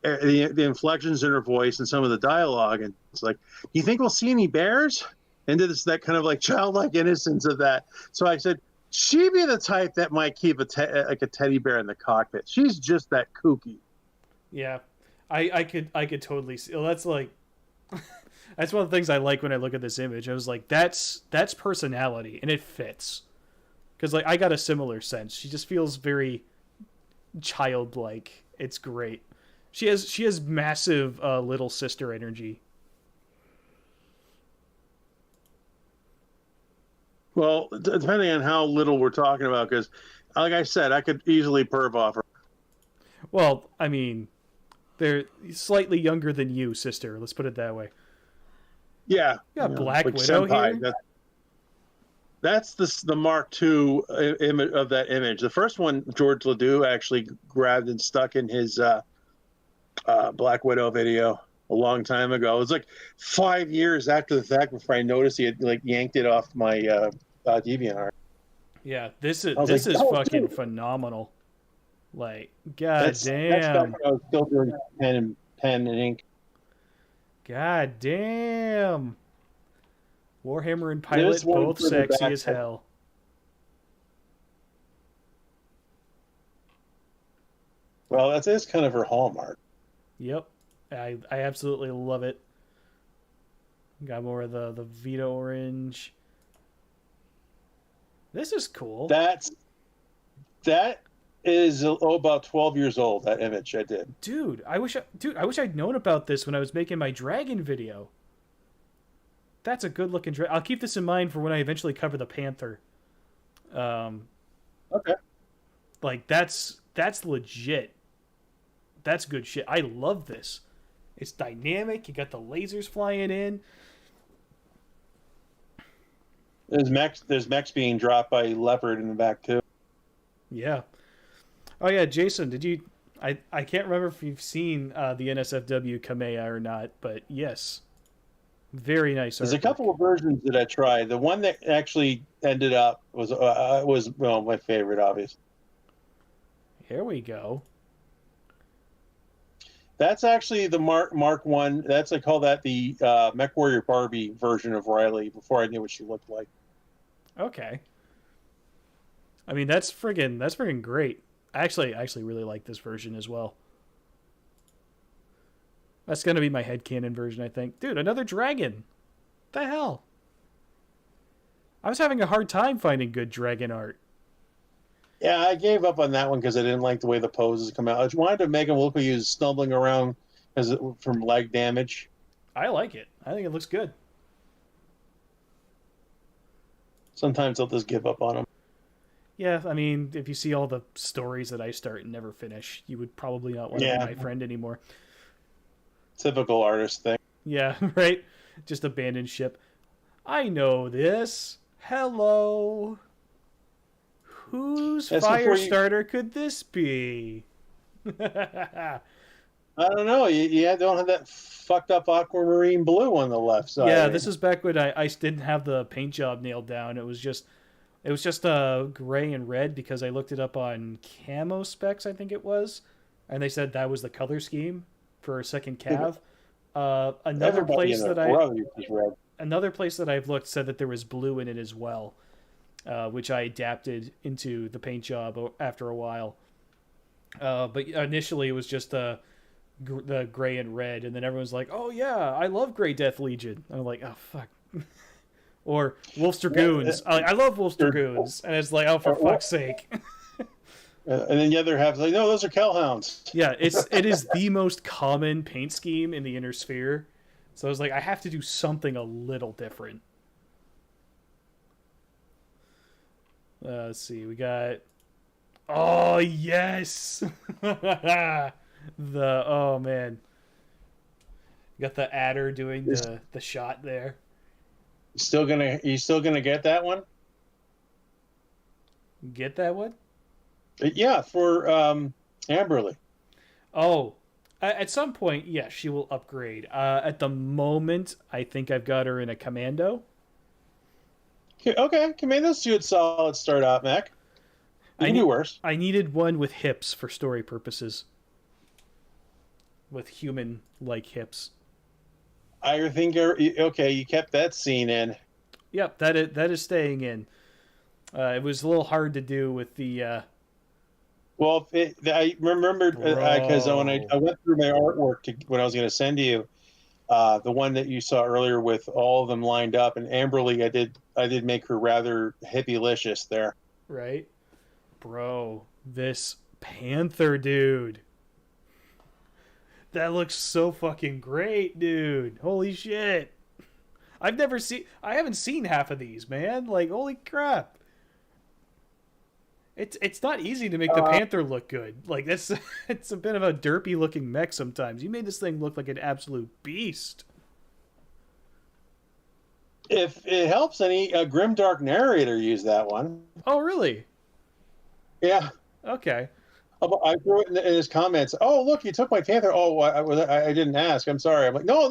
Speaker 2: the inflections in her voice and some of the dialogue. And it's like, do you think we'll see any bears? And that kind of like childlike innocence of that. So I said, she'd be the type that might keep a teddy bear in the cockpit. She's just that kooky.
Speaker 1: Yeah, I could totally see. Well, that's like that's one of the things I like when I look at this image. I was like, that's personality, and it fits. Because like I got a similar sense. She just feels very childlike. It's great. She has massive little sister energy.
Speaker 2: Well, depending on how little we're talking about, because like I said, I could easily perv off her.
Speaker 1: Well, I mean, they're slightly younger than you, sister. Let's put it that way.
Speaker 2: Yeah.
Speaker 1: Yeah, Black
Speaker 2: like
Speaker 1: Widow
Speaker 2: senpai.
Speaker 1: here.
Speaker 2: That's the Mark II image of that image. The first one, George Ledoux actually grabbed and stuck in his Black Widow video a long time ago. It was like 5 years after the fact before I noticed he had like yanked it off my DeviantArt.
Speaker 1: Yeah, this is
Speaker 2: like,
Speaker 1: fucking
Speaker 2: dude.
Speaker 1: phenomenal. Like, god
Speaker 2: That's back
Speaker 1: damn.
Speaker 2: when I was still doing pen and ink.
Speaker 1: God damn. Warhammer and Pilot,
Speaker 2: This one
Speaker 1: both
Speaker 2: further
Speaker 1: sexy
Speaker 2: back.
Speaker 1: as hell.
Speaker 2: Well, that is kind of her hallmark.
Speaker 1: Yep. I absolutely love it. Got more of the Vita orange. This is cool.
Speaker 2: That is about 12 years old. That image I did.
Speaker 1: Dude, I wish I'd known about this when I was making my dragon video. That's a good looking dragon. I'll keep this in mind for when I eventually cover the Panther.
Speaker 2: Okay.
Speaker 1: Like that's legit. That's good shit. I love this. It's dynamic. You got the lasers flying in.
Speaker 2: There's mechs being dropped by Leopard in the back too.
Speaker 1: Yeah. Oh yeah, Jason, did you? I can't remember if you've seen the NSFW Kamea or not, but yes, very nice.
Speaker 2: There's a
Speaker 1: artwork.
Speaker 2: couple of versions that I tried. The one that actually ended up was my favorite, obviously.
Speaker 1: Here we go.
Speaker 2: That's actually the Mark One. I call that the Mech Warrior Barbie version of Riley. Before I knew what she looked like.
Speaker 1: Okay. I mean, that's friggin' great. I actually really like this version as well. That's gonna be my headcanon version, I think. Dude, another dragon. What the hell? I was having a hard time finding good dragon art.
Speaker 2: Yeah, I gave up on that one because I didn't like the way the poses come out. I wanted to make him look like he was stumbling around from leg damage.
Speaker 1: I like it. I think it looks good.
Speaker 2: Sometimes I'll just give up on him.
Speaker 1: Yeah, I mean, if you see all the stories that I start and never finish, you would probably not want to be my friend anymore.
Speaker 2: Typical artist thing.
Speaker 1: Yeah, right? Just abandon ship. I know this. Hello. Whose
Speaker 2: That's
Speaker 1: fire starter could this be?
Speaker 2: I don't know. You don't have that fucked up aquamarine blue on the left side.
Speaker 1: Yeah, this is back when I didn't have the paint job nailed down. It was just gray and red because I looked it up on Camo Specs, I think it was, and they said that was the color scheme for second cav. Another place that I've looked said that there was blue in it as well, which I adapted into the paint job after a while. But initially it was just the gray and red, and then everyone's like, "Oh yeah, I love Grey Death Legion." I'm like, "Oh fuck." Or Wolf's Dragoons. I love Wolf's Dragoons, and it's like, "Oh, for fuck's sake."
Speaker 2: And then the other half is like, "No, those are Kellhounds."
Speaker 1: Yeah, it is the most common paint scheme in the Inner Sphere, so I was like, I have to do something a little different. Let's see, we got. Oh yes. Oh man, you got the adder doing the shot there.
Speaker 2: You still gonna get that one?
Speaker 1: Get that one?
Speaker 2: Yeah, for Amberly.
Speaker 1: Oh, at some point, yeah, she will upgrade. At the moment, I think I've got her in a commando.
Speaker 2: Okay, commando's a good solid start out mech. You can do worse.
Speaker 1: I needed one with hips for story purposes. With human-like hips.
Speaker 2: I think okay. You kept that scene in.
Speaker 1: Yep, that is staying in. It was a little hard to do with the.
Speaker 2: Well, I remembered because when I went through my artwork when I was going to send you the one that you saw earlier with all of them lined up, and Amberly, I did make her rather hippie-licious there.
Speaker 1: Right, bro. This Panther dude. That looks so fucking great, dude. Holy shit. I haven't seen half of these, man. Like, holy crap. It's not easy to make the Panther look good. Like, it's a bit of a derpy looking mech sometimes. You made this thing look like an absolute beast.
Speaker 2: If it helps any, Grimdark Narrator used that one.
Speaker 1: Oh, really?
Speaker 2: Yeah.
Speaker 1: Okay.
Speaker 2: I threw it in his comments. Oh, look, you took my Panther. Oh, I didn't ask. I'm sorry. I'm like, no,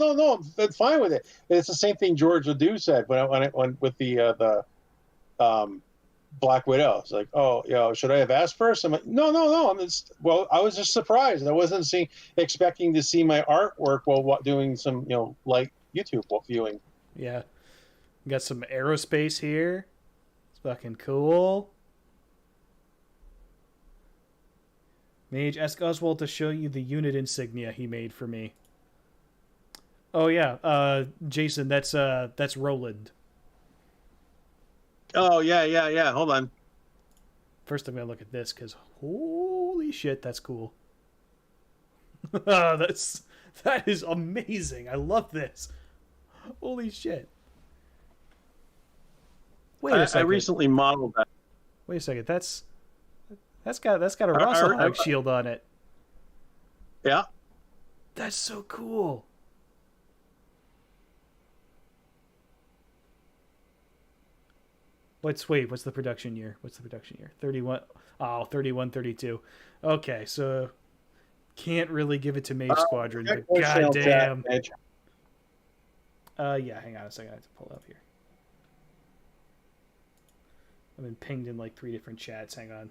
Speaker 2: I'm fine with it. And it's the same thing George Ledoux said when with the Black Widow. It's like, oh, should I have asked first? I'm like, no. I was just surprised. I wasn't expecting to see my artwork while doing some, light YouTube viewing.
Speaker 1: Yeah. We got some aerospace here. It's fucking cool. Mage, ask Oswald to show you the unit insignia he made for me. Oh yeah, Jason, that's Roland.
Speaker 2: Oh yeah. Hold on.
Speaker 1: First, I'm gonna look at this because holy shit, that's cool. That is amazing. I love this. Holy shit. Wait a second.
Speaker 2: I recently modeled that.
Speaker 1: Wait a second. That's got a Rosselhag shield on it.
Speaker 2: Yeah.
Speaker 1: That's so cool. What's the production year? 31. Oh, 31, 32. Okay, so can't really give it to Mage Squadron, but goddamn. Yeah, hang on a second. I have to pull it up here. I've been pinged in like 3 different chats. Hang on.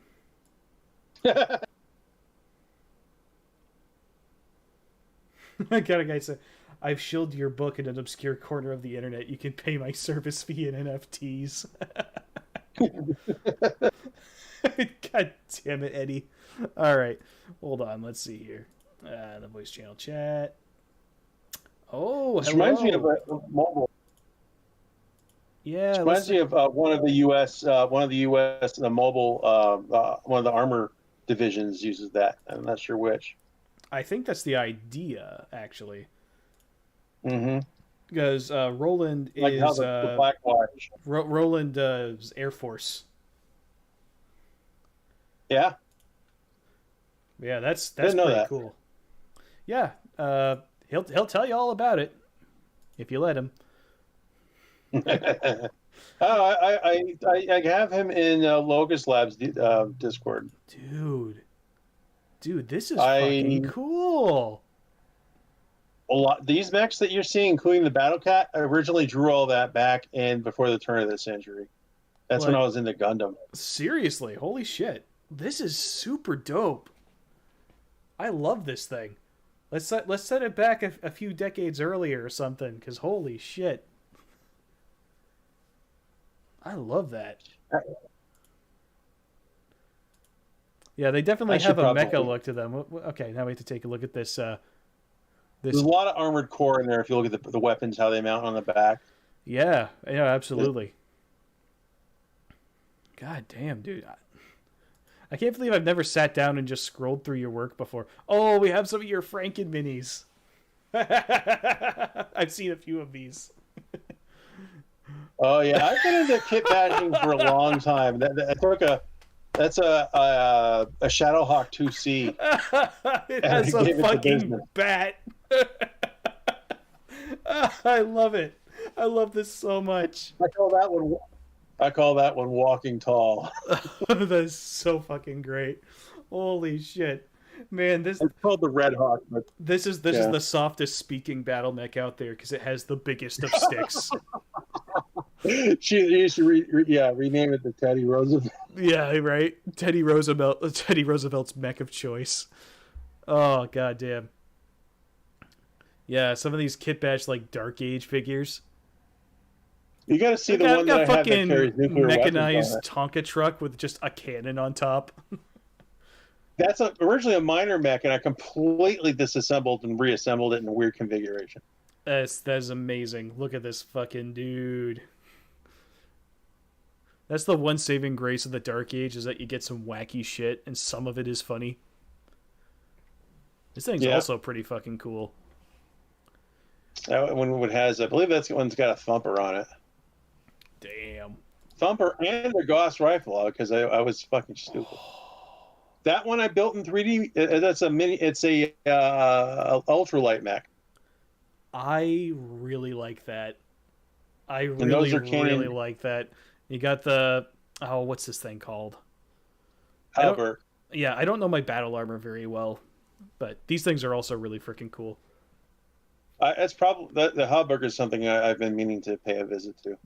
Speaker 1: I got a guy say, I've shielded your book in an obscure corner of the internet. You can pay my service fee in NFTs. God damn it, Eddie. All right. Hold on. Let's see here. The voice channel chat. Oh,
Speaker 2: this reminds me of a mobile.
Speaker 1: Yeah,
Speaker 2: it reminds me of one of the U.S. The mobile one of the armor divisions uses that. I'm not sure which.
Speaker 1: I think that's the idea, actually.
Speaker 2: Mm-hmm.
Speaker 1: Because Roland
Speaker 2: like
Speaker 1: is
Speaker 2: how the Black Watch.
Speaker 1: Roland is Air Force.
Speaker 2: Yeah.
Speaker 1: Yeah, that's pretty cool. Yeah, he'll tell you all about it if you let him.
Speaker 2: I have him in Locust Labs Discord.
Speaker 1: Dude, this is fucking cool.
Speaker 2: a lot. These mechs that you're seeing, including the Battle Cat, I originally drew all that back in before the turn of the century. That's when I was into Gundam.
Speaker 1: Seriously, holy shit. This is super dope. I love this thing. Let's set it back a few decades earlier or something, because holy shit. I love that. Yeah, they definitely have a mecha look to them. Okay, now we have to take a look at this.
Speaker 2: There's a lot of armored core in there if you look at the weapons, how they mount on the back.
Speaker 1: Yeah, absolutely. God damn, dude. I can't believe I've never sat down and just scrolled through your work before. Oh, we have some of your Franken-minis. I've seen a few of these.
Speaker 2: Oh yeah, I've been into kit bashing for a long time. That's a Shadowhawk 2C.
Speaker 1: It has a fucking bat. I love it. I love this so much.
Speaker 2: I call that one walking tall.
Speaker 1: That's so fucking great. Holy shit. Man, it's
Speaker 2: called the Red Hawk. But
Speaker 1: this is the softest speaking battle mech out there because it has the biggest of sticks.
Speaker 2: You should rename it the Teddy Roosevelt.
Speaker 1: Yeah, right. Teddy Roosevelt's mech of choice. Oh goddamn. Yeah, some of these kit bash like Dark Age figures.
Speaker 2: You got to see the one that I have that carries nuclear
Speaker 1: mechanized Tonka truck with just a cannon on top.
Speaker 2: That's originally a minor mech, and I completely disassembled and reassembled it in a weird configuration.
Speaker 1: That's amazing. Look at this fucking dude. That's the one saving grace of the Dark Age, is that you get some wacky shit, and some of it is funny. This thing's also pretty fucking cool.
Speaker 2: That one has, I believe that's the one's got a thumper on it.
Speaker 1: Damn.
Speaker 2: Thumper and the Gauss rifle, because I was fucking stupid. That one I built in 3D. That's a mini. It's a ultralight mech.
Speaker 1: I really like that. I really like that. You got the what's this thing called?
Speaker 2: Halberd.
Speaker 1: Yeah, I don't know my battle armor very well, but these things are also really freaking cool.
Speaker 2: It's probably the Halberd is something I've been meaning to pay a visit to.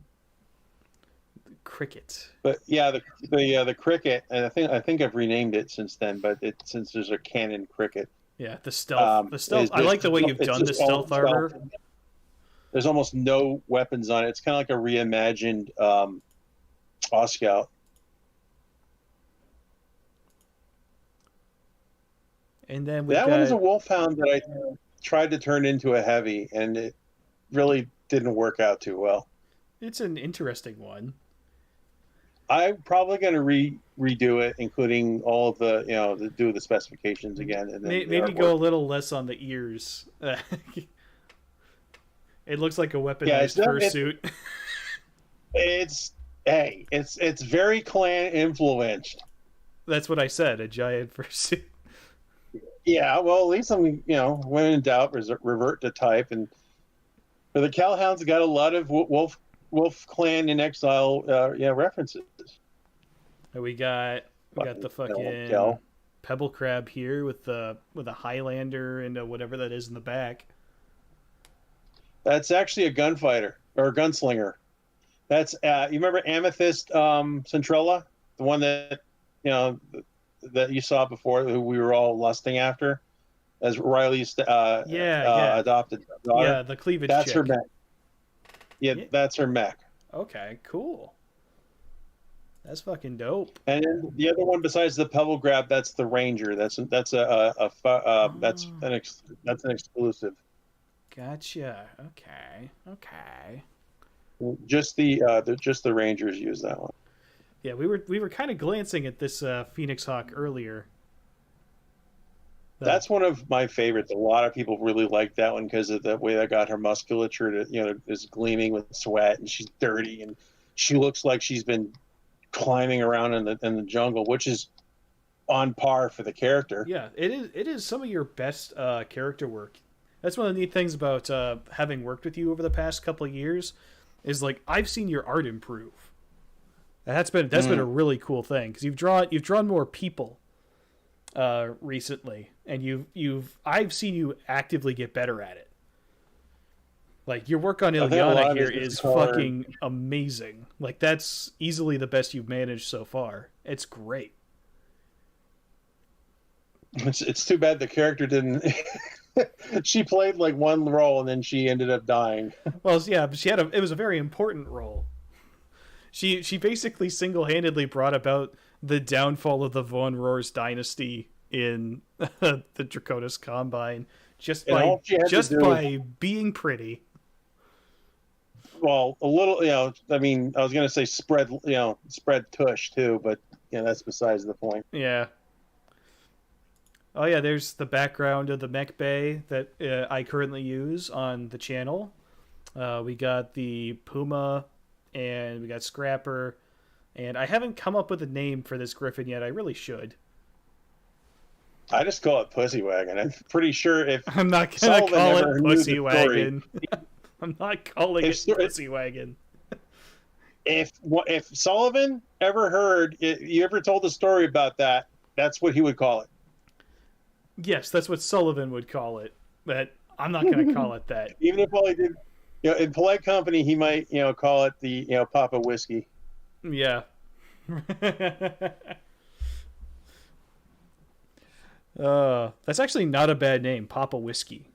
Speaker 1: Cricket.
Speaker 2: But yeah, the cricket, and I think I've renamed it since then. But since there's a canon cricket.
Speaker 1: Yeah, the stealth. I like the way you've done the stealth armor.
Speaker 2: There's almost no weapons on it. It's kind of like a reimagined Oswald.
Speaker 1: And then
Speaker 2: one is a wolfhound that I tried to turn into a heavy, and it really didn't work out too well.
Speaker 1: It's an interesting one.
Speaker 2: I'm probably going to redo it, including all of the do the specifications again, and then
Speaker 1: maybe go a little less on the ears. It looks like a weaponized fursuit.
Speaker 2: It's very clan influenced.
Speaker 1: That's what I said. A giant fursuit.
Speaker 2: Yeah, well, at least when in doubt, revert to type. And for the Calhounds, got a lot of Wolf Clan in Exile, references.
Speaker 1: We got the fucking Pebble Crab here with a Highlander and whatever that is in the back.
Speaker 2: That's actually a gunfighter or a gunslinger. That's you remember Amethyst Centrella, the one that that you saw before, who we were all lusting after, as Riley's adopted daughter.
Speaker 1: Yeah, the cleavage.
Speaker 2: That's
Speaker 1: chick.
Speaker 2: her mech. Yeah, that's her mech.
Speaker 1: Okay, cool. That's fucking dope.
Speaker 2: And then the other one besides the Pebble Grab, that's the Ranger. That's an exclusive.
Speaker 1: Gotcha. Okay.
Speaker 2: Just the Rangers use that one.
Speaker 1: Yeah, we were kind of glancing at this Phoenix Hawk earlier.
Speaker 2: That's one of my favorites. A lot of people really like that one because of the way that got her musculature is gleaming with sweat, and she's dirty, and she looks like she's been climbing around in the jungle, which is on par for the character.
Speaker 1: Yeah, it is some of your best character work. That's one of the neat things about having worked with you over the past couple of years, is like I've seen your art improve. And that's been a really cool thing because you've drawn more people recently, and I've seen you actively get better at it. Like, your work on
Speaker 2: I think a lot
Speaker 1: Ilyana
Speaker 2: of
Speaker 1: here
Speaker 2: it is
Speaker 1: is
Speaker 2: color.
Speaker 1: fucking amazing. Like, that's easily the best you've managed so far. It's great.
Speaker 2: It's too bad the character didn't. She played like one role and then she ended up dying.
Speaker 1: Well, yeah, but it was a very important role. She basically single-handedly brought about the downfall of the Von Roars dynasty in the Draconis Combine just
Speaker 2: And
Speaker 1: by
Speaker 2: all she had to
Speaker 1: just
Speaker 2: do,
Speaker 1: by being pretty.
Speaker 2: well, a little, I mean, I was gonna say spread tush too, but that's besides the point.
Speaker 1: Yeah. Oh yeah, there's the background of the mech bay that I currently use on the channel. We got the Puma, and we got Scrapper, and I haven't come up with a name for this Griffin yet. I really should.
Speaker 2: I just call it Pussy Wagon. I'm pretty sure if
Speaker 1: I'm not gonna
Speaker 2: Sullivan
Speaker 1: call
Speaker 2: never
Speaker 1: it
Speaker 2: knew
Speaker 1: Pussy
Speaker 2: the story,
Speaker 1: Wagon. I'm not calling
Speaker 2: If-
Speaker 1: it Pussy Wagon.
Speaker 2: if Sullivan ever heard you ever told the story about that, that's what he would call it.
Speaker 1: Yes, that's what Sullivan would call it. But I'm not gonna call it that.
Speaker 2: Even if all he did, in polite company, he might call it the Papa Whiskey.
Speaker 1: Yeah. That's actually not a bad name, Papa Whiskey,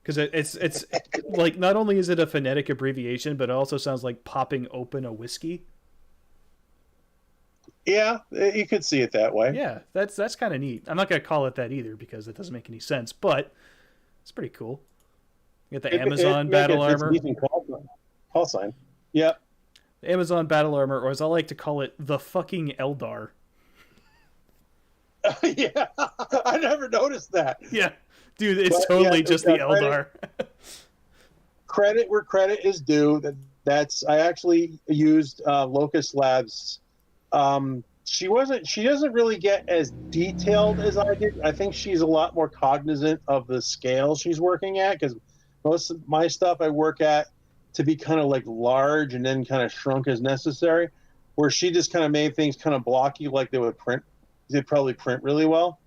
Speaker 1: because it's like, not only is it a phonetic abbreviation, but it also sounds like popping open a whiskey.
Speaker 2: Yeah, you could see it that way.
Speaker 1: Yeah, that's kind of neat. I'm not gonna call it that either because it doesn't make any sense, but it's pretty cool. You get the Amazon battle armor.
Speaker 2: It's a decent call sign. Yep.
Speaker 1: The Amazon battle armor, or as I like to call it, the fucking Eldar.
Speaker 2: Yeah, I never noticed that.
Speaker 1: Yeah, dude, it's
Speaker 2: But,
Speaker 1: totally
Speaker 2: yeah,
Speaker 1: just the Eldar.
Speaker 2: Credit where credit is due. I actually used Locust Labs. She doesn't really get as detailed as I did. I think she's a lot more cognizant of the scale she's working at, because most of my stuff I work at to be kind of like large and then kind of shrunk as necessary, where she just kind of made things kind of blocky, like they'd probably print really well.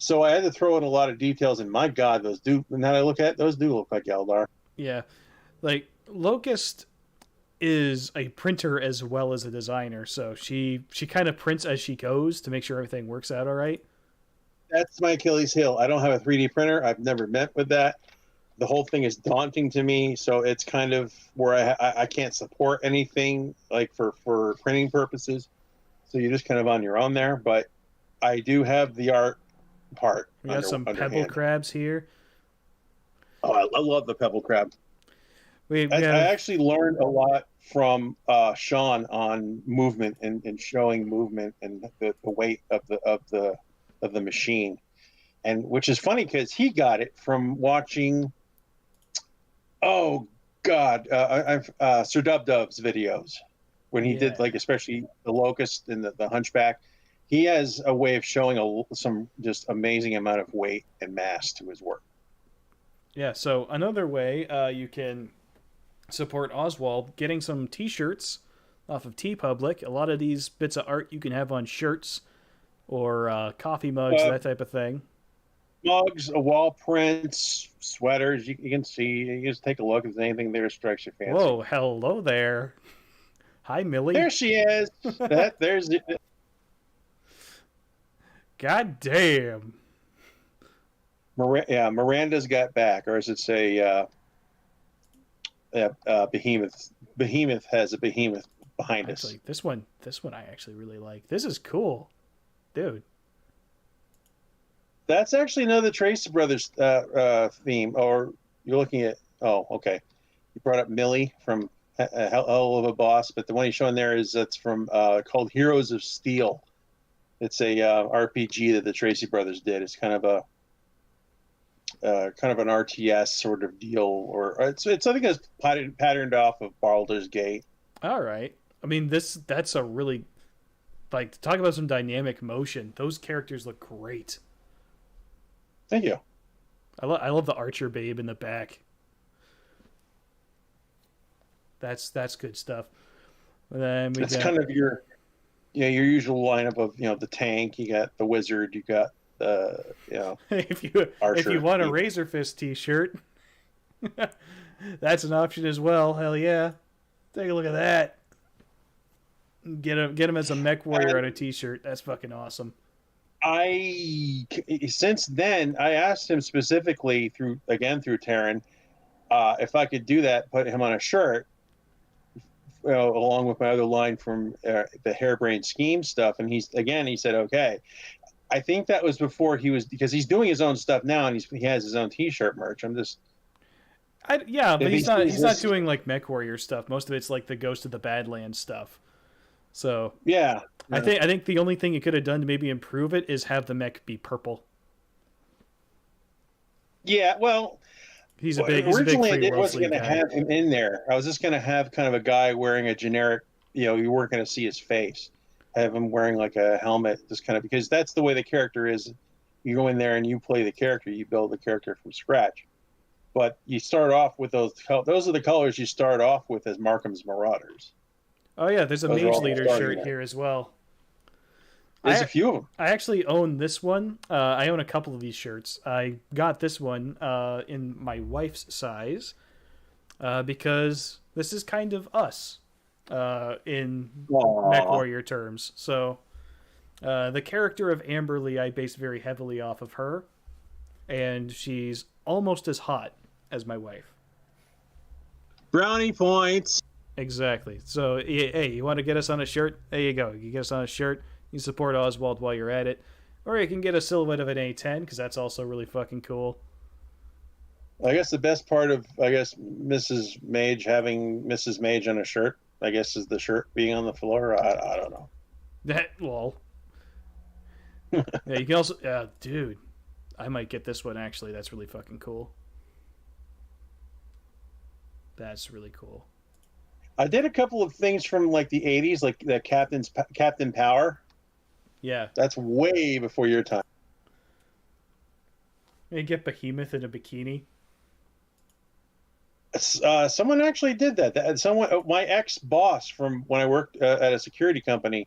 Speaker 2: So I had to throw in a lot of details, and my God, now that I look at it, those do look like Eldar.
Speaker 1: Yeah, like Locust is a printer as well as a designer, so she kind of prints as she goes to make sure everything works out all right.
Speaker 2: That's my Achilles heel. I don't have a 3D printer. I've never met with that. The whole thing is daunting to me, so it's kind of where I can't support anything like for printing purposes. So you're just kind of on your own there. But I do have the art part.
Speaker 1: We got some pebble
Speaker 2: underhand.
Speaker 1: crabs here.
Speaker 2: Oh, I love the pebble crab.
Speaker 1: We
Speaker 2: I
Speaker 1: have,
Speaker 2: actually learned a lot from Sean on movement and showing movement and the weight of the machine, and which is funny because he got it from watching. Oh God, Sir Dub's videos when he did, like, especially the Locust and the Hunchback. He has a way of showing some just amazing amount of weight and mass to his work.
Speaker 1: Yeah, so another way you can support Oswald, getting some t-shirts off of TeePublic. A lot of these bits of art you can have on shirts or coffee mugs, that type of thing.
Speaker 2: Mugs, wall prints, sweaters. You can see. You just take a look if there's anything there that strikes your fancy.
Speaker 1: Whoa, hello there. Hi, Millie.
Speaker 2: There she is. There's it.
Speaker 1: God damn.
Speaker 2: Miranda's got back, or as it say, Behemoth. Behemoth has a behemoth behind us.
Speaker 1: This one I actually really like. This is cool, dude.
Speaker 2: That's actually another Tracy Brothers theme. Or you're looking at? Oh, okay. You brought up Millie from Hell of a Boss, but the one he's showing there that's from called Heroes of Steel. It's a RPG that the Tracy Brothers did. It's kind of an RTS sort of deal, or it's I think it's patterned off of Baldur's Gate.
Speaker 1: All right. I mean, that's a really, like, talk about some dynamic motion. Those characters look great.
Speaker 2: Thank you.
Speaker 1: I love the Archer babe in the back. That's good stuff. And then
Speaker 2: It's kind of your usual lineup of the tank. You got the wizard. You got the
Speaker 1: if you
Speaker 2: Archer.
Speaker 1: want a Razor Fist t-shirt, That's an option as well. Hell yeah. Take a look at that. Get him as a mech warrior on a t-shirt. That's fucking awesome.
Speaker 2: Since then, I asked him specifically through Taryn, if I could do that, put him on a shirt, along with my other line from the Harebrained Scheme stuff. And he said, okay. I think that was before because he's doing his own stuff now, and he has his own t-shirt merch.
Speaker 1: But he's not doing like mech warrior stuff. Most of it's like the Ghost of the Badlands stuff. So
Speaker 2: yeah.
Speaker 1: I think the only thing you could have done to maybe improve it is have the mech be purple.
Speaker 2: Yeah, well, originally I wasn't going to have him in there. I was just going to have kind of a guy wearing a generic, you weren't going to see his face. Have him wearing like a helmet, just kind of, because that's the way the character is. You go in there and you play the character, you build the character from scratch. But you start off with those are the colors you start off with as Markham's Marauders.
Speaker 1: Oh yeah, there's a Mage Leader shirt here as well.
Speaker 2: There's a few of them.
Speaker 1: I actually own this one. I own a couple of these shirts. I got this one in my wife's size because this is kind of us in mech warrior terms. So the character of Amberly I base very heavily off of her, and she's almost as hot as my wife.
Speaker 2: Brownie points.
Speaker 1: Exactly. So, hey, you want to get us on a shirt? There you go. You get us on a shirt. You support Oswald while you're at it. Or you can get a silhouette of an A10, because that's also really fucking cool.
Speaker 2: I guess the best part of, Mrs. Mage having Mrs. Mage on a shirt, is the shirt being on the floor. I don't know.
Speaker 1: Yeah, you can also... dude, I might get this one, actually. That's really fucking cool. That's really cool.
Speaker 2: I did a couple of things from like the 80s, like the Captain Power.
Speaker 1: Yeah.
Speaker 2: That's way before your time.
Speaker 1: You get Behemoth in a bikini.
Speaker 2: Someone actually did that. My ex-boss from when I worked at a security company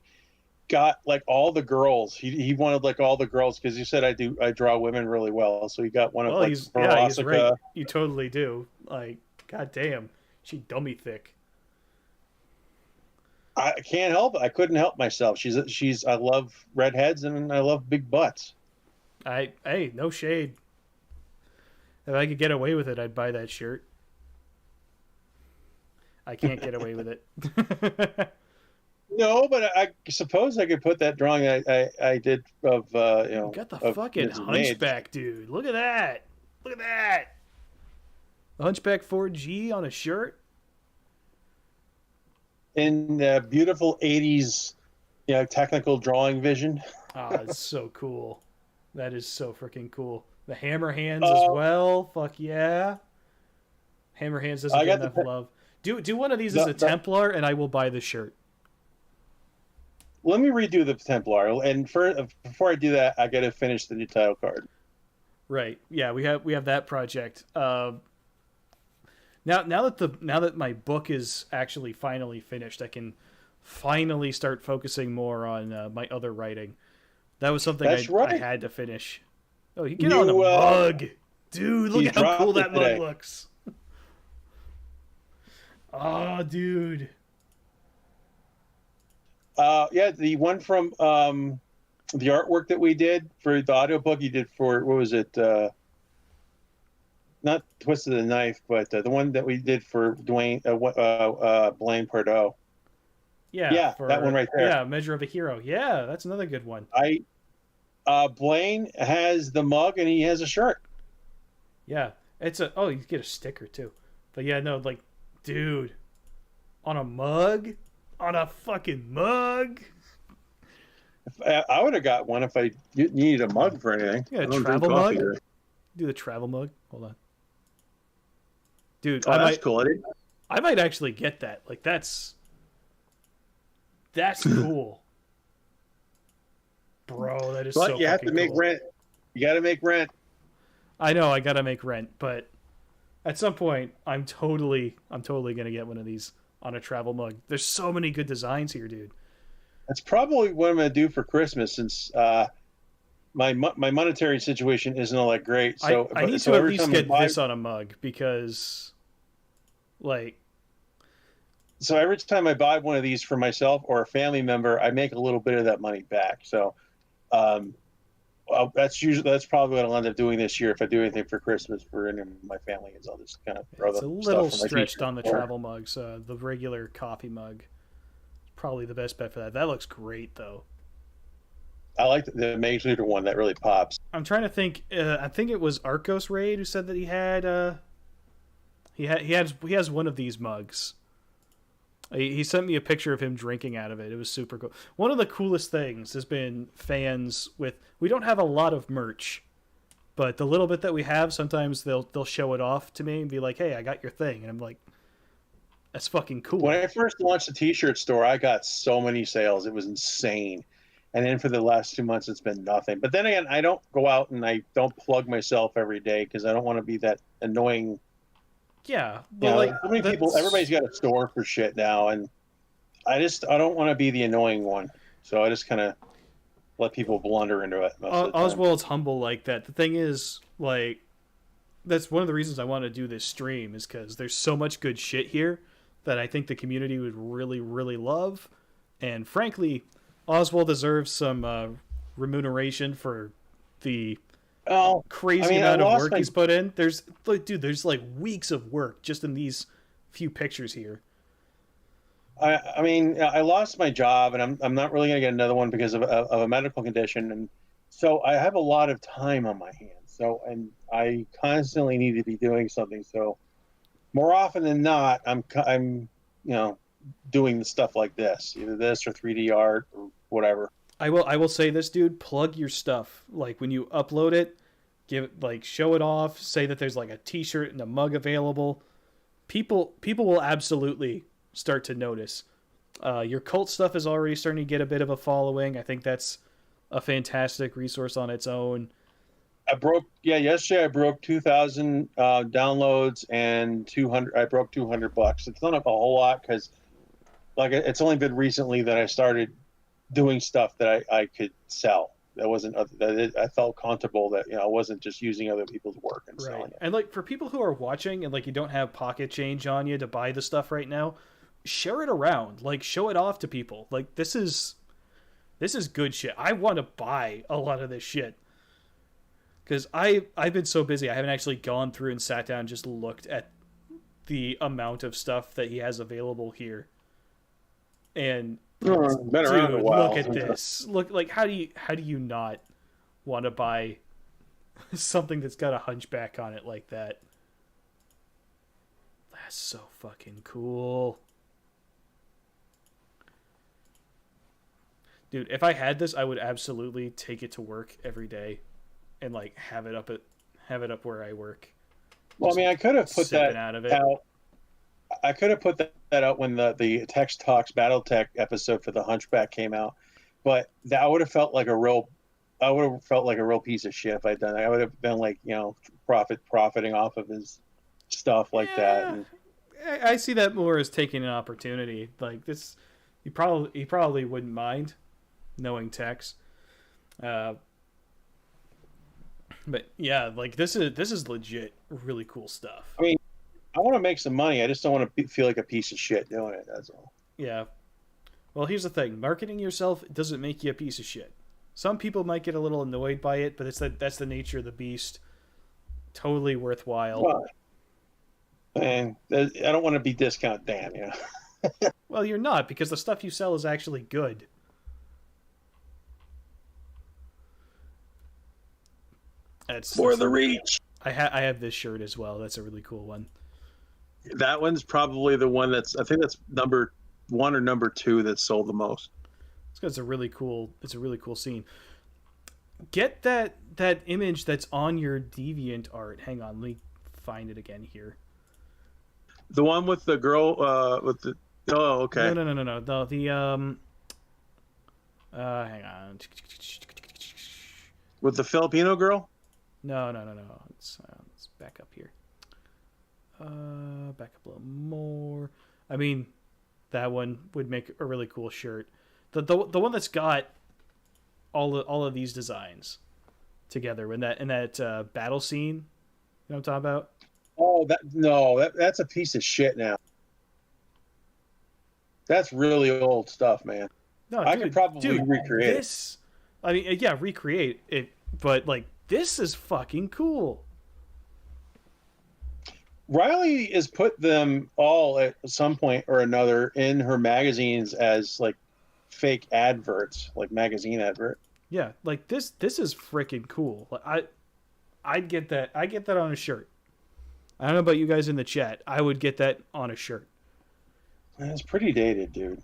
Speaker 2: got like all the girls. He wanted like all the girls because he said I draw women really well. So he got one of
Speaker 1: he's right. You totally do. Like, goddamn, she dummy thick.
Speaker 2: I can't help it. I couldn't help myself. I love redheads and I love big butts.
Speaker 1: Hey, no shade. If I could get away with it, I'd buy that shirt. I can't get away with it.
Speaker 2: No, but I suppose I could put that drawing I did of
Speaker 1: You got the fucking
Speaker 2: Mrs.
Speaker 1: Hunchback,
Speaker 2: Mage.
Speaker 1: Dude. Look at that. Look at that. The Hunchback 4G on a shirt.
Speaker 2: In the beautiful 80s, technical drawing vision.
Speaker 1: It's so cool. That is so freaking cool. The hammer hands as well. Fuck yeah. Hammer hands doesn't get enough love. Do one of these as a Templar, and I will buy the shirt.
Speaker 2: Let me redo the Templar, and before I do that, I got to finish the new title card.
Speaker 1: Right. Yeah, we have that project. Now that my book is actually finally finished, I can finally start focusing more on my other writing. That was something I had to finish. Oh, you get on a mug. Dude, look at how cool that mug looks. Oh, dude.
Speaker 2: The one from the artwork that we did for the audiobook you did for, what was it? Not Twist of the Knife, but the one that we did for Blaine Pardo.
Speaker 1: Yeah,
Speaker 2: that one right there.
Speaker 1: Yeah, Measure of a Hero. Yeah, that's another good one.
Speaker 2: Blaine has the mug and he has a shirt.
Speaker 1: Yeah, you get a sticker too. But yeah, no, like, dude, on a mug, on a fucking mug.
Speaker 2: I would have got one if I needed a mug for anything.
Speaker 1: Yeah, a travel mug. Do the travel mug. Hold on, dude.
Speaker 2: That's cool.
Speaker 1: I might actually get that. Like, that's cool, bro. That is.
Speaker 2: But
Speaker 1: so
Speaker 2: you have to make
Speaker 1: cool.
Speaker 2: rent. You got to make rent.
Speaker 1: I know I gotta make rent, but at some point, I'm totally gonna get one of these on a travel mug. There's so many good designs here, dude.
Speaker 2: That's probably what I'm gonna do for Christmas, since my monetary situation isn't all that great. So
Speaker 1: I need to at least get this on a mug, because Like,
Speaker 2: So every time I buy one of these for myself or a family member, I make a little bit of that money back. So um, that's probably what I'll end up doing this year if I do anything for Christmas for any of my family. Is I'll just kind of throw
Speaker 1: it's a
Speaker 2: them
Speaker 1: little
Speaker 2: stuff for my
Speaker 1: stretched
Speaker 2: teacher.
Speaker 1: on the travel mugs. The regular coffee mug, probably the best bet for that. That looks great though.
Speaker 2: I like the Major Leader one that really pops.
Speaker 1: I'm trying to think. I think it was Arcos Raid who said that he had. He has one of these mugs. He sent me a picture of him drinking out of it. It was super cool. One of the coolest things has been fans with. We don't have a lot of merch, but the little bit that we have, sometimes they'll show it off to me and be like, "Hey, I got your thing," and I'm like, "That's fucking cool."
Speaker 2: When I first launched the T-shirt store, I got so many sales; it was insane. And then for the last 2 months, it's been nothing. But then again, I don't go out and I don't plug myself every day because I don't want to be that annoying.
Speaker 1: Yeah,
Speaker 2: You
Speaker 1: but
Speaker 2: know,
Speaker 1: like
Speaker 2: so many people, everybody's got a store for shit now, and I don't want to be the annoying one. So I just kind of let people blunder into it. Most of the time.
Speaker 1: Oswald's humble like that. The thing is, like, that's one of the reasons I want to do this stream is because there's so much good shit here that I think the community would really, really love. And frankly, Oswald deserves some remuneration for the crazy amount of work he's put in. There's like weeks of work just in these few pictures here.
Speaker 2: I mean, I lost my job, and I'm not really going to get another one because of a medical condition, and so I have a lot of time on my hands. So, and I constantly need to be doing something. So, more often than not, I'm doing the stuff like this, either this or 3D art or whatever.
Speaker 1: I will say this, dude. Plug your stuff. Like when you upload it, show it off. Say that there's like a T-shirt and a mug available. People will absolutely start to notice. Your cult stuff is already starting to get a bit of a following. I think that's a fantastic resource on its own.
Speaker 2: Yesterday I broke 2,000 downloads and 200. I broke $200. It's not a whole lot because, like, it's only been recently that I started doing stuff that I could sell. That wasn't that I felt comfortable that I wasn't just using other people's work and selling it.
Speaker 1: And like for people who are watching and like you don't have pocket change on you to buy the stuff right now, share it around. Like show it off to people. Like this is good shit. I want to buy a lot of this shit. Because I've been so busy, I haven't actually gone through and sat down and just looked at the amount of stuff that he has available here. And
Speaker 2: been around a while.
Speaker 1: Look at this. Look, like how do you not want to buy something that's got a hunchback on it like that? That's so fucking cool. Dude, if I had this, I would absolutely take it to work every day. And like have it up where I work.
Speaker 2: Well, I mean, I could have put that out. I could have put that out when the Text Talks Battletech episode for the Hunchback came out, but that would have felt like a real piece of shit if I'd done that. I would have been like, profiting off of his stuff like that. And
Speaker 1: I see that more as taking an opportunity. Like this, he probably wouldn't mind knowing Tex. But yeah, like this is legit really cool stuff.
Speaker 2: I mean, I want to make some money. I just don't want to feel like a piece of shit doing it. That's all.
Speaker 1: Yeah. Well, here's the thing: marketing yourself doesn't make you a piece of shit. Some people might get a little annoyed by it, but that's the nature of the beast. Totally worthwhile.
Speaker 2: Well, and I don't want to be discount Dan,
Speaker 1: Well, you're not, because the stuff you sell is actually good. That's
Speaker 2: for the reach.
Speaker 1: I have this shirt as well. That's a really cool one.
Speaker 2: That one's probably the one I think that's number 1 or number 2 that sold the most.
Speaker 1: It's a really cool scene. Get that image that's on your Deviant art. Hang on, let me find it again here.
Speaker 2: The one with the girl with the okay.
Speaker 1: No. Hang on.
Speaker 2: With the Filipino girl?
Speaker 1: No. Let's back up here. Back up a little more. I mean, that one would make a really cool shirt. The one that's got all of these designs together in that battle scene. You know what I'm talking about?
Speaker 2: That's a piece of shit now. That's really old stuff, man.
Speaker 1: No,
Speaker 2: I could probably recreate
Speaker 1: this. I mean, yeah, recreate it, but like this is fucking cool.
Speaker 2: Riley has put them all at some point or another in her magazines as like fake adverts, like magazine advert.
Speaker 1: Yeah, like this is freaking cool. Like, I'd get that. I get that on a shirt. I don't know about you guys in the chat. I would get that on a shirt.
Speaker 2: It's pretty dated, dude.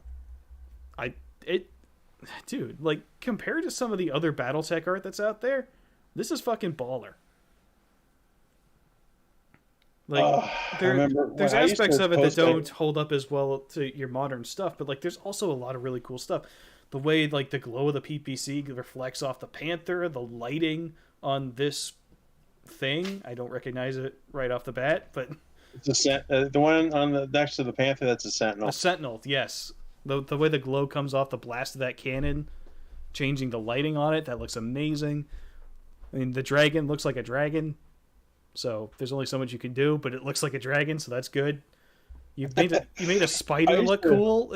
Speaker 1: Dude, like compared to some of the other BattleTech art that's out there, this is fucking baller. Like there's aspects of it that don't hold up as well to your modern stuff, but like there's also a lot of really cool stuff. The way like the glow of the PPC reflects off the Panther, the lighting on this thing, I don't recognize it right off the bat, but
Speaker 2: it's the one on the next to the Panther. That's a Sentinel.
Speaker 1: A Sentinel, yes. The way the glow comes off the blast of that cannon, changing the lighting on it, that looks amazing. I mean, the dragon looks like a dragon, so there's only so much you can do, but it looks like a dragon, so that's good. You made a spider look cool.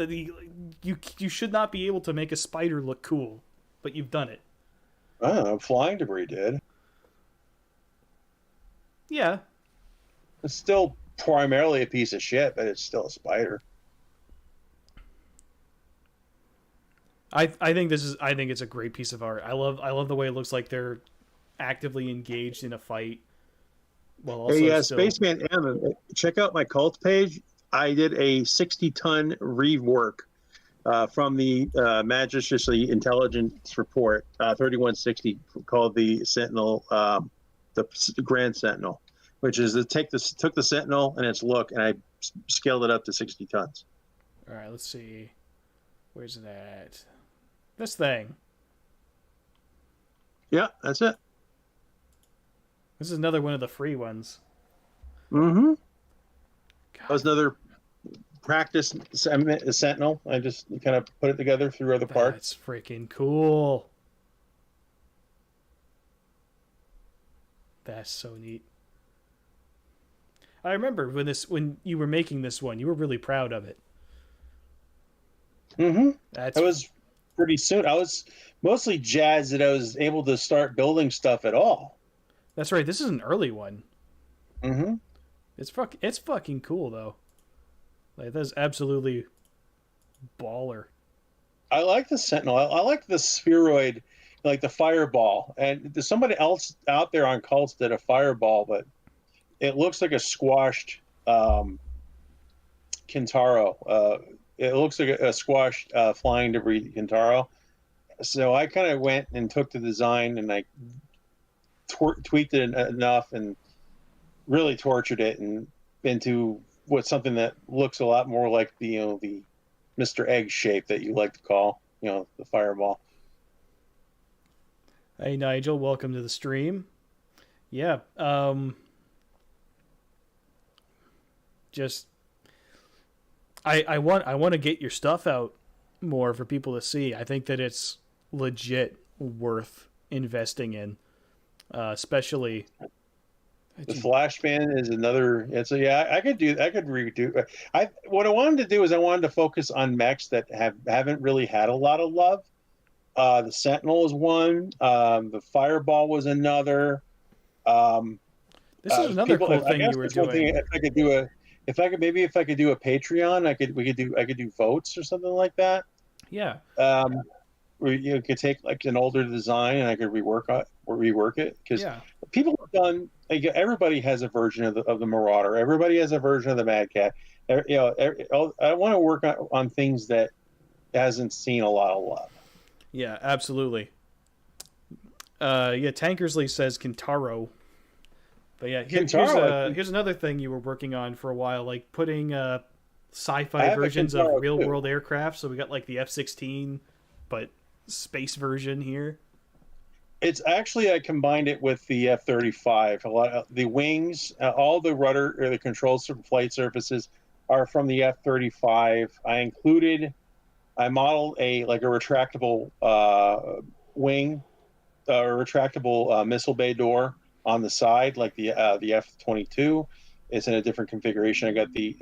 Speaker 1: You should not be able to make a spider look cool, but you've done it.
Speaker 2: I don't know. Flying Debris did.
Speaker 1: Yeah.
Speaker 2: It's still primarily a piece of shit, but it's still a spider.
Speaker 1: I think it's a great piece of art. I love the way it looks like they're actively engaged in a fight. While also
Speaker 2: Spaceman M, check out my cult page. I did a 60-ton rework from the Majesty's Intelligence Report 3160 called the Sentinel, the Grand Sentinel, which is took the Sentinel and its look, and I scaled it up to 60 tons.
Speaker 1: All right, let's see. Where's it at? This thing.
Speaker 2: Yeah, that's it.
Speaker 1: This is another one of the free ones.
Speaker 2: Mm-hmm. That was another practice Sentinel. I just kind of put it together through other parts.
Speaker 1: That's freaking cool. That's so neat. I remember when you were making this one, you were really proud of it.
Speaker 2: Mm-hmm. That was pretty soon. I was mostly jazzed that I was able to start building stuff at all.
Speaker 1: That's right. This is an early one.
Speaker 2: Mm-hmm.
Speaker 1: It's fucking cool though. Like that's absolutely baller.
Speaker 2: I like the Sentinel. I like the spheroid, like the fireball. And there's somebody else out there on Cults did a fireball, but it looks like a squashed Kintaro. It looks like a squashed Flying Debris Kintaro. So I kind of went and took the design and I tweaked it enough and really tortured it and into something that looks a lot more like the Mr. Egg shape that you like to call, the fireball.
Speaker 1: Hey Nigel, welcome to the stream. Yeah, just I want to get your stuff out more for people to see. I think that it's legit worth investing in, especially.
Speaker 2: The Flashband is another. I could redo. What I wanted to do is I wanted to focus on mechs that haven't really had a lot of love. The Sentinel is one. The Fireball was another.
Speaker 1: This is another cool thing you were doing.
Speaker 2: If I could do a Patreon, I could do votes or something like that.
Speaker 1: Yeah.
Speaker 2: Where you could take like an older design and I could rework it because people have done. Everybody has a version of the Marauder. Everybody has a version of the Mad Cat. I want to work on things that hasn't seen a lot of love.
Speaker 1: Yeah, absolutely. Tankersley says Kintaro. But yeah, here's another thing you were working on for a while, like putting sci-fi versions of real-world aircraft. So we got like the F-16, but space version here.
Speaker 2: It's actually I combined it with the F-35. A lot of the wings, all the rudder or the controlled flight surfaces are from the F-35. I modeled a retractable wing, a retractable missile bay door on the side, like the F-22. It's in a different configuration. I got the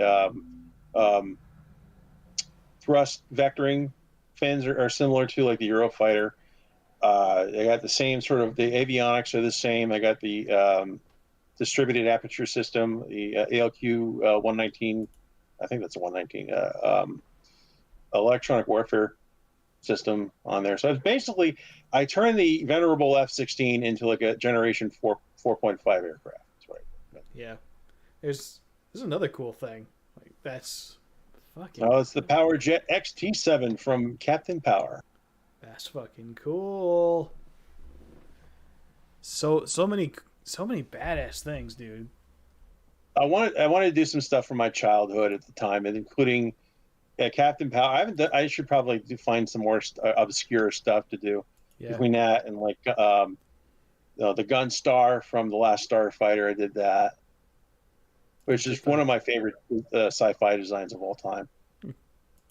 Speaker 2: thrust vectoring fins are similar to like the Eurofighter. I got the same sort of, the avionics are the same. I got the distributed aperture system, the ALQ 119. I think that's a 119 electronic warfare system on there. So it's basically, I turned the venerable F-16 into like a generation 4.5 aircraft. That's right.
Speaker 1: Yeah. There's another cool thing. Like that's fucking.
Speaker 2: Oh, it's the Power Jet XT7 from Captain Power.
Speaker 1: That's fucking cool. So many badass things, dude.
Speaker 2: I wanted to do some stuff from my childhood at the time, and including Captain Power. I should probably find some more obscure stuff to do between that and like the Gunstar from The Last Starfighter. I did that, which is one of my favorite sci-fi designs of all time.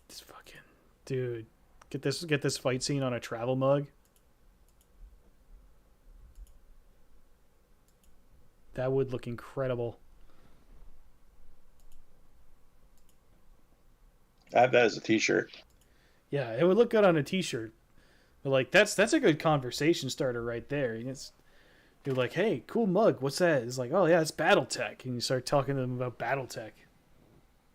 Speaker 1: This fucking dude. Get this fight scene on a travel mug. That would look incredible.
Speaker 2: I have that as a T-shirt.
Speaker 1: Yeah, it would look good on a T-shirt. But like that's a good conversation starter right there. You're like, hey, cool mug. What's that? It's like, oh yeah, it's Battletech, and you start talking to them about Battletech.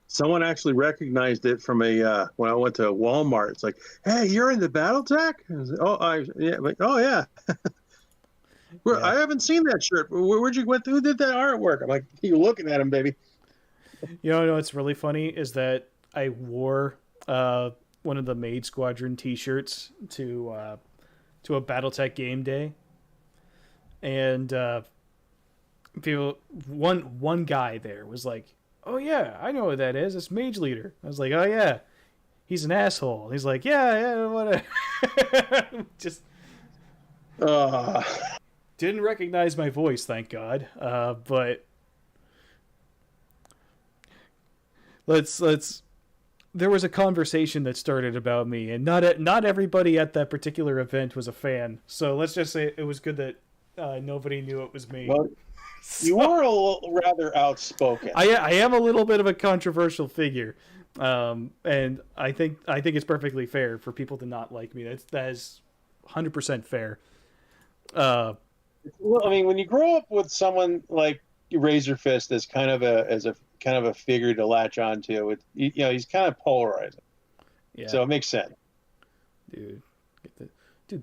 Speaker 2: Someone actually recognized it from when I went to Walmart. It's like, hey, you're in the Battletech? Oh yeah. I haven't seen that shirt. Where'd you who did that artwork? I'm like, you looking at him, baby.
Speaker 1: You know what's really funny is that I wore one of the Maid Squadron T-shirts to a Battletech game day, and one guy there was like, "Oh yeah, I know what that is. It's Mage Leader." I was like, "Oh yeah, he's an asshole." He's like, "Yeah, whatever." Just didn't recognize my voice, thank God. But let's. There was a conversation that started about me, and not everybody at that particular event was a fan. So let's just say it was good that nobody knew it was me.
Speaker 2: Well, you are a little rather outspoken.
Speaker 1: I am a little bit of a controversial figure, and I think it's perfectly fair for people to not like me. That is 100% fair.
Speaker 2: Well, I mean, when you grow up with someone like Razor Fist as kind of a figure to latch onto, he's kind of polarizing. Yeah. So it makes sense.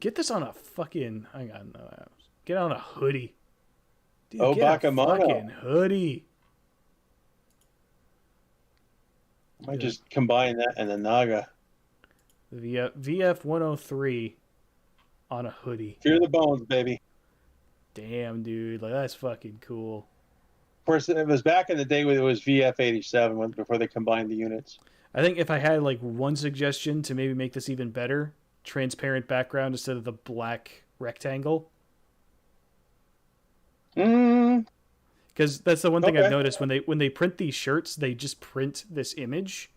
Speaker 1: Get this on a fucking. Hang on, get on a hoodie. Dude,
Speaker 2: get a
Speaker 1: fucking hoodie.
Speaker 2: I might just combine that and the Naga.
Speaker 1: The VF 103 on a hoodie.
Speaker 2: Fear the bones, baby.
Speaker 1: Damn, dude, like that's fucking cool.
Speaker 2: Of course, it was back in the day when it was VF 87 before they combined the units.
Speaker 1: I think if I had like one suggestion to maybe make this even better, transparent background instead of the black rectangle. Because that's the one thing I've noticed when they print these shirts, they just print this image,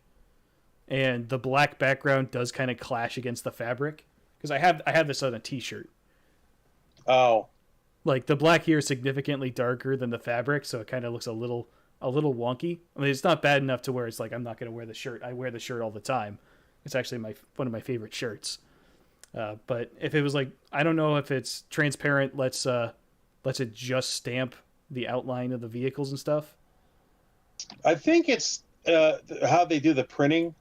Speaker 1: and the black background does kind of clash against the fabric. Because I have this on a T-shirt.
Speaker 2: Oh,
Speaker 1: like the black here is significantly darker than the fabric, so it kind of looks a little wonky. I mean, it's not bad enough to where it's like I'm not going to wear the shirt. I wear the shirt all the time. It's actually one of my favorite shirts. But if it was like, I don't know if it's transparent. Let's it just stamp the outline of the vehicles and stuff.
Speaker 2: I think it's how they do the printing.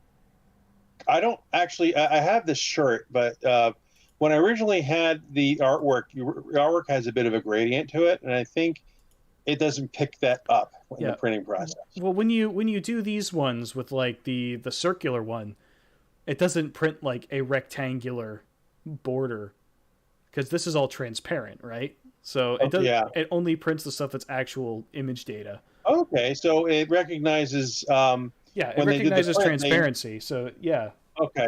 Speaker 2: I don't actually. I have this shirt, but when I originally had the artwork has a bit of a gradient to it, and I think it doesn't pick that up in the printing process.
Speaker 1: Well, when you do these ones with like the circular one, it doesn't print like a rectangular border because this is all transparent, right? So it does. Yeah. It only prints the stuff that's actual image data.
Speaker 2: Okay, so it recognizes.
Speaker 1: It recognizes transparency. So yeah.
Speaker 2: Okay.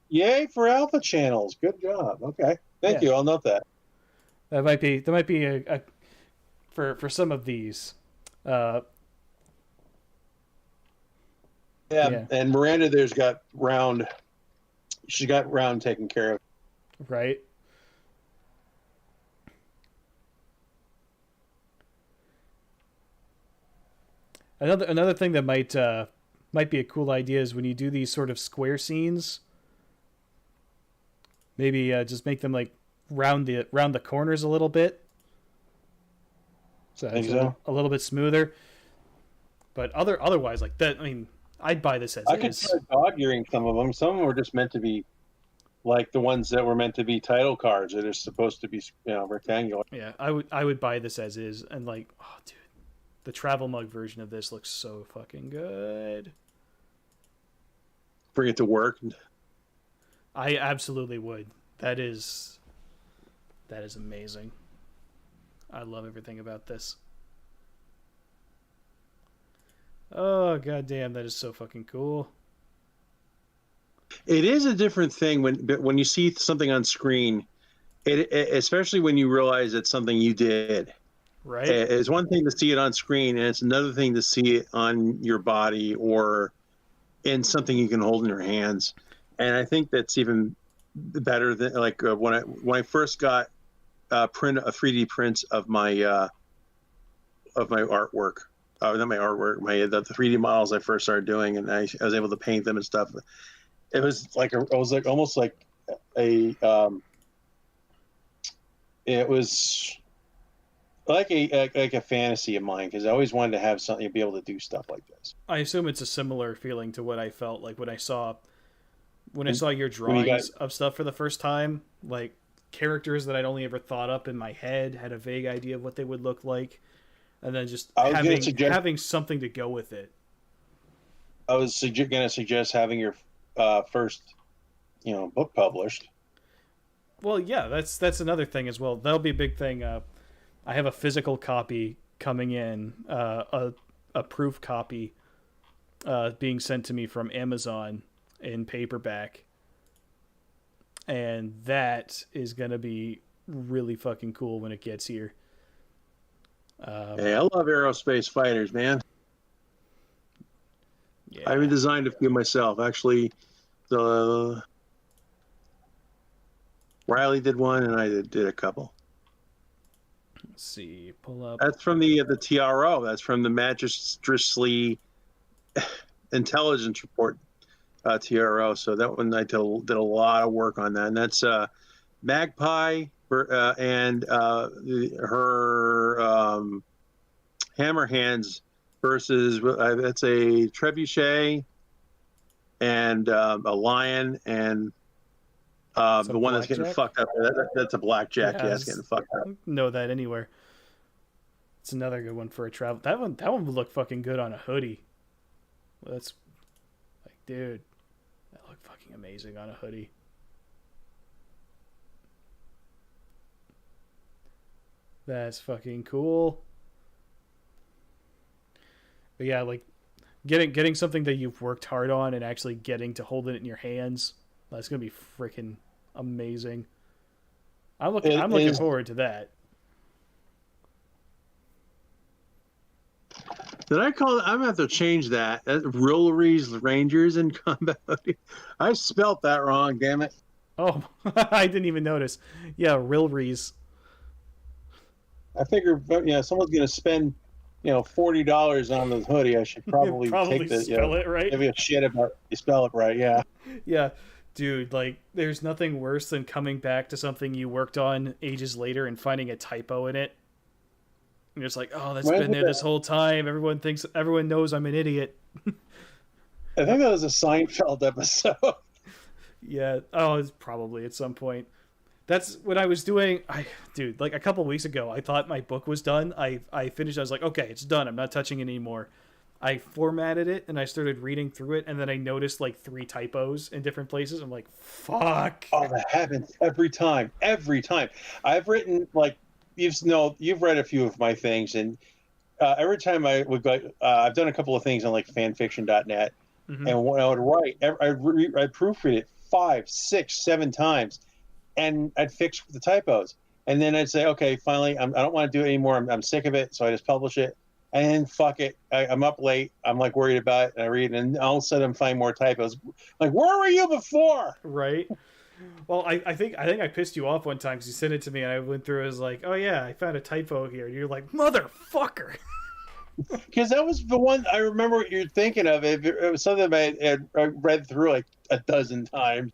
Speaker 2: Yay for alpha channels! Good job. Okay, thank you. I'll note that.
Speaker 1: That might be a for some of these.
Speaker 2: Yeah, and Miranda there's got round. She's got round taken care of.
Speaker 1: Right. Another thing that might be a cool idea is when you do these sort of square scenes, maybe just make them like round the corners a little bit, so it's a little bit smoother. But otherwise, like that, I mean, I'd buy this as
Speaker 2: I could try dog-earing some of them. Some of them were just meant to be like the ones that were meant to be title cards that are supposed to be, rectangular.
Speaker 1: Yeah, I would buy this as is, and like, oh, dude, the travel mug version of this looks so fucking good.
Speaker 2: Bring it to work.
Speaker 1: I absolutely would. That is amazing. I love everything about this. Oh, goddamn, that is so fucking cool.
Speaker 2: It is a different thing when you see something on screen, especially when you realize it's something you did.
Speaker 1: Right.
Speaker 2: It's one thing to see it on screen, and it's another thing to see it on your body or in something you can hold in your hands. And I think that's even better than like when I first got a 3D prints of my artwork. Not my artwork, the 3D models I first started doing, and I was able to paint them and stuff. It was almost like a it was like a fantasy of mine, because I always wanted to have something to be able to do stuff like this.
Speaker 1: I assume it's a similar feeling to what I felt like when I saw your drawings of stuff for the first time, like characters that I'd only ever thought up in my head, had a vague idea of what they would look like, and then just having something to go with it.
Speaker 2: I was going to suggest having your first, book published.
Speaker 1: Well, yeah, that's another thing as well. That'll be a big thing. I have a physical copy coming in, a proof copy being sent to me from Amazon in paperback, and that is going to be really fucking cool when it gets here.
Speaker 2: Hey, I love aerospace fighters, man.
Speaker 1: Yeah.
Speaker 2: I even designed a few myself. Actually, Riley did one, and I did a couple.
Speaker 1: Let's see, pull up.
Speaker 2: That's from the TRO. That's from the Magistracy Intelligence Report TRO. So that one I did a lot of work on that, and that's Magpie and her hammer hands versus that's a trebuchet and a lion and the one that's getting fucked up. That's a blackjack. Yeah, it's getting fucked up.
Speaker 1: Know that anywhere. It's another good one for a travel. That one would look fucking good on a hoodie. That's like, dude, that look fucking amazing on a hoodie. That's fucking cool. But yeah, like getting something that you've worked hard on and actually getting to hold it in your hands, that's gonna be freaking amazing. I'm looking forward to that.
Speaker 2: Did I call it? I'm gonna have to change that. Rillery's Rangers in Combat. I spelt that wrong. Damn it.
Speaker 1: Oh, I didn't even notice. Yeah, Rillery's.
Speaker 2: I figure, someone's gonna spend, $40 on the hoodie. I should probably take the
Speaker 1: spell it right.
Speaker 2: Give you a shit about you spell it right. Yeah.
Speaker 1: Yeah, dude. Like, there's nothing worse than coming back to something you worked on ages later and finding a typo in it. And you're just like, oh, that's been there this whole time. Everyone knows I'm an idiot.
Speaker 2: I think that was a Seinfeld episode.
Speaker 1: Yeah. Oh, it's probably at some point. That's what I was doing. Dude, like a couple weeks ago, I thought my book was done. I finished. I was like, okay, it's done. I'm not touching it anymore. I formatted it and I started reading through it, and then I noticed like 3 typos in different places. I'm like, fuck.
Speaker 2: Oh, that happens every time. Every time. I've written like you've read a few of my things, and every time I would go, I've done a couple of things on like fanfiction.net, and when I would write, I'd proofread it 5, 6, 7 times. And I'd fix the typos, and then I'd say, "Okay, finally, I don't want to do it anymore. I'm sick of it." So I just publish it, and then fuck it. I'm up late. I'm like worried about it, and I read, and all of a sudden, I'm finding more typos. Like, where were you before?
Speaker 1: Right. Well, I think I pissed you off one time because you sent it to me, and I went through. I was like, "Oh yeah, I found a typo here," and you're like, "Motherfucker."
Speaker 2: Because that was the one I remember what you're thinking of. It was something I read through like a dozen times.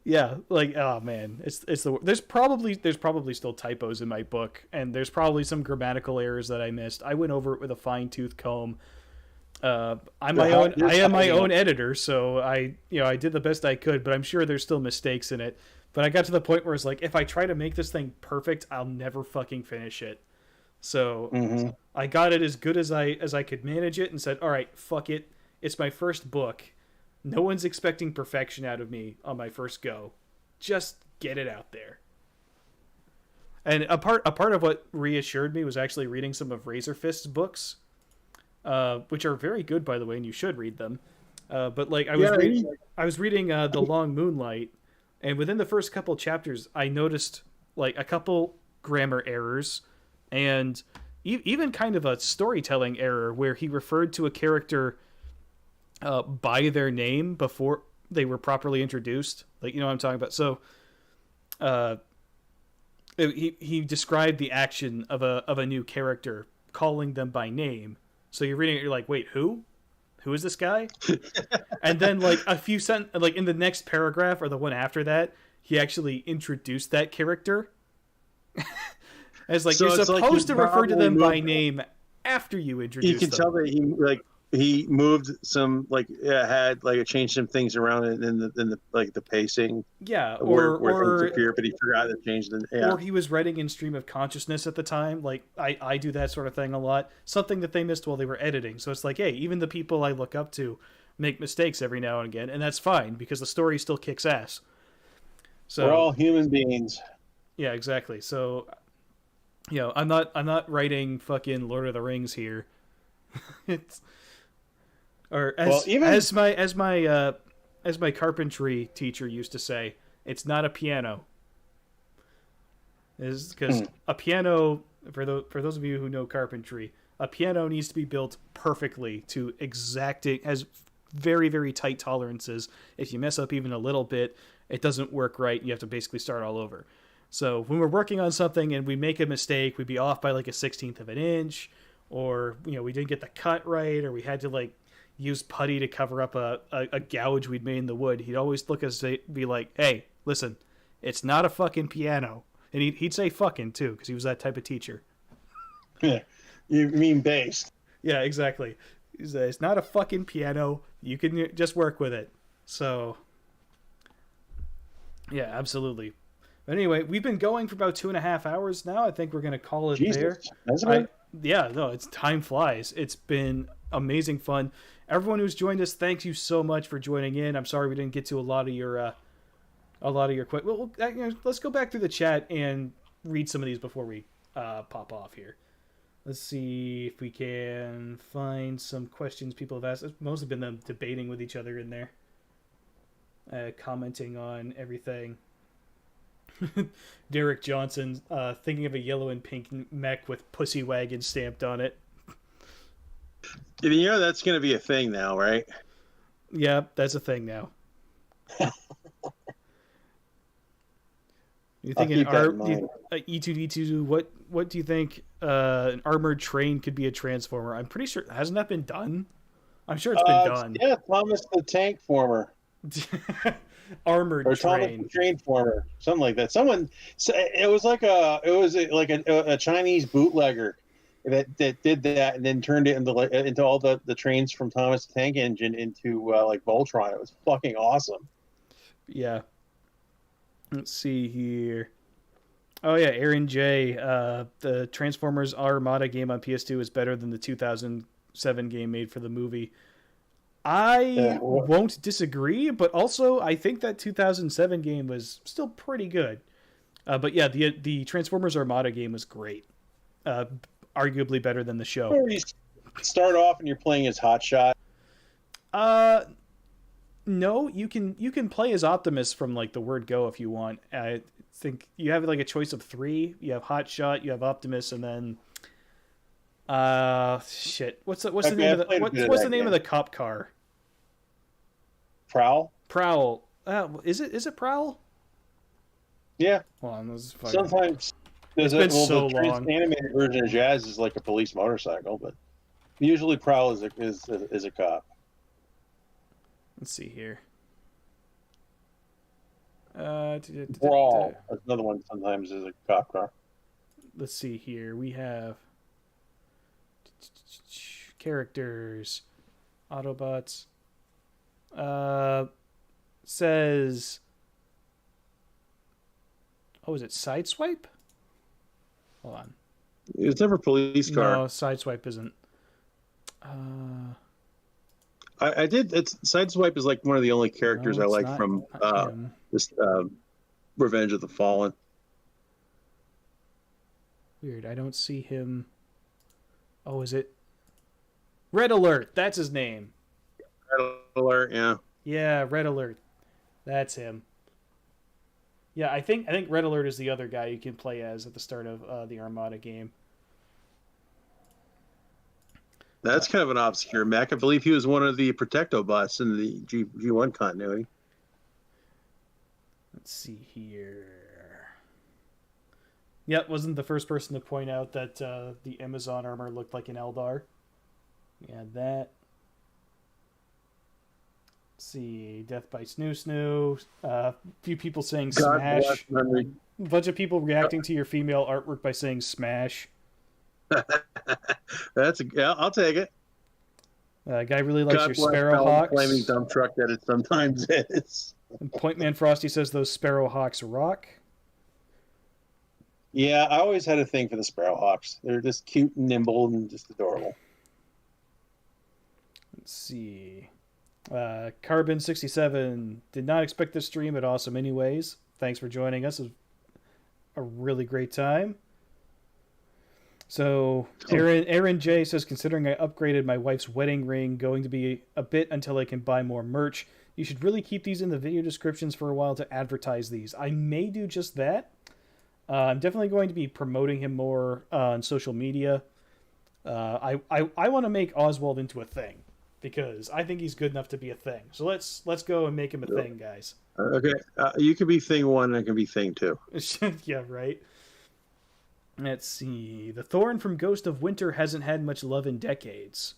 Speaker 1: Yeah, like oh man, it's the there's probably still typos in my book, and there's probably some grammatical errors that I missed. I went over it with a fine tooth comb. I am my own editor, so I did the best I could, but I'm sure there's still mistakes in it. But I got to the point where it's like, if I try to make this thing perfect, I'll never fucking finish it. So I got it as good as I could manage it, and said, all right, fuck it. It's my first book. No one's expecting perfection out of me on my first go. Just get it out there. And a part of what reassured me was actually reading some of Razor Fist's books, which are very good, by the way, and you should read them. But like I was reading The Long Moonlight, and within the first couple chapters, I noticed like a couple grammar errors, and even kind of a storytelling error where he referred to a character by their name before they were properly introduced. Like, you know what I'm talking about? So, he described the action of a new character, calling them by name. So you're reading it, you're like, wait, who? Who is this guy? And then like like in the next paragraph or the one after that, he actually introduced that character. As like, so you're supposed to refer to them by name after you introduce them.
Speaker 2: You can tell that he moved some had changed some things around in the pacing.
Speaker 1: Yeah,
Speaker 2: where things appear, but he forgot to change them. Yeah.
Speaker 1: Or he was writing in stream of consciousness at the time. Like I do that sort of thing a lot. Something that they missed while they were editing. So it's like, hey, even the people I look up to make mistakes every now and again, and that's fine because the story still kicks ass. So
Speaker 2: we're all human beings.
Speaker 1: Yeah, exactly. So, I'm not writing fucking Lord of the Rings here. It's as my carpentry teacher used to say, it's not a piano. Is because a piano, for those of you who know carpentry, a piano needs to be built perfectly to has very, very tight tolerances. If you mess up even a little bit, it doesn't work right. You have to basically start all over. So when we're working on something and we make a mistake, we'd be off by like a 1/16 of an inch, or we didn't get the cut right, or we had to use putty to cover up a gouge we'd made in the wood. He'd always look at us and be like, hey, listen, it's not a fucking piano. And he'd say fucking too, because he was that type of teacher.
Speaker 2: Yeah, you mean based.
Speaker 1: Yeah, exactly. It's not a fucking piano. You can just work with it. So, yeah, absolutely. But anyway, we've been going for about 2.5 hours now. I think we're going to call it there. It's time flies. It's been amazing fun. Everyone who's joined us, thank you so much for joining in. I'm sorry we didn't get to a lot of your quick. Well, let's go back through the chat and read some of these before we pop off here. Let's see if we can find some questions people have asked. It's mostly been them debating with each other in there, commenting on everything. Derek Johnson thinking of a yellow and pink mech with Pussy Wagon stamped on it.
Speaker 2: That's going to be a thing now, right?
Speaker 1: Yeah, that's a thing now. You're thinking E2D2. What do you think? An armored train could be a transformer. I'm pretty sure hasn't that been done? I'm sure it's been done.
Speaker 2: Yeah, Thomas the Tank Former.
Speaker 1: Armored
Speaker 2: or
Speaker 1: train.
Speaker 2: Thomas the Train Former, something like that. It was like a Chinese bootlegger that did that and then turned it into all the trains from Thomas the Tank Engine into Voltron. It was fucking awesome.
Speaker 1: Yeah. Let's see here. Oh yeah, Aaron J. The Transformers Armada game on PS2 is better than the 2007 game made for the movie. I won't disagree, but also I think that 2007 game was still pretty good. But yeah, the Transformers Armada game was great. Arguably better than the show.
Speaker 2: You start off and you're playing as Hotshot.
Speaker 1: No, you can play as Optimus from the word go if you want. I think you have a choice of 3. You have Hotshot, you have Optimus, and then shit. What's the name of the cop car?
Speaker 2: Prowl.
Speaker 1: Is it Prowl?
Speaker 2: Yeah.
Speaker 1: Hold on,
Speaker 2: sometimes
Speaker 1: it's been so long.
Speaker 2: The animated version of Jazz is like a police motorcycle, but Usually Prowl is a cop.
Speaker 1: Let's see here.
Speaker 2: Brawl, that's another one. Sometimes is a cop car.
Speaker 1: Let's see here. We have characters, Autobots. Says, oh, is it Sideswipe? Hold on.
Speaker 2: It's never police car.
Speaker 1: No, Sideswipe isn't.
Speaker 2: I did. It's Sideswipe is like one of the only characters
Speaker 1: No,
Speaker 2: I
Speaker 1: it's
Speaker 2: like
Speaker 1: not
Speaker 2: from
Speaker 1: him.
Speaker 2: this Revenge of the Fallen.
Speaker 1: Weird. I don't see him. Oh, is it Red Alert? That's his name.
Speaker 2: Red Alert, yeah.
Speaker 1: Yeah, Red Alert. That's him. Yeah, I think Red Alert is the other guy you can play as at the start of the Armada game.
Speaker 2: That's kind of an obscure mech. I believe he was one of the Protectobots in the G1 continuity.
Speaker 1: Let's see here. Yep, wasn't the first person to point out that the Amazon armor looked like an Eldar. Yeah, that. Let's see, Death by Snoo Snoo. A few people saying
Speaker 2: God
Speaker 1: smash.
Speaker 2: bless memory.
Speaker 1: A bunch of people reacting to your female artwork by saying smash.
Speaker 2: I'll take it.
Speaker 1: Guy really likes
Speaker 2: God
Speaker 1: your
Speaker 2: bless
Speaker 1: Sparrowhawks.
Speaker 2: flaming dump truck that it sometimes is.
Speaker 1: And Pointman Frosty says those Sparrowhawks rock.
Speaker 2: Yeah, I always had a thing for the Sparrowhawks. They're just cute and nimble and just adorable.
Speaker 1: Let's see. Carbon67 did not expect this stream, but awesome anyways. Thanks for joining us. It was a really great time. So Aaron J says, considering I upgraded my wife's wedding ring, going to be a bit until I can buy more merch. You should really keep these in the video descriptions for a while to advertise these. I may do just that. I'm definitely going to be promoting him more on social media. I want to make Oswald into a thing because I think he's good enough to be a thing. So let's go and make him a thing, guys.
Speaker 2: Okay, you can be thing 1 and I can be thing 2.
Speaker 1: Yeah, right. Let's see. The Thorn from Ghost of Winter hasn't had much love in decades.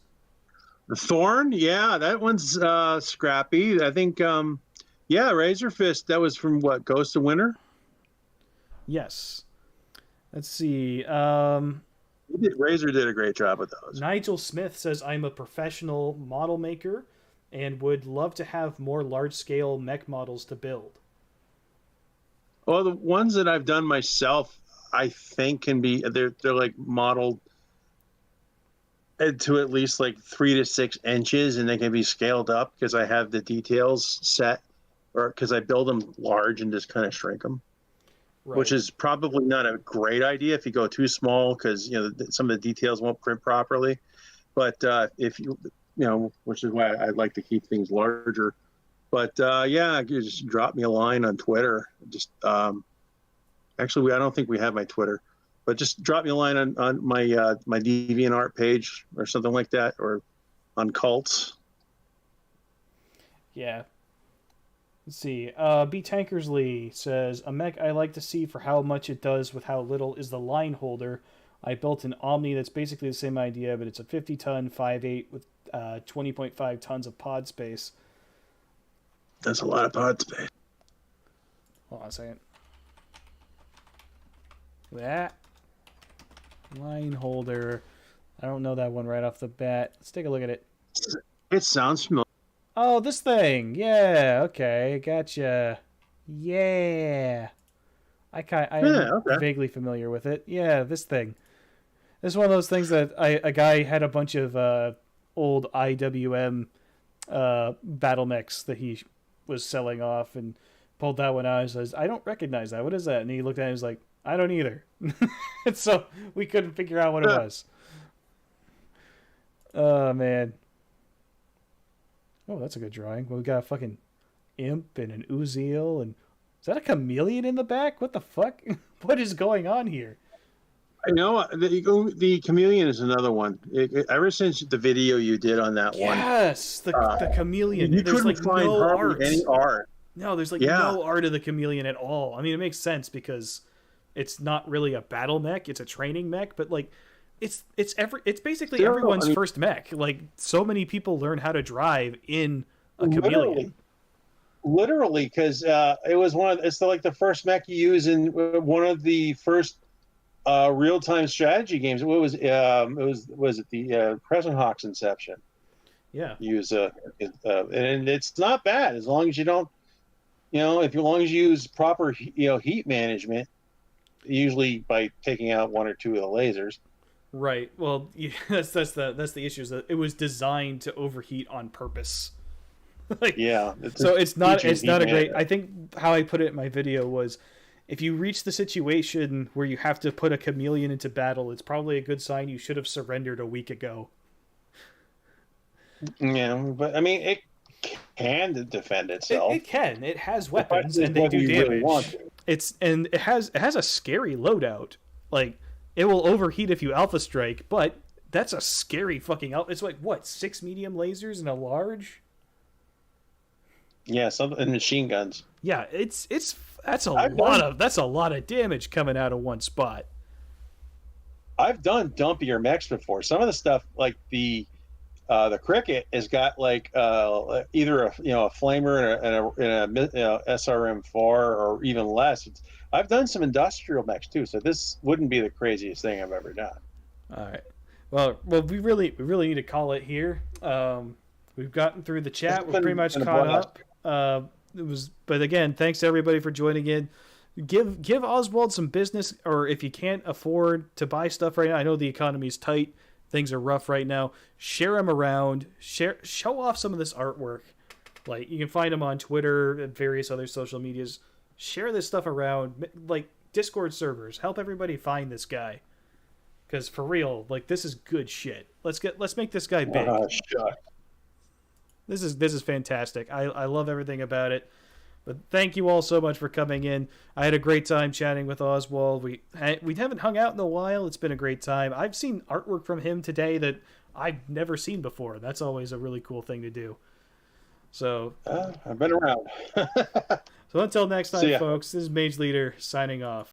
Speaker 2: The Thorn, yeah, that one's scrappy. I think, yeah, Razor Fist. That was from what, Ghost of Winter?
Speaker 1: Yes. Let's see.
Speaker 2: Razor did a great job with those.
Speaker 1: Nigel Smith says, I'm a professional model maker and would love to have more large-scale mech models to build.
Speaker 2: Well, the ones that I've done myself, I think can be, they're like modeled to at least like 3 to 6 inches, and they can be scaled up because I have the details set, or because I build them large and just kind of shrink them. Right. Which is probably not a great idea if you go too small, because some of the details won't print properly. But if you which is why I like to keep things larger. But yeah, you just drop me a line on Twitter. Just actually, I don't think we have my Twitter, but just drop me a line on my my DeviantArt page or something like that, or on Cults.
Speaker 1: Yeah. Let's see. B. Tankersley says, a mech I like to see for how much it does with how little is the line holder. I built an Omni that's basically the same idea, but it's a 50-ton 5.8 with 20.5 tons of pod space.
Speaker 2: That's a lot of pod space.
Speaker 1: Hold on a second. That line holder. I don't know that one right off the bat. Let's take a look at it.
Speaker 2: It sounds familiar.
Speaker 1: Oh, this thing. Yeah, okay. Gotcha. Yeah. I'm vaguely familiar with it. Yeah, this thing. This is one of those things that a guy had a bunch of old IWM battle mechs that he was selling off and pulled that one out and says, I don't recognize that. What is that? And he looked at it and was like, I don't either. And so we couldn't figure out what it was. Oh, man. Oh, that's a good drawing. Well, we got a fucking imp and an Uziel, and is that a chameleon in the back? What the fuck? What is going on here?
Speaker 2: I know the chameleon is another one. Ever since the video you did on that one,
Speaker 1: yes, the chameleon.
Speaker 2: You
Speaker 1: there's
Speaker 2: couldn't
Speaker 1: like
Speaker 2: find
Speaker 1: no
Speaker 2: hardly
Speaker 1: art.
Speaker 2: any art.
Speaker 1: No, there's like no art of the chameleon at all. I mean, it makes sense because it's not really a battle mech; it's a training mech. But like, it's basically
Speaker 2: Still,
Speaker 1: everyone's
Speaker 2: I mean,
Speaker 1: first mech. Like, so many people learn how to drive in a chameleon.
Speaker 2: Literally, because it's like the first mech you use in one of the first real time strategy games. Was it the Crescent Hawk's Inception?
Speaker 1: Yeah.
Speaker 2: Use and it's not bad as long as you don't, as long as you use proper heat management, usually by taking out one or two of the lasers.
Speaker 1: Right. Well, yeah, that's the issue, is that it was designed to overheat on purpose. Like,
Speaker 2: Yeah.
Speaker 1: so it's not a great.
Speaker 2: management.
Speaker 1: I think how I put it in my video was, if you reach the situation where you have to put a chameleon into battle, it's probably a good sign you should have surrendered a week ago.
Speaker 2: Yeah, but I mean, it can defend itself.
Speaker 1: It can. It has weapons,
Speaker 2: is
Speaker 1: and they
Speaker 2: whether
Speaker 1: do
Speaker 2: you
Speaker 1: damage.
Speaker 2: really want to.
Speaker 1: It has a scary loadout. Like, it will overheat if you alpha strike, but that's a scary fucking It's like, what, 6 medium lasers and a large?
Speaker 2: Yeah, and machine guns.
Speaker 1: Yeah, that's a lot of damage coming out of one spot.
Speaker 2: I've done dumpier mechs before. Some of the stuff, like the cricket, has got like either a flamer and a SRM4 or even less. I've done some industrial mechs too, so this wouldn't be the craziest thing I've ever done.
Speaker 1: All right. Well, we really need to call it here. We've gotten through the chat. We're pretty much caught up. But again, thanks to everybody for joining in. Give Oswald some business, or if you can't afford to buy stuff right now, I know the economy's tight, things are rough right now. Share them around. Show off some of this artwork. Like, you can find him on Twitter and various other social medias. Share this stuff around, like Discord servers. Help everybody find this guy. Because for real, like, this is good shit. Let's make this guy big. This is fantastic. I love everything about it. But thank you all so much for coming in. I had a great time chatting with Oswald. We haven't hung out in a while. It's been a great time. I've seen artwork from him today that I've never seen before. That's always a really cool thing to do. So
Speaker 2: I've been around.
Speaker 1: so until next time, folks, this is Mage Leader signing off.